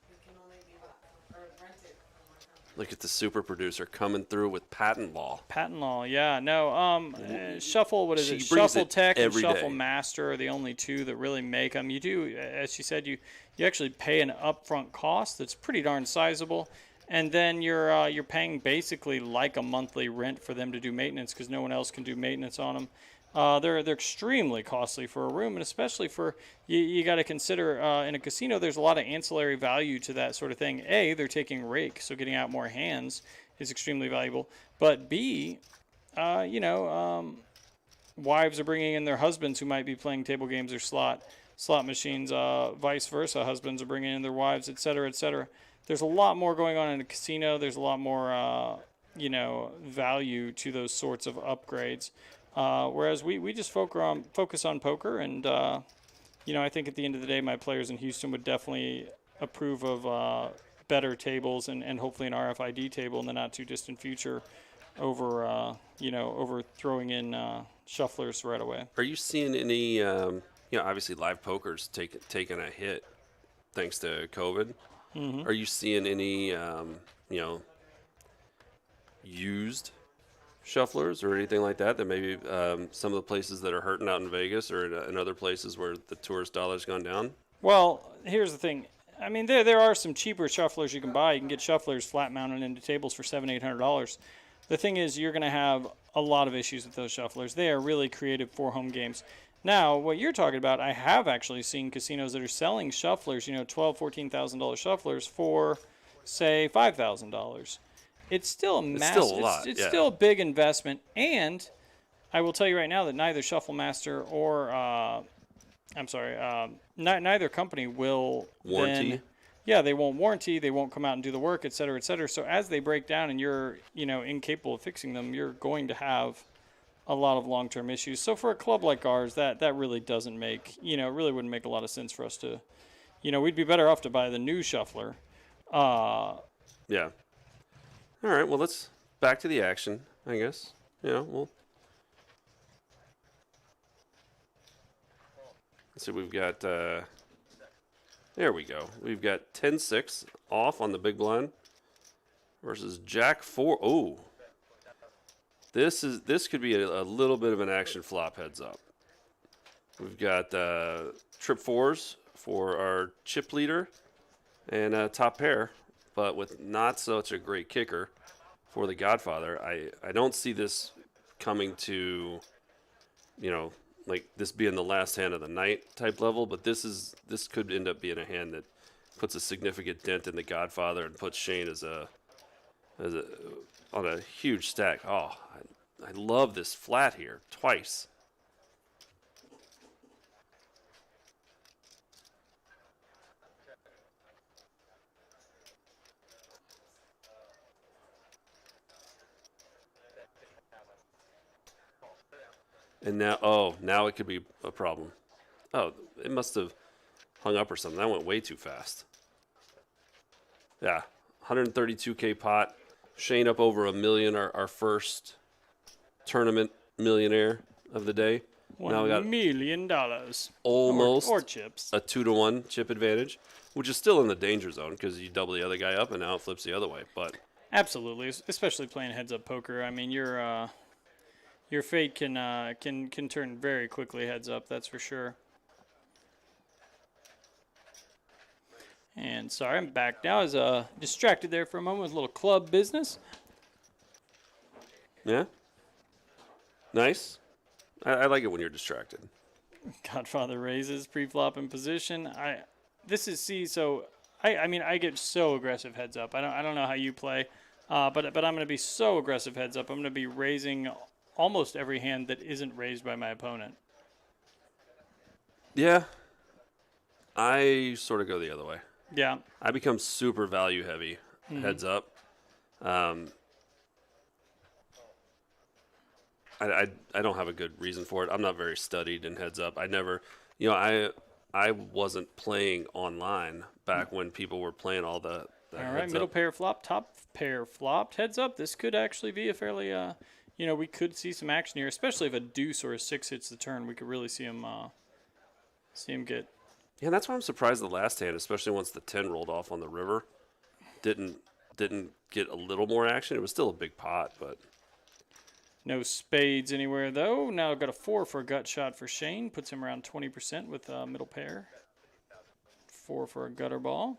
You can only be bought or rented from one company. Look at the super producer coming through with patent law. Patent law, yeah. No, Shuffle, what is She it? brings Shuffle it Tech and every Shuffle day. Master are the only two that really make them. You do, as she said, you actually pay an upfront cost that's pretty darn sizable, and then you're paying basically like a monthly rent for them to do maintenance because no one else can do maintenance on them. They're extremely costly for a room, and especially for you got to consider in a casino. There's a lot of ancillary value to that sort of thing. A, they're taking rake, so getting out more hands is extremely valuable. But B, wives are bringing in their husbands who might be playing table games or slot machines. Vice versa, husbands are bringing in their wives, et cetera, et cetera. There's a lot more going on in a casino. There's a lot more value to those sorts of upgrades. Whereas we just focus on poker, and I think at the end of the day, my players in Houston would definitely approve of better tables and hopefully an RFID table in the not too distant future over throwing in shufflers right away. Are you seeing any? Obviously live poker's taken a hit thanks to COVID. Mm-hmm. Are you seeing any used shufflers or anything like that maybe some of the places that are hurting out in Vegas or in other places where the tourist dollar's gone down? Well, here's the thing. I mean, there are some cheaper shufflers you can buy. You can get shufflers flat mounted into tables for $700-800. The thing is, you're going to have a lot of issues with those shufflers. They are really created for home games. Now, what you're talking about, I have actually seen casinos that are selling shufflers, $12,000, $14,000 shufflers for, say, $5,000. It's still a massive. still a lot, It's yeah. still a big investment, and I will tell you right now that neither Shuffle Master or neither company will Warranty? then. Yeah, they won't warranty. They won't come out and do the work, et cetera, et cetera. So as they break down and you're incapable of fixing them, you're going to have a lot of long-term issues. So for a club like ours, that really doesn't make it really wouldn't make a lot of sense for us to, we'd be better off to buy the new shuffler. Yeah. All right, well, let's back to the action, I guess. Let's see, we've got, there we go. We've got 10-6 off on the big blind versus Jack 4. Oh, this could be a little bit of an action flop heads up. We've got trip 4s for our chip leader and top pair, but with not such a great kicker for the Godfather. I don't see this coming to, like this being the last hand of the night type level, but this could end up being a hand that puts a significant dent in the Godfather and puts Shane on a huge stack. Oh, I love this flat here twice. And now it could be a problem. Oh, it must have hung up or something. That went way too fast. Yeah, 132K pot. Shane up over $1 million, our first tournament millionaire of the day. Now we got $1 million. almost or chips. a 2-to-1 chip advantage, which is still in the danger zone because you double the other guy up and now it flips the other way. But Absolutely, especially playing heads-up poker. I mean, your fate can turn very quickly heads up. That's for sure. And sorry, I'm back now. I was distracted there for a moment with a little club business. yeah, nice. I like it when you're distracted. Godfather raises pre-flop in position. I get so aggressive heads up. I don't know how you play, but I'm going to be so aggressive heads up. I'm going to be raising almost every hand that isn't raised by my opponent. Yeah, I sort of go the other way. Yeah. I become super value heavy. Heads up. I don't have a good reason for it. I'm not very studied in heads up. I never, I wasn't playing online back when people were playing all the All right, heads middle up. pair flopped, top pair flopped. Heads up, this could actually be a fairly, we could see some action here, especially if a deuce or a 6 hits the turn. We could really see him get. Yeah, that's why I'm surprised the last hand, especially once the 10 rolled off on the river, didn't get a little more action. It was still a big pot, but No spades anywhere, though. Now got a 4 for a gut shot for Shane. Puts him around 20% with middle pair. 4 for a gutter ball.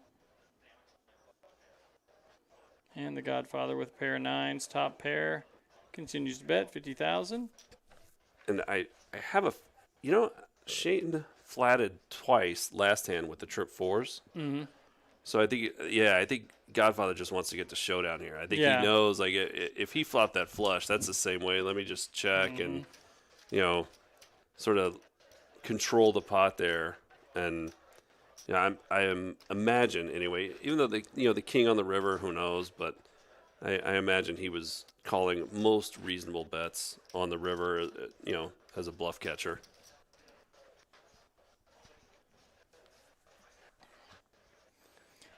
And the Godfather with pair of 9s, top pair. Continues to bet, 50,000. and I have Shane flatted twice last hand with the trip 4s. Mm-hmm. So I think Godfather just wants to get the showdown here. I think Yeah. he knows, like, if he flopped that flush, that's the same way. Let me just check and, sort of control the pot there. And I am imagine anyway. Even though the king on the river, who knows? But I imagine he was calling most reasonable bets on the river, as a bluff catcher.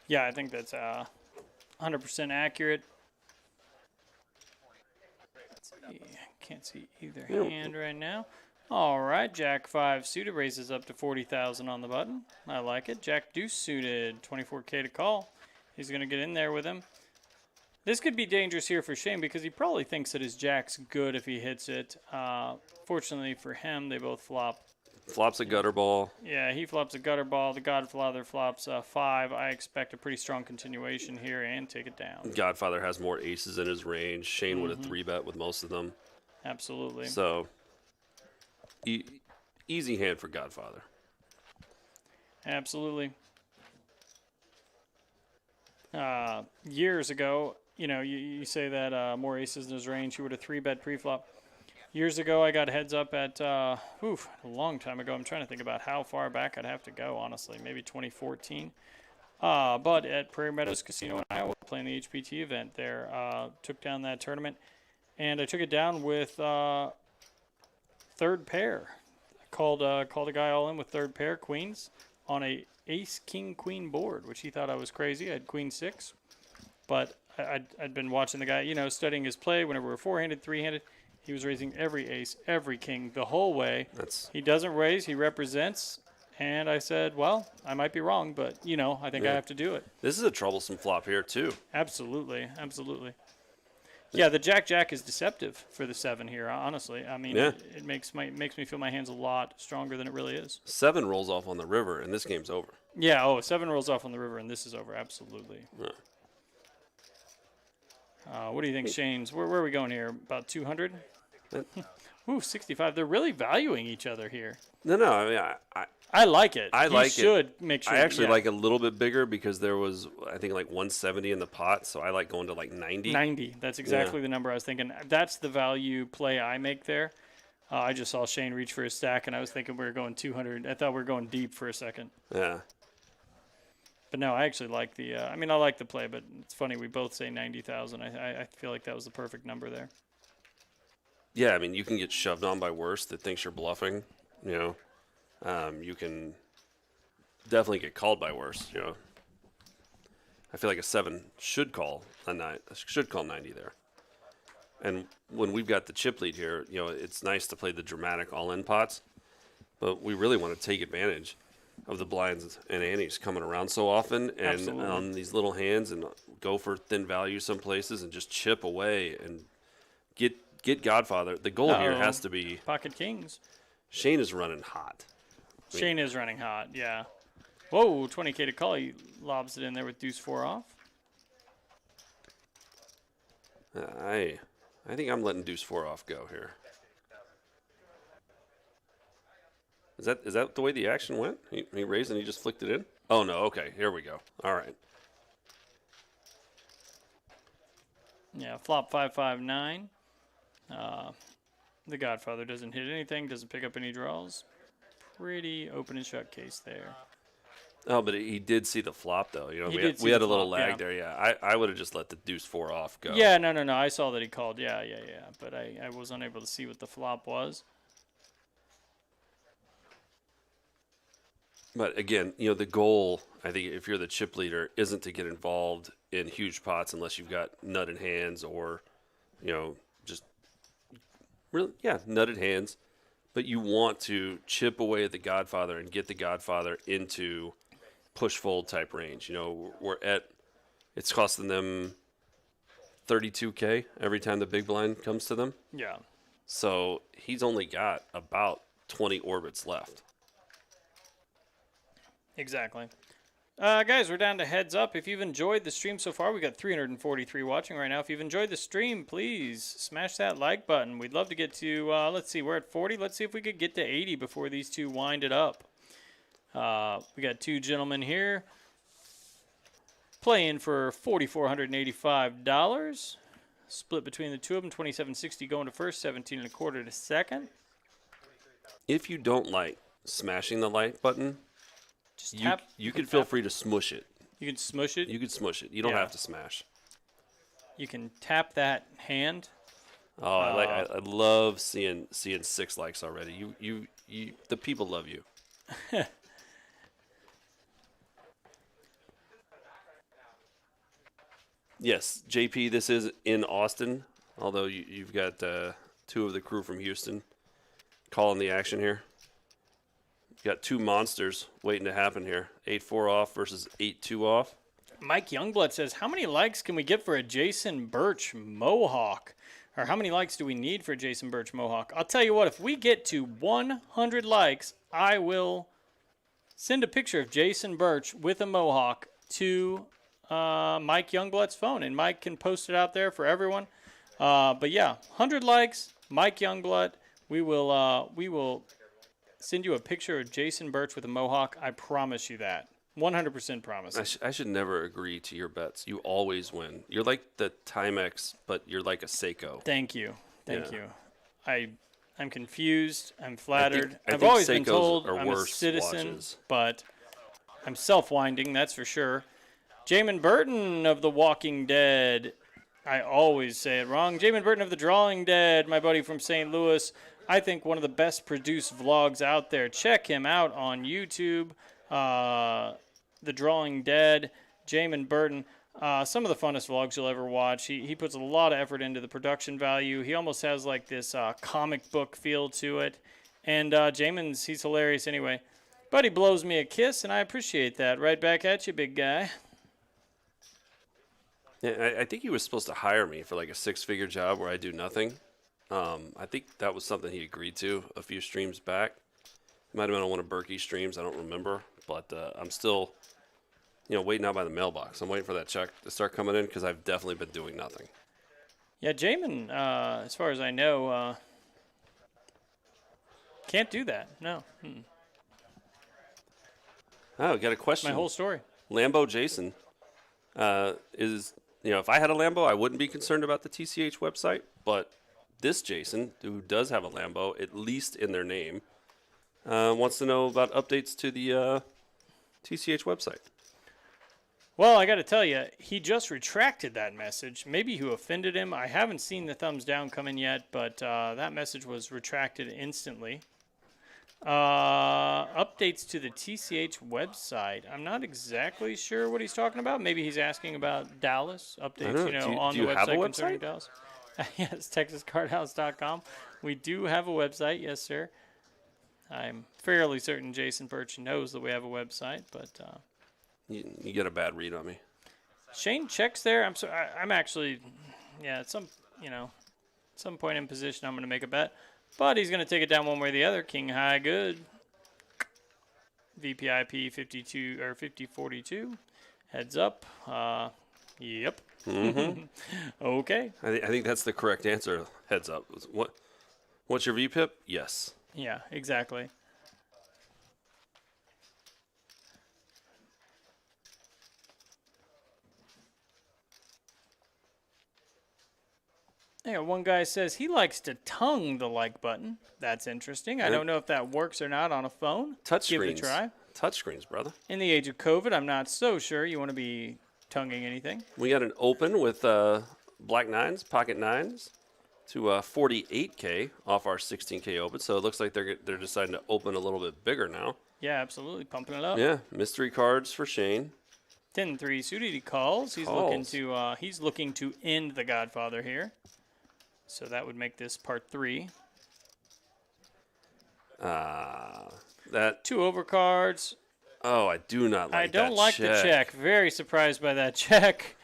Yeah, I think that's 100% accurate. Let's see. Can't see either hand right now. All right, Jack 5 suited raises up to 40,000 on the button. I like it. Jack Deuce suited, 24K to call. He's going to get in there with him. This could be dangerous here for Shane because he probably thinks that his Jack's good if he hits it. Fortunately for him, they both flop. Flops a gutter ball. Yeah, he flops a gutter ball. The Godfather flops 5. I expect a pretty strong continuation here and take it down. Godfather has more aces in his range. Shane would have 3-bet with most of them. Absolutely. So, easy hand for Godfather. Absolutely. Years ago, you say that more aces in his range, he would have 3-bet pre-flop. Years ago, I got heads up at, a long time ago. I'm trying to think about how far back I'd have to go, honestly. Maybe 2014. But at Prairie Meadows Casino in Iowa, playing the HPT event there, took down that tournament. And I took it down with third pair. Called a guy all in with third pair, queens, on a ace, king, queen board, which he thought I was crazy. I had queen 6. But I'd been watching the guy, studying his play whenever we were 4-handed, 3-handed. He was raising every ace, every king the whole way. He doesn't raise, he represents. And I said, well, I might be wrong, but, I think I have to do it. This is a troublesome flop here, too. Absolutely, absolutely. Yeah, the Jack is deceptive for the 7 here, honestly. I mean, it makes me feel my hand's a lot stronger than it really is. 7 rolls off on the river, and this game's over. Yeah, 7 rolls off on the river, and this is over, absolutely. Yeah. What do you think, Shane's? Where are we going here? About 200? Ooh, 65. They're really valuing each other here. No, I mean, I like it. I like it. You should make sure. I actually like it a little bit bigger because there was, I think, like 170 in the pot, so I like going to like 90. 90. That's exactly the number I was thinking. That's the value play I make there. I just saw Shane reach for his stack, and I was thinking we were going 200. I thought we were going deep for a second. Yeah. But no, I actually like the. I like the play, but it's funny we both say 90,000. I feel like that was the perfect number there. Yeah, I mean, you can get shoved on by worse that thinks you're bluffing. You can definitely get called by worse. I feel like a 7 should call 90 there. And when we've got the chip lead here, it's nice to play the dramatic all-in pots, but we really want to take advantage of the blinds and antes coming around so often and on these little hands and go for thin value some places and just chip away and get Godfather. The goal here has to be pocket kings. Shane is running hot. Shane is running hot, yeah. Whoa, 20K to call. He lobs it in there with deuce 4 off. I think I'm letting deuce 4 off go here. Is that the way the action went? He raised and he just flicked it in? Oh, no. Okay, here we go. All right. Yeah, flop 5-5-9. The Godfather doesn't hit anything, doesn't pick up any draws. Pretty open and shut case there. Oh, but he did see the flop though. You know, He we did had, see we had the a little flop, lag yeah. there. Yeah, I would have just let the deuce 4 off go. Yeah, no. I saw that he called. Yeah. But I was unable to see what the flop was. But again, you know, the goal, I think, if you're the chip leader, isn't to get involved in huge pots unless you've got nutted hands or, you know, just really, yeah, nutted hands. But you want to chip away at the Godfather and get the Godfather into push fold type range. You know, it's costing them 32K every time the big blind comes to them. Yeah. So he's only got about 20 orbits left. Exactly. Guys, we're down to heads up. If you've enjoyed the stream so far, we got 343 watching right now. If you've enjoyed the stream, please smash that like button. We'd love to get to, let's see, we're at 40. Let's see if we could get to 80 before these two wind it up. We got two gentlemen here playing for $4,485. Split between the two of them, 27.60 going to first, 17 and a quarter to second. If you don't like smashing the like button, Just you tap. you can feel free to smush it. You can smush it. You can smush it. You don't Yeah. have to smash. You can tap that hand. Oh, I love seeing 6 likes already. You the people love you. Yes, JP, this is in Austin, although you've got 2 of the crew from Houston calling the action here. Got 2 monsters waiting to happen here. 8-4 off versus 8-2 off. Mike Youngblood says, how many likes can we get for a Jason Birch Mohawk? Or how many likes do we need for a Jason Birch Mohawk? I'll tell you what, if we get to 100 likes, I will send a picture of Jason Birch with a Mohawk to Mike Youngblood's phone, and Mike can post it out there for everyone. But yeah, 100 likes, Mike Youngblood. We will send you a picture of Jason Birch with a Mohawk. I promise you that. 100% promise. I should never agree to your bets. You always win. You're like the Timex, but you're like a Seiko. Thank you. Thank Yeah. you. I'm confused. I'm flattered. I I've think always been Seikos told are I'm a worse citizen, watches. but I'm self-winding, that's for sure. Jamin Burton of The Walking Dead. I always say it wrong. Jamin Burton of The Drawing Dead, my buddy from St. Louis. I think one of the best produced vlogs out there. Check him out on YouTube. The Drawing Dead, Jamin Burton. Some of the funnest vlogs you'll ever watch. He puts a lot of effort into the production value. He almost has like this comic book feel to it. And he's hilarious anyway. But he blows me a kiss, and I appreciate that. Right back at you, big guy. Yeah, I think he was supposed to hire me for like a 6-figure job where I do nothing. I think that was something he agreed to a few streams back. Might have been on one of Berkey's streams. I don't remember. But I'm still, waiting out by the mailbox. I'm waiting for that check to start coming in because I've definitely been doing nothing. Yeah, Jamin, as far as I know, can't do that. No. Oh, got a question. My whole story. Lambo Jason is, if I had a Lambo, I wouldn't be concerned about the TCH website. But this Jason, who does have a Lambo, at least in their name, wants to know about updates to the TCH website. Well, I got to tell you, he just retracted that message. Maybe you offended him. I haven't seen the thumbs down come in yet, but that message was retracted instantly. Updates to the TCH website. I'm not exactly sure what he's talking about. Maybe he's asking about Dallas updates, on do the you have a website concerning website? Dallas. Yes, TexasCardHouse.com. We do have a website, yes, sir. I'm fairly certain Jason Birch knows that we have a website, but You get a bad read on me. Shane checks there. I'm actually, at some point in position, I'm going to make a bet, but he's going to take it down one way or the other. King High Good, VPIP 52 or 5042, heads up. Yep. Mm-hmm. Okay. I think that's the correct answer. Heads up. What's your VPIP? Yes. Yeah, exactly. Yeah, one guy says he likes to tongue the like button. That's interesting. I don't know if that works or not on a phone. Touch Give it a screens. try. touchscreens, brother. In the age of COVID, I'm not so sure you want to be tonguing anything. We got an open with black nines, pocket nines, to 48K off our 16K open. So it looks like they're deciding to open a little bit bigger now. Yeah, absolutely. Pumping it up. Yeah, mystery cards for Shane. 10-3 suited. He calls. He's looking to end the Godfather here. So that would make this part 3. That 2 overcards. Oh, I do not like that I don't like the check. Very surprised by that check.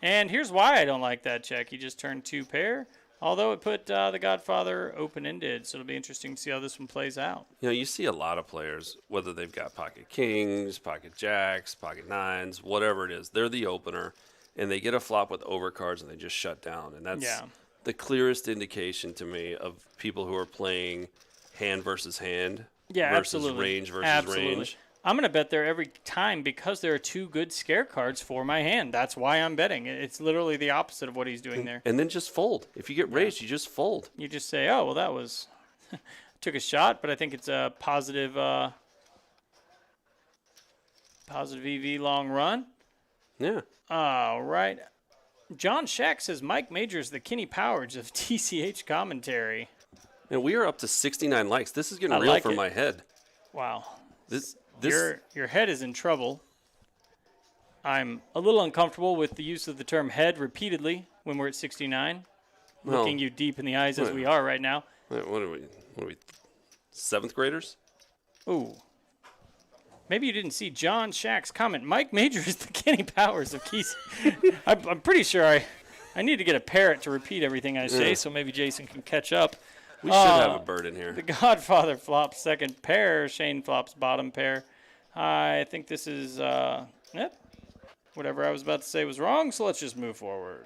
And here's why I don't like that check. He just turned 2 pair. Although it put the Godfather open-ended, so it'll be interesting to see how this one plays out. You know, you see a lot of players, whether they've got pocket kings, pocket jacks, pocket nines, whatever it is, they're the opener, and they get a flop with overcards and they just shut down. And that's the clearest indication to me of people who are playing hand versus hand versus range versus range. I'm going to bet there every time because there are 2 good scare cards for my hand. That's why I'm betting. It's literally the opposite of what he's doing there. And then just fold. If you get raised, you just fold. You just say, oh, well, that was – took a shot, but I think it's a positive EV long run. Yeah. All right. John Shack says Mike Majors the Kenny Powers of TCH commentary. And we are up to 69 likes. This is getting real for my head. Wow. This Your head is in trouble. I'm a little uncomfortable with the use of the term head repeatedly when we're at 69. Looking you deep in the eyes as we are right now. What are we, 7th graders? Ooh. Maybe you didn't see John Shack's comment. Mike Major is the Kenny Powers of Keys. I'm pretty sure I need to get a parrot to repeat everything I say, so maybe Jason can catch up. We should have a bird in here. The Godfather flops second pair. Shane flops bottom pair. I think this is, whatever I was about to say was wrong, so let's just move forward.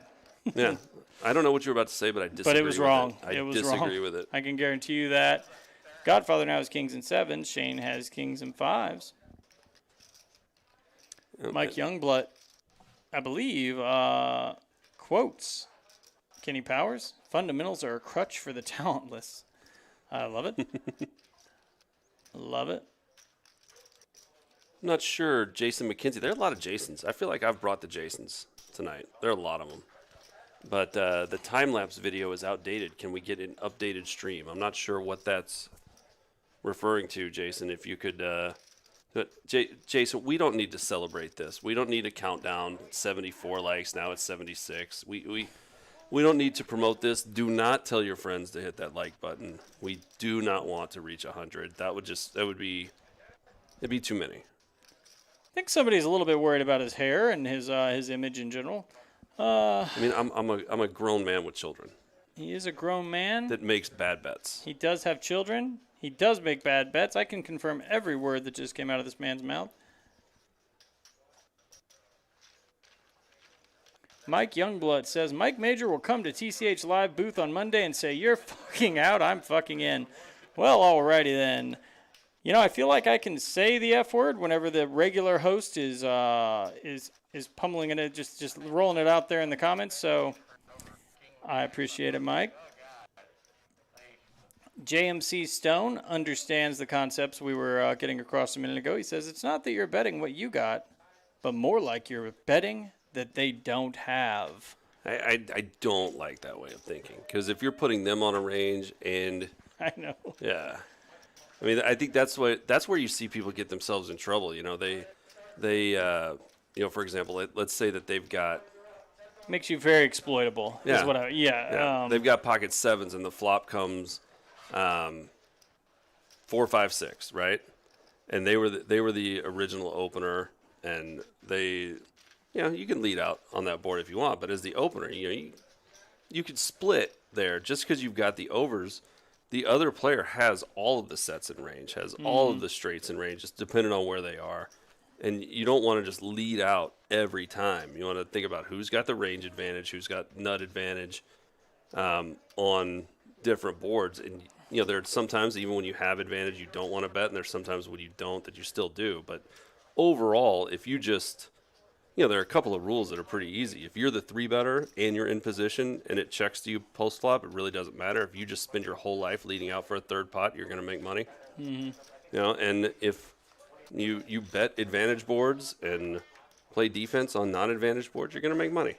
Yeah. I don't know what you were about to say, but I disagree But it was wrong. I disagree with it. I can guarantee you that. Godfather now has kings and 7s. Shane has kings and 5s. Okay. Mike Youngblood, I believe, quotes Kenny Powers. Fundamentals are a crutch for the talentless. I love it. Love it. I'm not sure. Jason McKenzie. There are a lot of Jasons. I feel like I've brought the Jasons tonight. There are a lot of them. But the time-lapse video is outdated. Can we get an updated stream? I'm not sure what that's referring to, Jason. If you could... Jason, we don't need to celebrate this. We don't need to count down 74 likes. Now it's 76. We don't need to promote this. Do not tell your friends to hit that like button. We do not want to reach 100. It'd be too many. I think somebody's a little bit worried about his hair and his image in general. I mean, I'm a grown man with children. He is a grown man. That makes bad bets. He does have children. He does make bad bets. I can confirm every word that just came out of this man's mouth. Mike Youngblood says, Mike Major will come to TCH Live booth on Monday and say, you're fucking out, I'm fucking in. Well, alrighty then. You know, I feel like I can say the F word whenever the regular host is pummeling it, just rolling it out there in the comments. So I appreciate it, Mike. JMC Stone understands the concepts we were getting across a minute ago. He says, it's not that you're betting what you got, but more like you're betting that they don't have. I don't like that way of thinking, because if you're putting them on a range and I know. Yeah. I mean, I think that's where you see people get themselves in trouble. You know, they you know, for example, let's say that they've got makes you very exploitable. Yeah. Is what they've got pocket 7s and the flop comes 4, 5, 6, right? And they were the original opener, and they, you know, you can lead out on that board if you want, but as the opener, you know, you could split there just because you've got the overs. The other player has all of the sets in range, has all of the straights in range, just depending on where they are. And you don't want to just lead out every time. You want to think about who's got the range advantage, who's got nut advantage on different boards. And, you know, there's sometimes even when you have advantage, you don't want to bet, and there's sometimes when you don't that you still do. But overall, if you just, you know, there are a couple of rules that are pretty easy. If you're the 3-better and you're in position and it checks to you post-flop, it really doesn't matter. If you just spend your whole life leading out for a third pot, you're going to make money. Mm-hmm. You know, and if You bet advantage boards and play defense on non-advantage boards, you're going to make money.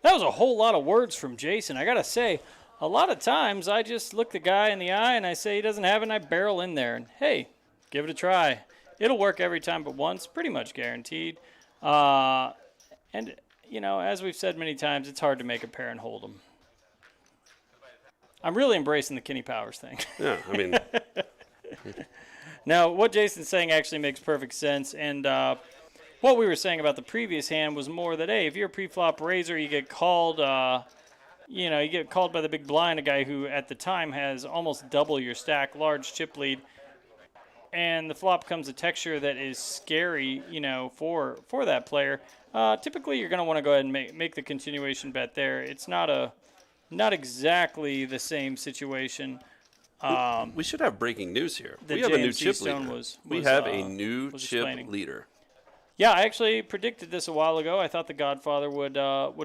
That was a whole lot of words from Jason. I got to say, a lot of times I just look the guy in the eye and I say he doesn't have it and I barrel in there. And, hey, give it a try. It'll work every time but once, pretty much guaranteed. And, you know, as we've said many times, it's hard to make a pair and hold them. I'm really embracing the Kenny Powers thing. Yeah, I mean, Now, what Jason's saying actually makes perfect sense. And what we were saying about the previous hand was more that, hey, if you're a pre-flop raiser, you get called, you get called by the big blind, a guy who at the time has almost double your stack, large chip lead. And the flop comes a texture that is scary, for that player. Typically, you're going to want to go ahead and make the continuation bet there. It's not exactly the same situation. we should have breaking news here. that We have a new JMC chip Stone leader. was- We was, have uh, a new was chip explaining. leader. Yeah, I actually predicted this a while ago. I thought the Godfather would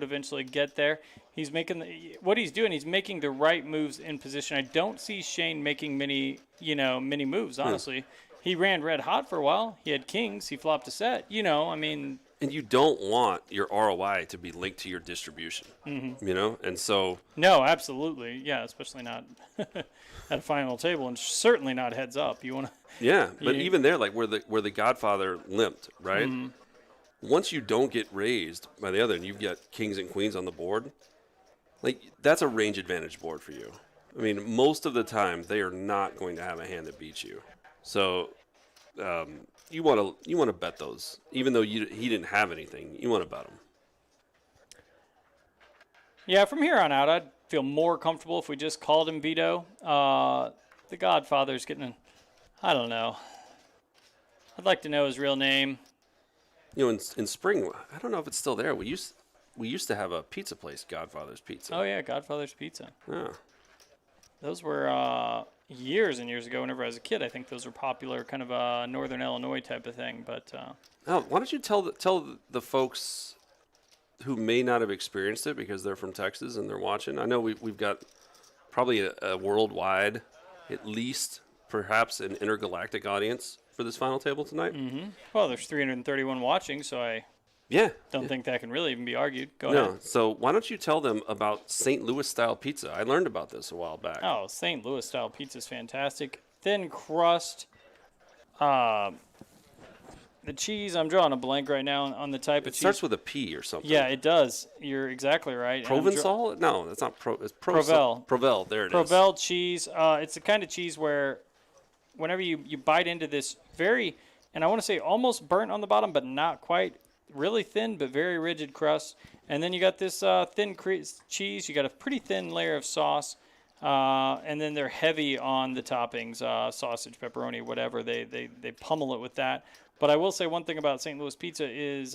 eventually get there. He's making what he's doing. He's making the right moves in position. I don't see Shane making many moves. Honestly, he ran red hot for a while. He had kings. He flopped a set. I mean, And you don't want your ROI to be linked to your distribution, And so, no, absolutely, yeah, especially not at a final table, and certainly not heads up. You want to. yeah. But Yeah. even there, like where the Godfather limped, right? Once you don't get raised by the other, and you've got kings and queens on the board, like that's a range advantage board for you. I mean, most of the time they are not going to have a hand that beats you. So, you want to bet those, even though he didn't have anything. You want to bet them. Yeah, from here on out, I'd feel more comfortable if we just called him Vito. The Godfather's getting, I don't know. I'd like to know his real name. In spring, I don't know if it's still there. We used to have a pizza place, Godfather's Pizza. Oh yeah, Godfather's Pizza. Yeah. Those were years and years ago. Whenever I was a kid, I think those were popular, kind of a Northern Illinois type of thing. But Now, why don't you tell the folks who may not have experienced it because they're from Texas and they're watching? I know we've got probably a worldwide, at least perhaps an intergalactic audience for this final table tonight. well, there's 331 watching, so I Yeah. don't think that can really even be argued. Go No. ahead. So why don't you tell them about St. Louis style pizza? I learned about this a while back. Oh, St. Louis style pizza is fantastic. Thin crust. The cheese, I'm drawing a blank right now on the type of It cheese. starts with a P or something. Yeah, it does. You're exactly right. And I'm Provençal? No, that's not It's Provel. Provel. There it is. Provel cheese. It's the kind of cheese where whenever you bite into this very, and I want to say almost burnt on the bottom, but not quite, really thin but very rigid crust. And then you got this thin cheese. You got a pretty thin layer of sauce. And then they're heavy on the toppings, sausage, pepperoni, whatever. They pummel it with that. But I will say one thing about St. Louis pizza is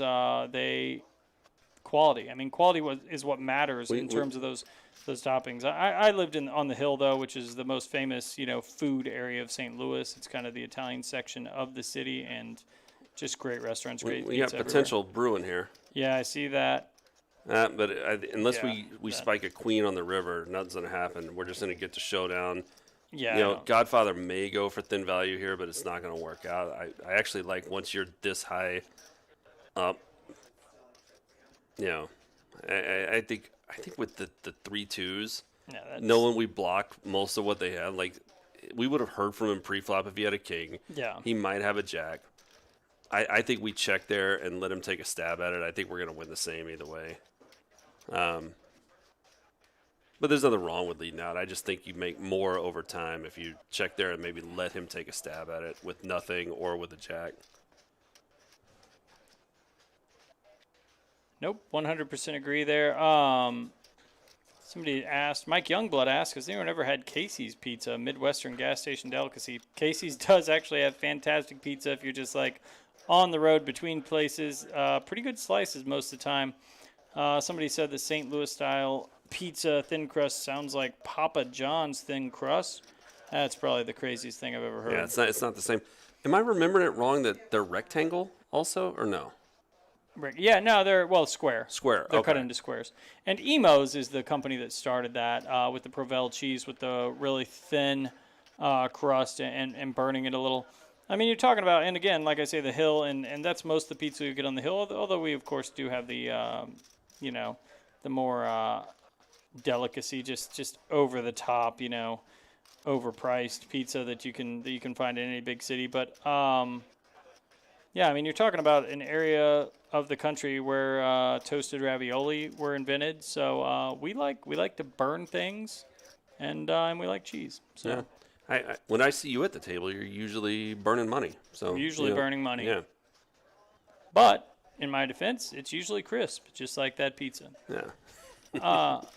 quality. I mean, quality is what matters in terms of those toppings. I lived on the Hill, though, which is the most famous, food area of St. Louis. It's kind of the Italian section of the city, and just great restaurants, great We got pizza potential brewing here. everywhere. Yeah, I see that. But unless Yeah, we that- spike a queen on the river, nothing's going to happen. We're just going to get to showdown. Yeah. Godfather may go for thin value here, but it's not going to work out. I actually like once you're this high up. I think with the 3-2s, Yeah, that's, knowing we block most of what they had, like we would have heard from him pre-flop if he had a king. Yeah. He might have a jack. I think we check there and let him take a stab at it. I think we're going to win the same either way. But there's nothing wrong with leading out. I just think you make more over time if you check there and maybe let him take a stab at it with nothing or with a jack. Nope, 100% agree there. Somebody asked, Mike Youngblood asked, has anyone ever had Casey's Pizza, Midwestern gas station delicacy? Casey's does actually have fantastic pizza if you're just like on the road between places. Pretty good slices most of the time. Somebody said the St. Louis style pizza thin crust sounds like Papa John's thin crust. That's probably the craziest thing I've ever heard. Yeah, it's not the same. Am I remembering it wrong that they're rectangle also or no? Yeah, no, they're, square. Square, They're cut okay. into squares. And Emo's is the company that started that with the Provel cheese with the really thin crust and burning it a little. I mean, you're talking about, and again, like I say, the hill, and that's most of the pizza you get on the hill. Although we, of course, do have the, you know, the more delicacy, just over the top, overpriced pizza that you can find in any big city. But yeah, I mean, you're talking about an area of the country where toasted ravioli were invented. So we like to burn things, and we like cheese. So. Yeah. When I see you at the table, you're usually burning money. So We're usually burning money. Yeah. But in my defense, it's usually crisp, just like that pizza. Yeah. 26.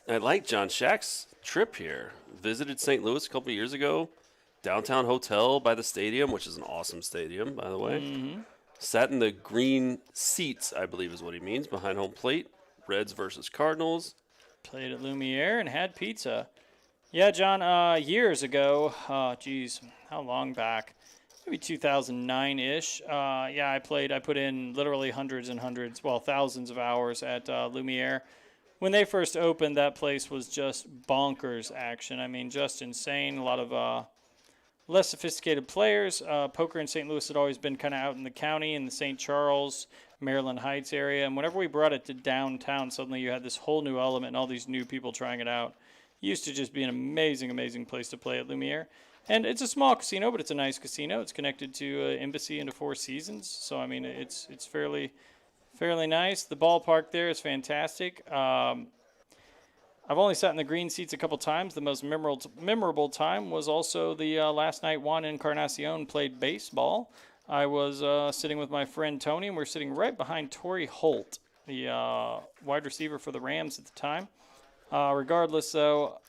I like John Shack's trip here. Visited St. Louis a couple of years ago. Downtown hotel by the stadium, which is an awesome stadium, by the way. Mm-hmm. Sat in the green seats, I believe is what he means, behind home plate. Reds versus Cardinals. Played at Lumiere and had pizza. Yeah, John, years ago, geez, how long back? Maybe 2009-ish. Yeah, I put in literally hundreds and hundreds, well, thousands of hours at Lumiere. When they first opened, that place was just bonkers action. I mean, just insane. A lot of less sophisticated players. Poker in St. Louis had always been kind of out in the county, in the St. Charles, Maryland Heights area. And whenever we brought it to downtown, suddenly you had this whole new element and all these new people trying it out. It used to just be an amazing, amazing place to play at Lumiere. And it's a small casino, but it's a nice casino. It's connected to Embassy and to Four Seasons. So, I mean, it's fairly nice. The ballpark there is fantastic. I've only sat in the green seats a couple times. The most memorable time was also the last night Juan Encarnacion played baseball. I was sitting with my friend Tony, and we were sitting right behind Torrey Holt, the wide receiver for the Rams at the time. Regardless, though,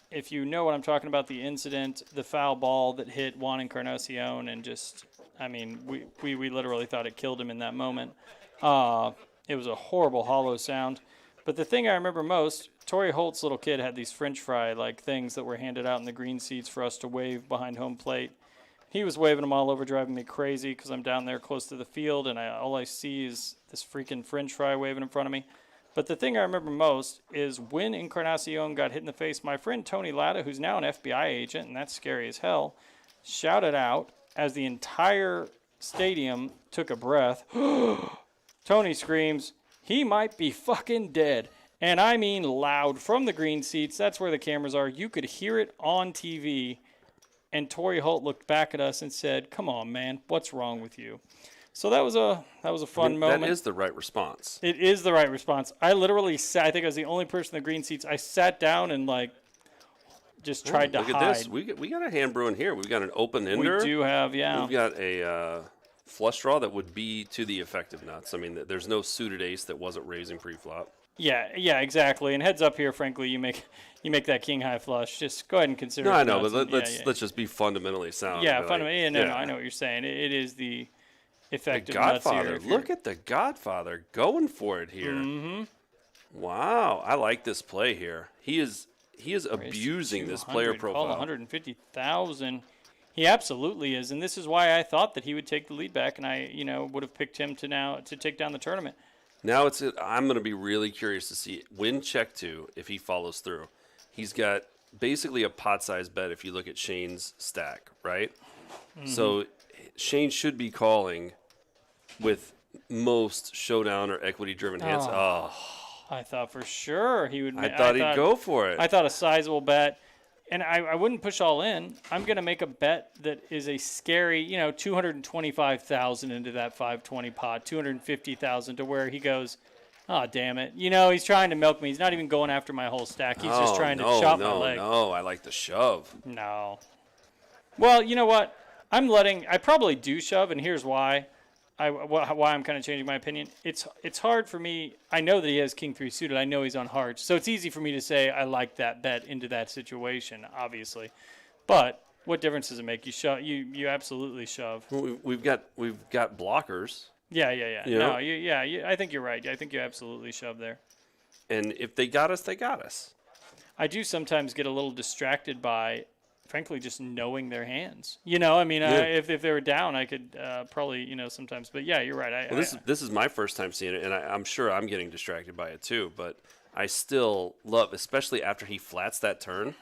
if you know what I'm talking about, the incident, the foul ball that hit Juan Encarnacion, and just, I mean, we literally thought it killed him in that moment. It was a horrible, hollow sound. But the thing I remember most, Torrey Holt's little kid had these French fry-like things that were handed out in the green seats for us to wave behind home plate. He was waving them all over, driving me crazy because I'm down there close to the field, and all I see is this freaking French fry waving in front of me. But the thing I remember most is when Encarnacion got hit in the face, my friend Tony Latta, who's now an FBI agent, and that's scary as hell, shouted out as the entire stadium took a breath. Tony screams, "He might be fucking dead." And I mean loud from the green seats. That's where the cameras are. You could hear it on TV. And Torrey Holt looked back at us and said, "Come on, man, what's wrong with you?" So that was a fun moment. That is the right response. It is the right response. I literally sat. I think I was the only person in the green seats. I sat down and just tried to hide. Look at this. We got a hand brewing here. We've got an open ender. We do have, yeah. We've got a flush draw that would be to the effective nuts. I mean, there's no suited ace that wasn't raising pre-flop. Yeah, exactly. And heads up here, frankly, you make that king high flush. Just go ahead and consider. No, it I know, nuts. but let's just be fundamentally sound. Yeah, Like, fundamentally. No, I know what you're saying. It is the The effective nuts Godfather. here. Look at the Godfather going for it here. Mm-hmm. Wow, I like this play here. He is abusing this player profile. Call 150,000. He absolutely is, and this is why I thought that he would take the lead back, and I, would have picked him to take down the tournament. Now I'm going to be really curious to see when check two if he follows through. He's got basically a pot-sized bet if you look at Shane's stack, right? Mm-hmm. So Shane should be calling with most showdown or equity-driven hands. Oh. I thought for sure he would. I thought he'd go for it. I thought a sizable bet, and I wouldn't push all in. I'm going to make a bet that is a scary, 225,000 into that 520 pot, 250,000 to where he goes, "Oh, damn it." He's trying to milk me. He's not even going after my whole stack. He's just trying to chop my leg. No, I like the shove. No. Well, you know what? I probably do shove, and here's why. Why I'm kind of changing my opinion. It's hard for me. I know that he has king 3 suited. I know he's on hearts. So it's easy for me to say I like that bet into that situation, obviously. But what difference does it make? You shove. You absolutely shove. We've got blockers. Yeah. You know? No, I think you're right. I think you absolutely shove there. And if they got us, they got us. I do sometimes get a little distracted by, frankly, just knowing their hands. If they were down, I could probably, sometimes. But yeah, you're right. This is my first time seeing it, and I'm sure I'm getting distracted by it too. But I still love, especially after he flats that turn,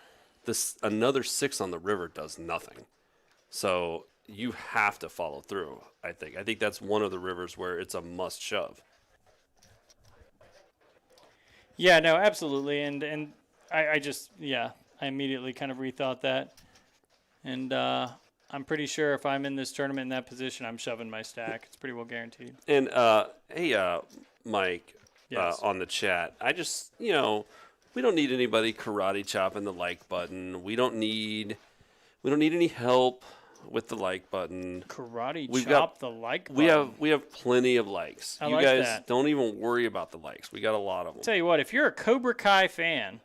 another 6 on the river does nothing. So you have to follow through. I think that's one of the rivers where it's a must shove. Yeah, no, absolutely. And I just, I immediately kind of rethought that. And I'm pretty sure if I'm in this tournament in that position, I'm shoving my stack. It's pretty well guaranteed. And hey, Mike, Yes. on the chat, I just we don't need anybody karate chopping the like button. We don't need any help with the like button. Karate We've chop got- the like We button. have plenty of likes. I You like guys that. don't even worry about the likes. We got a lot of them. Tell you what, if you're a Cobra Kai fan,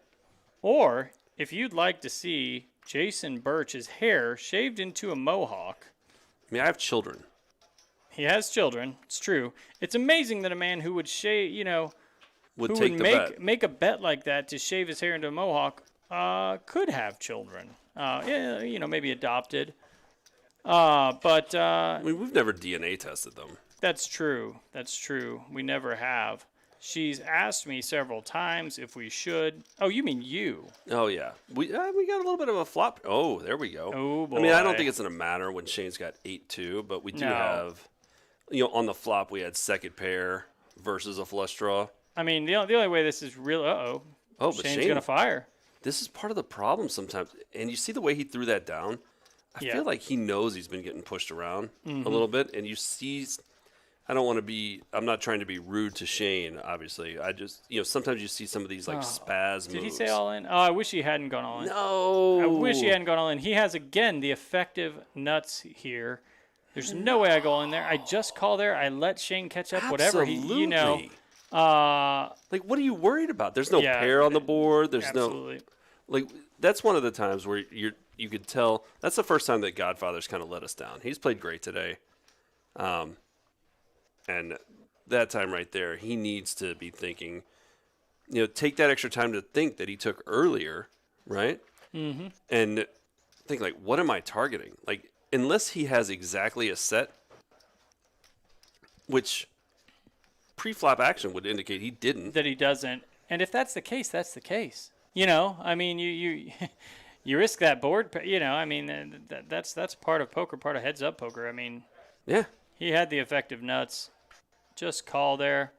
or if you'd like to see Jason Birch's hair shaved into a mohawk, I mean, I have children. he has children. It's true. It's amazing that a man who would shave, Would who take would the make bet. make a bet like that to shave his hair into a mohawk, could have children. Maybe adopted. But I mean, we've never DNA tested them. that's true. That's true. We never have. She's asked me several times if we should. Oh, you mean you? Oh yeah, we got a little bit of a flop. Oh, there we go. Oh, I mean, I don't boy. think it's gonna matter when Shane's got 8-2, but we do No. have, on the flop we had second pair versus a flush draw. I mean, the only way this is real. Oh, but Shane's Shane, gonna fire. this is part of the problem sometimes. And you see the way he threw that down. I Yeah. feel like he knows he's been getting pushed around Mm-hmm. a little bit, and you see. I don't want to be. I'm not trying to be rude to Shane. Obviously, I just sometimes you see some of these like spaz Did he moves. say all in? Oh, I wish he hadn't gone all in. No. I wish he hadn't gone all in. He has again the effective nuts here. There's no way I go all in there. I just call there. I let Shane catch up. Whatever he, Absolutely. Uh, Like, what are you worried about? There's no Yeah, pair on the board. There's absolutely. no that's one of the times where you could tell. That's the first time that Godfather's kind of let us down. He's played great today, and that time right there, he needs to be thinking. Take that extra time to think that he took earlier, right? Mm-hmm. And think like, what am I targeting? Like, unless he has exactly a set, which pre-flop action would indicate he didn't. that he doesn't. And if that's the case, that's the case. I mean, you you risk that board. I mean, that's part of poker, part of heads up poker. I mean, Yeah. he had the effective nuts. Just call there.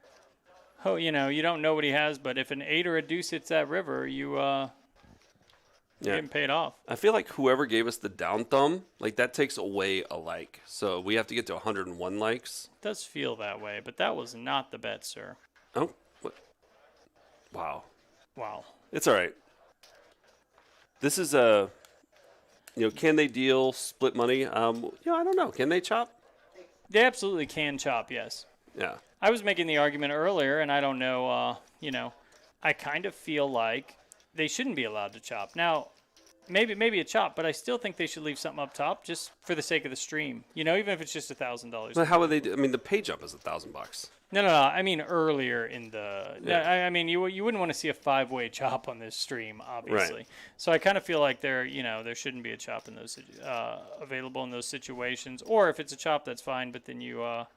Oh, you don't know what he has, but if an 8 or a deuce hits that river, you're getting paid off. I feel like whoever gave us the down thumb, like that takes away a like. So we have to get to 101 likes. It does feel that way, but that was not the bet, sir. Oh, what? Wow. Wow. It's all right. This is can they deal split money? I don't know. Can they chop? They absolutely can chop, yes. Yeah. I was making the argument earlier, and I don't know, I kind of feel like they shouldn't be allowed to chop. Now, maybe a chop, but I still think they should leave something up top just for the sake of the stream. Even if it's just $1,000. But how would they do? I mean, the pay jump is $1,000. No. I mean earlier in the. Yeah. I mean you wouldn't want to see a 5-way chop on this stream, obviously. Right. So I kind of feel like there shouldn't be a chop in those available in those situations. Or if it's a chop, that's fine. But then you have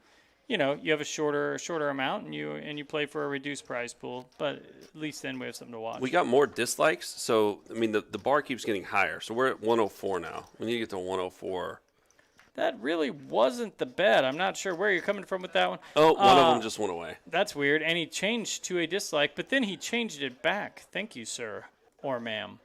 a shorter amount and you play for a reduced prize pool. But at least then we have something to watch. We got more dislikes, so I mean the bar keeps getting higher. So we're at 104 now. We need to get to 104. That really wasn't the bet. I'm not sure where you're coming from with that one. Oh, one of them just went away. That's weird. And he changed to a dislike, but then he changed it back. Thank you, sir or ma'am.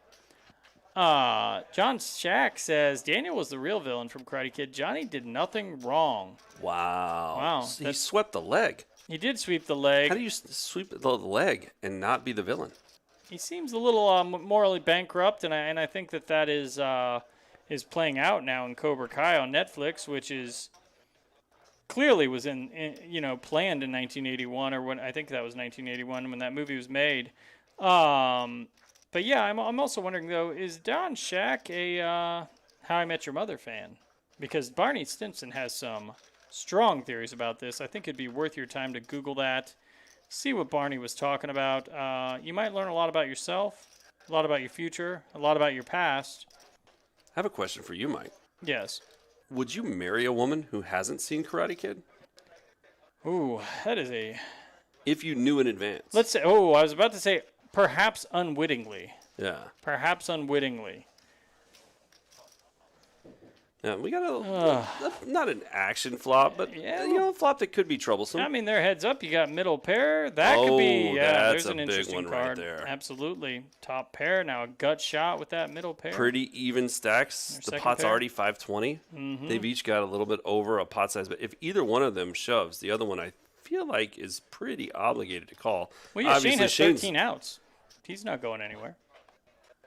John Shack says Daniel was the real villain from Karate Kid. Johnny did nothing wrong. Wow. Wow, He that's- swept the leg. He did sweep the leg. How do you sweep the leg and not be the villain? He seems a little morally bankrupt, and I think that is playing out now in Cobra Kai on Netflix, which is clearly was planned in 1981 or when I think that was 1981 when that movie was made. But yeah, I'm also wondering though, is Don Shack a How I Met Your Mother fan? Because Barney Stinson has some strong theories about this. I think it'd be worth your time to Google that, see what Barney was talking about. You might learn a lot about yourself, a lot about your future, a lot about your past. I have a question for you, Mike. Yes. Would you marry a woman who hasn't seen Karate Kid? Ooh, that is a... If you knew in advance. Let's say, I was about to say perhaps unwittingly. Yeah. Perhaps unwittingly. Yeah, we got not an action flop, but Yeah. a flop that could be troublesome. I mean, they're heads up. You got middle pair. That could be, that's there's a an big interesting one right card. there. Absolutely. Top pair. Now a gut shot with that middle pair. Pretty even stacks. Their The second pot's pair. already 520. They've each got a little bit over a pot size, but if either one of them shoves, the other one I feel like is pretty obligated to call. Well, yeah, Shane Obviously, has Shane's- 13 outs. He's not going anywhere.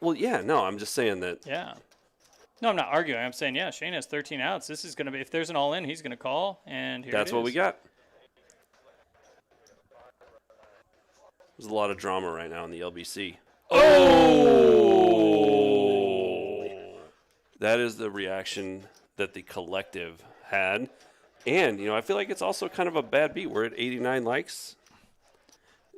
Well, yeah, no, I'm just saying that. Yeah. No, I'm not arguing. I'm saying, yeah, Shane has 13 outs. This is going to be, if there's an all-in, he's going to call, and here That's it what we is. got. There's a lot of drama right now in the LBC. Oh! That is the reaction that the collective had. And, I feel like it's also kind of a bad beat. We're at 89 likes.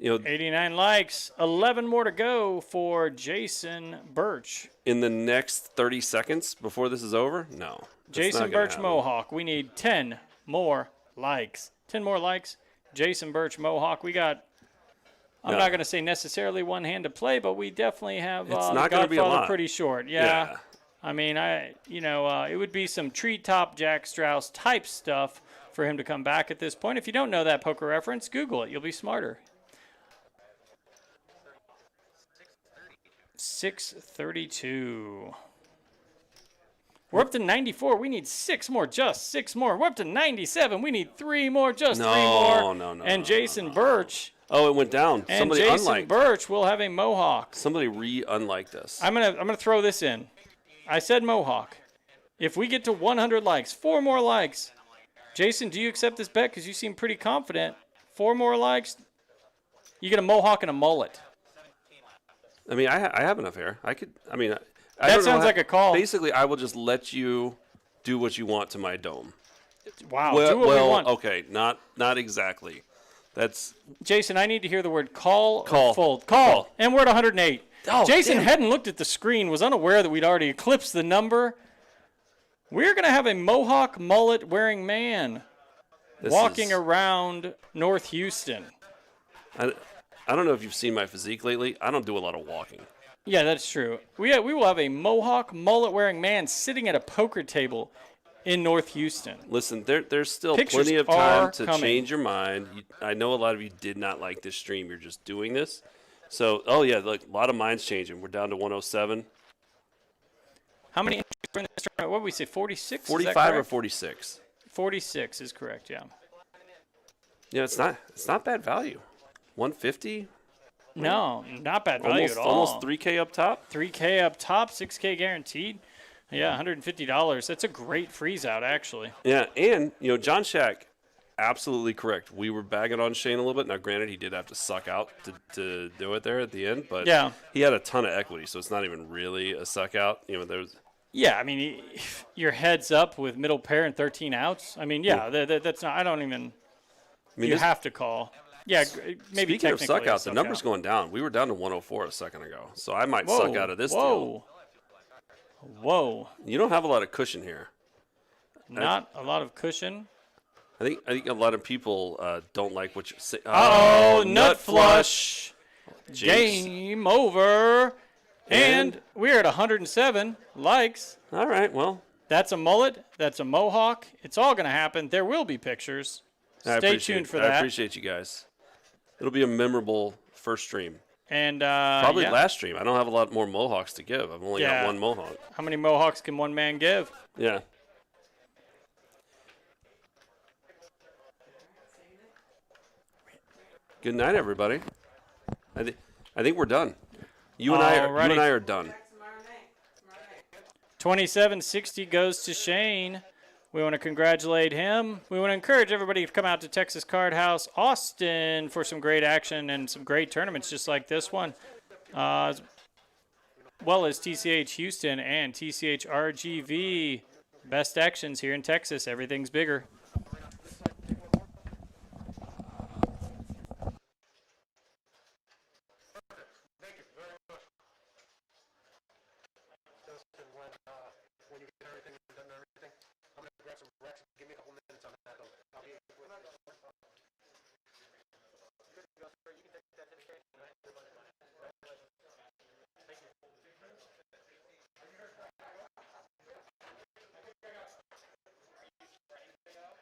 89 likes. 11 more to go for Jason Birch. In the next 30 seconds before this is over? No. that's Jason not gonna Birch happen. Mohawk. We need 10 more likes. 10 more likes. Jason Birch Mohawk. We got, I'm No. not going to say necessarily one hand to play, but we definitely have It's the not gonna be a Godfather lot. pretty short. Yeah. I mean, it would be some treetop Jack Strauss type stuff for him to come back at this point. If you don't know that poker reference, Google it. You'll be smarter. 632. We're up to 94. We need 6 more, just 6 more. We're up to 97. We need 3 more, just 3 more. No. And Jason Birch. Oh, it went down. And Somebody Jason unliked. Birch will have a Mohawk. Somebody re-unliked us. I'm gonna throw this in. I said Mohawk. If we get to 100 likes, 4 more likes. Jason, do you accept this bet? Because you seem pretty confident. 4 more likes. You get a Mohawk and a mullet. I mean, I have enough hair. I could. I mean, I That don't know sounds how- like a call. Basically, I will just let you do what you want to my dome. Wow. Do what we want. Okay, not exactly. That's Jason, I need to hear the word call Call. or fold. Call. Call. And we're at 108. Oh, Jason damn. hadn't looked at the screen, was unaware that we'd already eclipsed the number. We're going to have a Mohawk mullet wearing man this walking is- around North Houston. I don't know if you've seen my physique lately. I don't do a lot of walking. Yeah, that's true. We will have a Mohawk mullet wearing man sitting at a poker table in North Houston. Listen, there's still Pictures plenty of are time to coming. change your mind. I know a lot of you did not like this stream. You're just doing this. So, oh yeah, look, a lot of minds changing. We're down to 107. How many entries were in this tournament? What did we say, 46? 45 or 46. 46 is correct, yeah. Yeah, it's not bad value. 150. No, not bad value Almost at all. almost 3K up top. 3K up top, 6K guaranteed. Yeah, $150. That's a great freeze out, actually. Yeah, and John Shack, absolutely correct. We were bagging on Shane a little bit. Now, granted, he did have to suck out to do it there at the end, but Yeah. he had a ton of equity, so it's not even really a suck out. There's Yeah, I mean, your heads up with middle pair and 13 outs. I mean, yeah, that's not. I don't even. You this- have to call. Yeah, maybe Speaking of technically suck a out, the number's out. going down. We were down to 104 a second ago, so I might Whoa, suck out of this deal. Whoa. You don't have a lot of cushion here. Not a lot of cushion. I think a lot of people don't like what you say. Oh, nut flush. Jinx. Game over. And we're at 107 likes. All right, well, That's a mullet. That's a mohawk. It's all going to happen. There will be pictures. I Stay appreciate- tuned for I that. appreciate you guys. It'll be a memorable first stream. And Probably yeah. last stream. I don't have a lot more mohawks to give. I've only Yeah. got one mohawk. How many mohawks can one man give? Yeah. Good night, everybody. I think we're done. You and I Alrighty. are done. Back tomorrow night. 2760 goes to Shane. We want to congratulate him. We want to encourage everybody to come out to Texas Card House Austin for some great action and some great tournaments just like this one, as well as TCH Houston and TCH RGV. Best actions here in Texas. Everything's bigger.